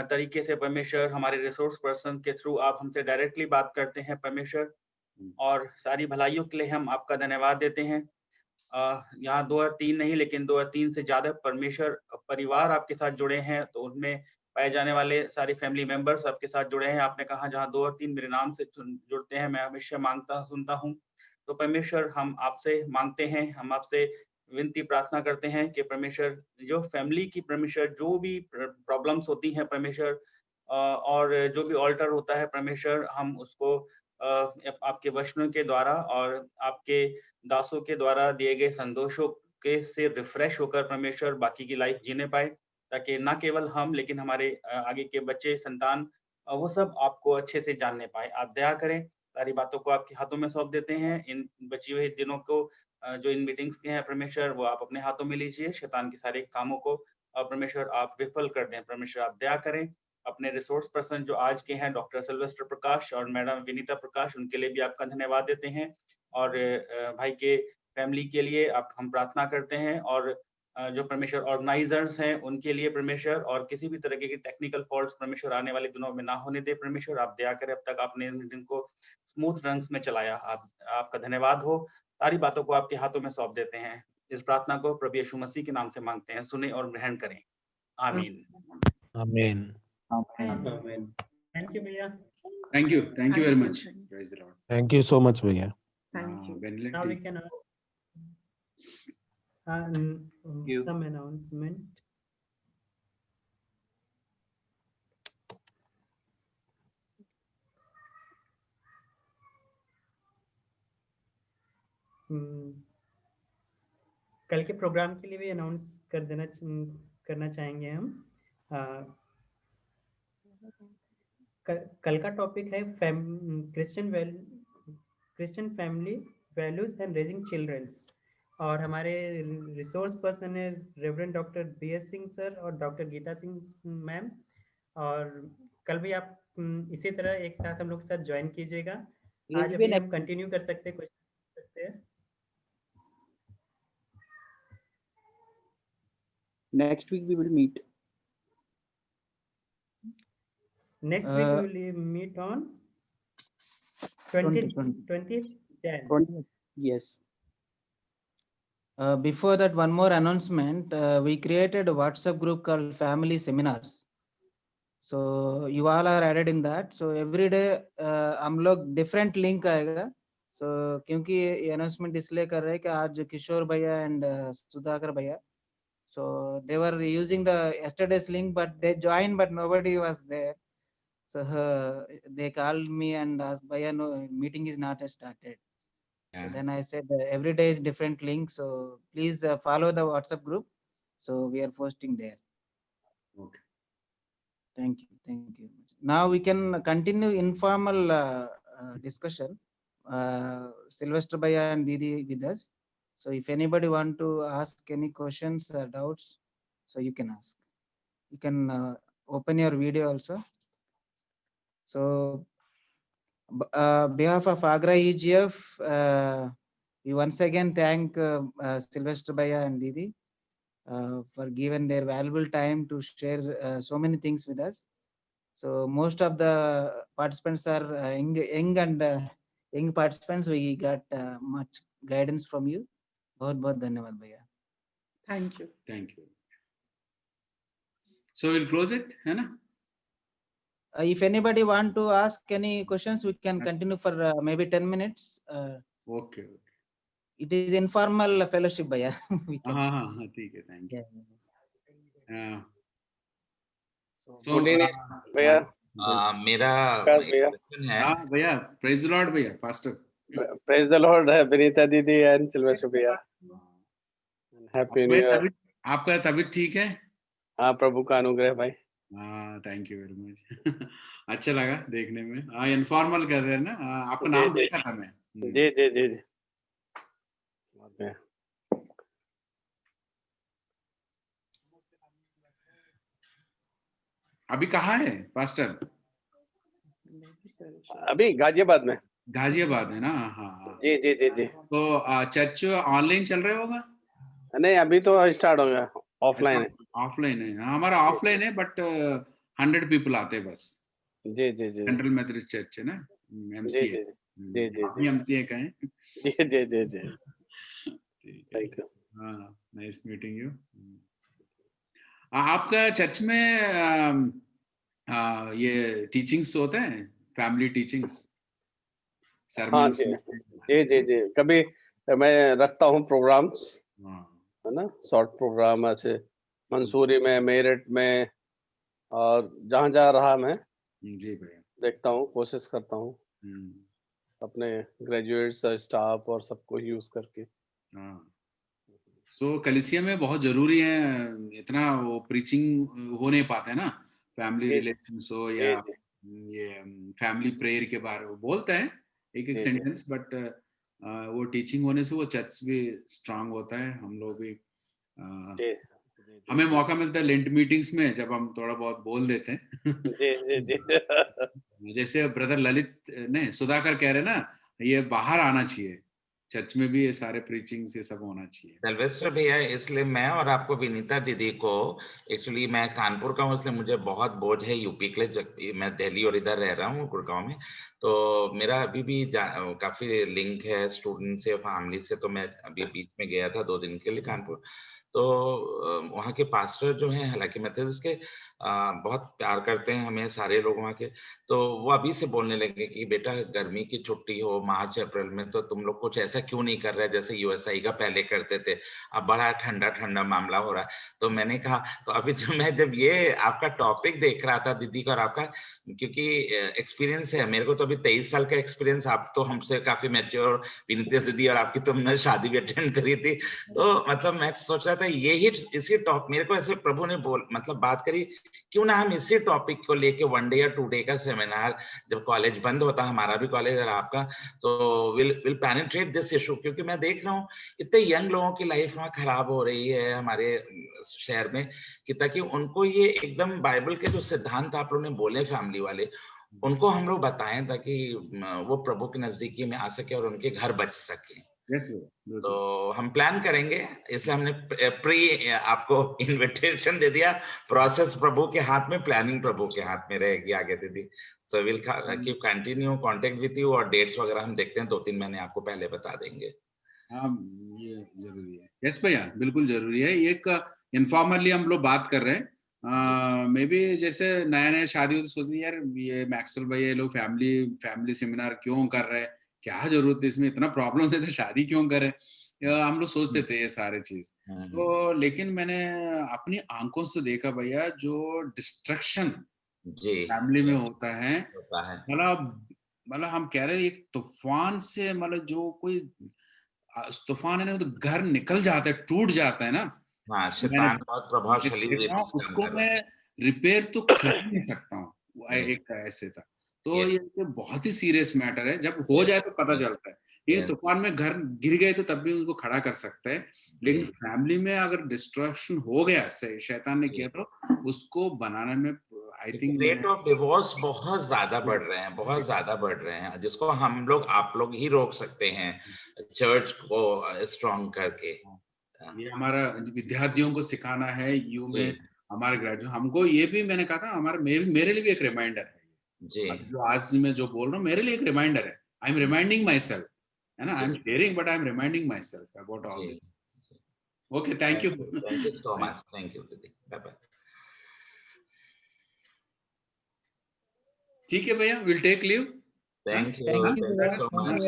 तरीके से परमेश्वर हमारे रिसोर्स पर्सन के थ्रू आप हमसे डायरेक्टली बात करते हैं परमेश्वर. और सारी भलाइयों के लिए हम आपका धन्यवाद देते हैं. यहाँ 2 और 3 नहीं, लेकिन 2 और 3 से ज्यादा परमेश्वर परिवार आपके साथ जुड़े हैं, तो उनमें पाए जाने वाले सारे फैमिली मेंबर्स आपके साथ जुड़े हैं. आपने कहा जहाँ 2 और 3 मेरे नाम से जुड़ते हैं, मैं हमेशा मांगता सुनता हूँ. तो परमेश्वर, हम आपसे मांगते हैं, हम आपसे विनती प्रार्थना करते हैं कि परमेश्वर जो फैमिली की परमेश्वर जो भी प्रॉब्लम्स होती हैं परमेश्वर, और जो भी ऑल्टर होता है परमेश्वर, हम उसको आपके वचनों के द्वारा और आपके दासों के द्वारा दिए गए संदेशों के से रिफ्रेश होकर परमेश्वर बाकी की लाइफ जीने पाए, ताकि ना केवल हम लेकिन हमारे आगे के बच्चे संतान वो सब आपको अच्छे से जानने पाए. आप दया करें. सारी बातों को आपके हाथों में सौंप देते हैं. इन बची हुए दिनों को जो इन मीटिंग्स के हैं परमेश्वर, वो आप अपने हाथों में लीजिए. शैतान के सारे कामों को परमेश्वर आप विफल कर दें. परमेश्वर, आप दया करें. अपने रिसोर्स पर्सन जो आज के हैं, डॉक्टर सिल्वेस्टर प्रकाश और मैडम विनीता प्रकाश, उनके लिए भी आपका धन्यवाद देते हैं. और भाई के फैमिली के लिए हम प्रार्थना करते हैं. और जो परमेश्वर ऑर्गेनाइजर्स हैं उनके लिए परमेश्वर, और किसी भी तरह के टेक्निकल फॉल्ट्स परमेश्वर आने वाले दिनों में ना होने दे. परमेश्वर, आप दया करें. अब तक आपने मीटिंग को स्मूथ रंग्स में चलाया. आपका धन्यवाद हो. सारी बातों को आपके हाथों में सौंप देते हैं. इस प्रार्थना को प्रभु यीशु मसीह के नाम से मांगते हैं. सुने और ग्रहण करें. आमीन. Amen. Amen. Thank you भैया. Thank you very much. Praise the Lord. Thank you so much, Bhaiya. Thank you. Now we can ask some announcement. कल के प्रोग्राम के लिए भी अनाउंस करना चाहेंगे हम। कल का टॉपिक है Christian family values and raising childrens, और हमारे रिसोर्स पर्सन है reverend doctor BS Singh sir और डॉक्टर गीता सिंह मैम। और कल भी आप इसी तरह एक साथ हम लोग के साथ ज्वाइन कीजिएगा। आज अभी हम कंटिन्यू कर सकते हैं, क्वेश्चन कर सकते हैं। Next week we will meet. Next week we will meet on 20th Jan. 20th. Yes. Before that, one more announcement. We created a WhatsApp group called Family Seminars. So you all are added in that. So every day हम लोग different link आएगा. So क्योंकि ये announcement इसलिए कर रहे हैं कि आज किशोर भैया and सुधाकर भैया, so they were using the yesterday's link, but they joined, but nobody was there. So they called me and asked, "Bhaiya, no meeting is not started." So then I said, every day is different link. So please follow the WhatsApp group. So we are posting there. Okay. Thank you. Thank you. Now we can continue informal discussion. Sylvester Bhaiya and Didi with us. So if anybody want to ask any questions or doubts, so you can ask. You can open your video also. So behalf of Agra EGF, we once again thank Sylvester Bhaiya and Didi for giving their valuable time to share so many things with us. So most of the participants are young and young participants. We got much guidance from you. बहुत बहुत धन्यवाद भैया. Thank you. Thank you. So we'll close it, है ना? If anybody want to ask any questions, we can continue for maybe 10 minutes. Okay. It is informal fellowship भैया. हाँ, ठीक है. Thank you. So भैया मेरा क्वेश्चन है। हाँ भैया, praise the Lord भैया, pastor. Praise the Lord, Vinita दीदी and Sylvester भैया. Happy New Year. आपका तबीयत ठीक है? हाँ, प्रभु का अनुग्रह भाई. हाँ, थैंक यू वेरी मच. अच्छा लगा देखने में. हाँ, इनफॉर्मल कर रहे हैं ना. आपका नाम देखा था मैं. जी. अभी कहाँ है पास्टर? अभी गाजियाबाद में. गाजियाबाद में ना. हाँ. जी. तो चर्च ऑनलाइन चल रहा होगा? नहीं, अभी तो स्टार्ट हो गया. ऑफलाइन है. ऑफलाइन है. हमारा ऑफलाइन है, बट 100 पीपल आते हैं बस. जी. सेंट्रल मेथोडिस्ट चर्च है ना, MCA. जी. MCA का है. जी. Thank you. हाँ, नाइस मीटिंग यू. आपका चर्च में ये टीचिंग्स होते हैं, फैमिली टीचिंग्स, sermons? जी. कभी मैं रखता हूँ प्रोग्राम्स, है ना, शॉर्ट प्रोग्राम ऐसे मंसूरी में, मेरठ में, और जहाँ रहा मैं जी भैया देखता हूँ, कोशिश करता हूँ अपने ग्रेजुएट्स, स्टाफ और सबको यूज करके. सो कलीसिया में बहुत जरूरी है. इतना वो प्रीचिंग हो नहीं पाता है ना, फैमिली रिलेशंस हो या ये फैमिली प्रेयर के बारे में बोलते हैं एक सेंटेंस, बट वो टीचिंग होने से वो चर्च भी स्ट्रांग होता है. हम लोग भी हमें मौका मिलता है लेंट मीटिंग्स में, जब हम थोड़ा बहुत बोल देते हैं. जैसे ब्रदर ललित ने सुधाकर कह रहे ना, ये बाहर आना चाहिए, चर्च में भी ये सारे प्रीचिंग से सब होना चाहिए. सिल्वेस्टर भैया, इसलिए मैं और आपको विनीता दीदी को, एक्चुअली मैं कानपुर का हूँ, इसलिए मुझे बहुत बोझ है यूपी के लिए. मैं दिल्ली और इधर रह रहा हूँ गुड़गांव में, तो मेरा अभी भी काफी लिंक है स्टूडेंट से, फैमिली से. तो मैं अभी बीच में गया था 2 दिन के लिए कानपुर, तो वहाँ के पास्टर जो हैं, हालांकि मेथोडिस्ट के, बहुत प्यार करते हैं हमें सारे लोग वहाँ के। तो वो अभी से बोलने लगे कि बेटा गर्मी की छुट्टी हो मार्च अप्रैल में तो तुम लोग कुछ ऐसा क्यों नहीं कर रहे जैसे यूएसआई का पहले करते थे, अब बड़ा ठंडा ठंडा मामला हो रहा है। तो मैंने कहा तो अभी जब ये आपका टॉपिक देख रहा था दीदी का और आपका, क्योंकि एक्सपीरियंस है मेरे को तो अभी 23 साल का एक्सपीरियंस, आप तो हमसे काफी मैच्योर विनीता दीदी, और आपकी तुमने शादी भी अटेंड करी थी। तो मतलब मैं सोच रहा था यही इसी टॉप मेरे को ऐसे प्रभु ने मतलब बात करी, क्यों ना हम इसी टॉपिक को लेके 1 डे या 2 डे का सेमिनार, जब कॉलेज बंद होता, हमारा भी कॉलेज और आपका, तो विल पेनिट्रेट दिस इशू। क्योंकि मैं देख रहा हूँ इतने यंग लोगों की लाइफ वहाँ खराब हो रही है हमारे शहर में, कि ताकि उनको ये एकदम बाइबल के जो सिद्धांत आप लोगों ने बोले फैमिली वाले, उनको हम लोग बताएं ताकि वो प्रभु के नजदीकी में आ सके और उनके घर बच सके। तो हम प्लान करेंगे, इसलिए हमने प्री आपको इनविटेशन दे दिया। प्रोसेस प्रभु के हाथ में, प्लानिंग प्रभु के हाथ में रहेगी आगे दीदी। So will keep continue contact with you, और डेट्स वगैरह हम देखते हैं 2-3 महीने आपको पहले बता देंगे। हाँ, ये जरूरी है। यस भैया, बिल्कुल जरूरी है। एक इनफॉर्मली हम लोग बात कर रहे हैं, मे बी जैसे नया नया शादी हो तो सोचते यार ये मैक्सवेल भैया ये लोग फैमिली सेमिनार क्यों कर रहे हैं, क्या जरूरत है इसमें, इतना प्रॉब्लम है तो शादी क्यों करें, हम लोग सोचते थे ये सारे चीज। तो लेकिन मैंने अपनी आंखों से देखा भैया जो डिस्ट्रक्शन फैमिली में होता है, मतलब हम कह रहे हैं एक तूफान से, मतलब जो कोई तूफान है ना तो घर निकल जाता है, टूट जाता है ना। हाँ, शैतान बहुत प्रभावशाली उसको मैं रिपेयर तो कर नहीं सकता हूँ, एक ऐसे था। तो ये बहुत ही सीरियस मैटर है, जब हो जाए तो पता चलता है। ये तूफान में घर गिर गए तो तब भी उनको खड़ा कर सकते हैं, लेकिन फैमिली में अगर डिस्ट्रक्शन हो गया शैतान ने किया तो उसको बनाने में I think rate of divorce बहुत ज्यादा बढ़ रहे हैं, बहुत ज्यादा बढ़ रहे हैं, जिसको हम लोग आप लोग ही रोक सकते हैं चर्च को स्ट्रॉन्ग करके। ये हमारा विद्यार्थियों को सिखाना है यू में, हमारे ग्रेजुएट, हमको ये भी मैंने कहा था, हमारे मेरे लिए भी एक रिमाइंडर है जी। जो आज मैं जो बोल रहा हूँ मेरे लिए एक रिमाइंडर है। I am reminding myself, है ना, I am sharing but I am reminding myself about all this. Okay, thank you so much, thank you दीदी, बाय बाय। ठीक है भैया, will take leave. Thank you. Thank you so much.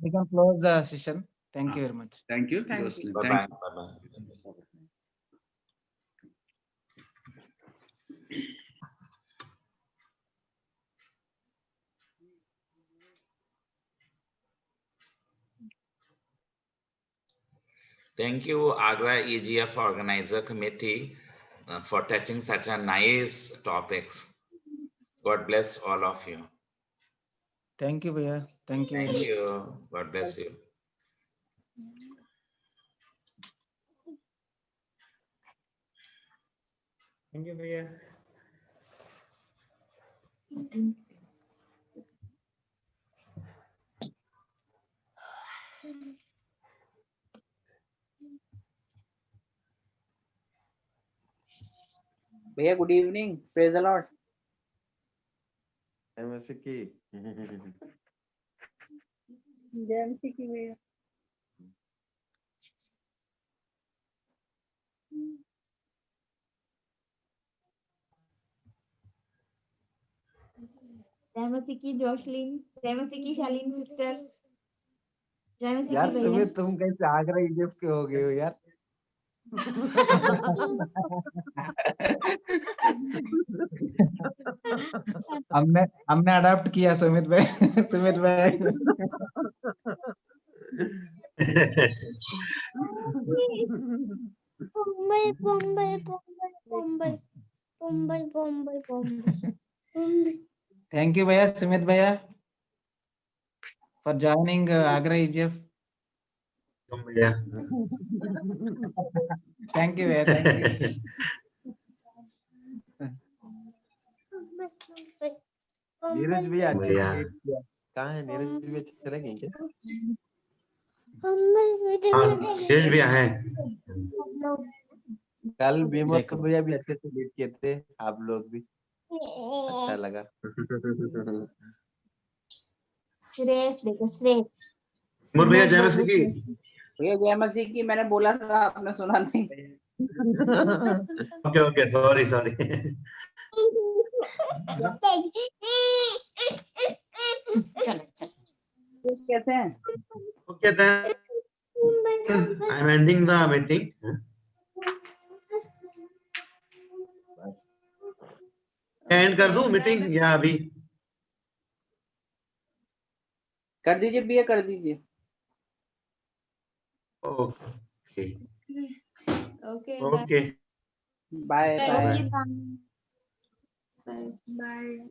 We can close the session. Thank you very much. Thank you. Bye bye. Bye bye. Thank you, Agra EGF Organizer Committee, for touching such a nice topics. God bless all of you. Thank you, Bhaiya. Thank you. Thank you. God bless you. Thank you, Bhaiya. Bhaiya, good evening. Praise the Lord. MSC भैया। जयमसी की जोशलिन, जयमसी की शालीन sister, जयमसी यार की भैया। सुमित तुम कैसे Agra Egypt के हो गए हो यार। हमने अडॉप्ट किया सुमित भाई, सुमित भाई। मुंबई मुंबई मुंबई मुंबई मुंबई मुंबई। Thank you भैया, सुमित भैया, for joining Agra EGF. Thank you भैया, thank you. नीरज भैया अच्छे से वेट किया, कहाँ है नीरज भैया, चले गए क्या? नीरज भैया है, कल विमल भैया भी अच्छे से वेट किए थे, आप लोग भी, अच्छा लगा। श्रेयस देखो, श्रेयस भैया जय मसीह की। भैया जय मसीह की, मैंने बोला था आपने सुना नहीं। Okay, sorry. कैसे हैं? Okay, then I'm ending the meeting. And कर दूं मीटिंग या अभी? कर दीजिए भैया, कर दीजिए। Okay Okay. Bye bye. Okay. Bye.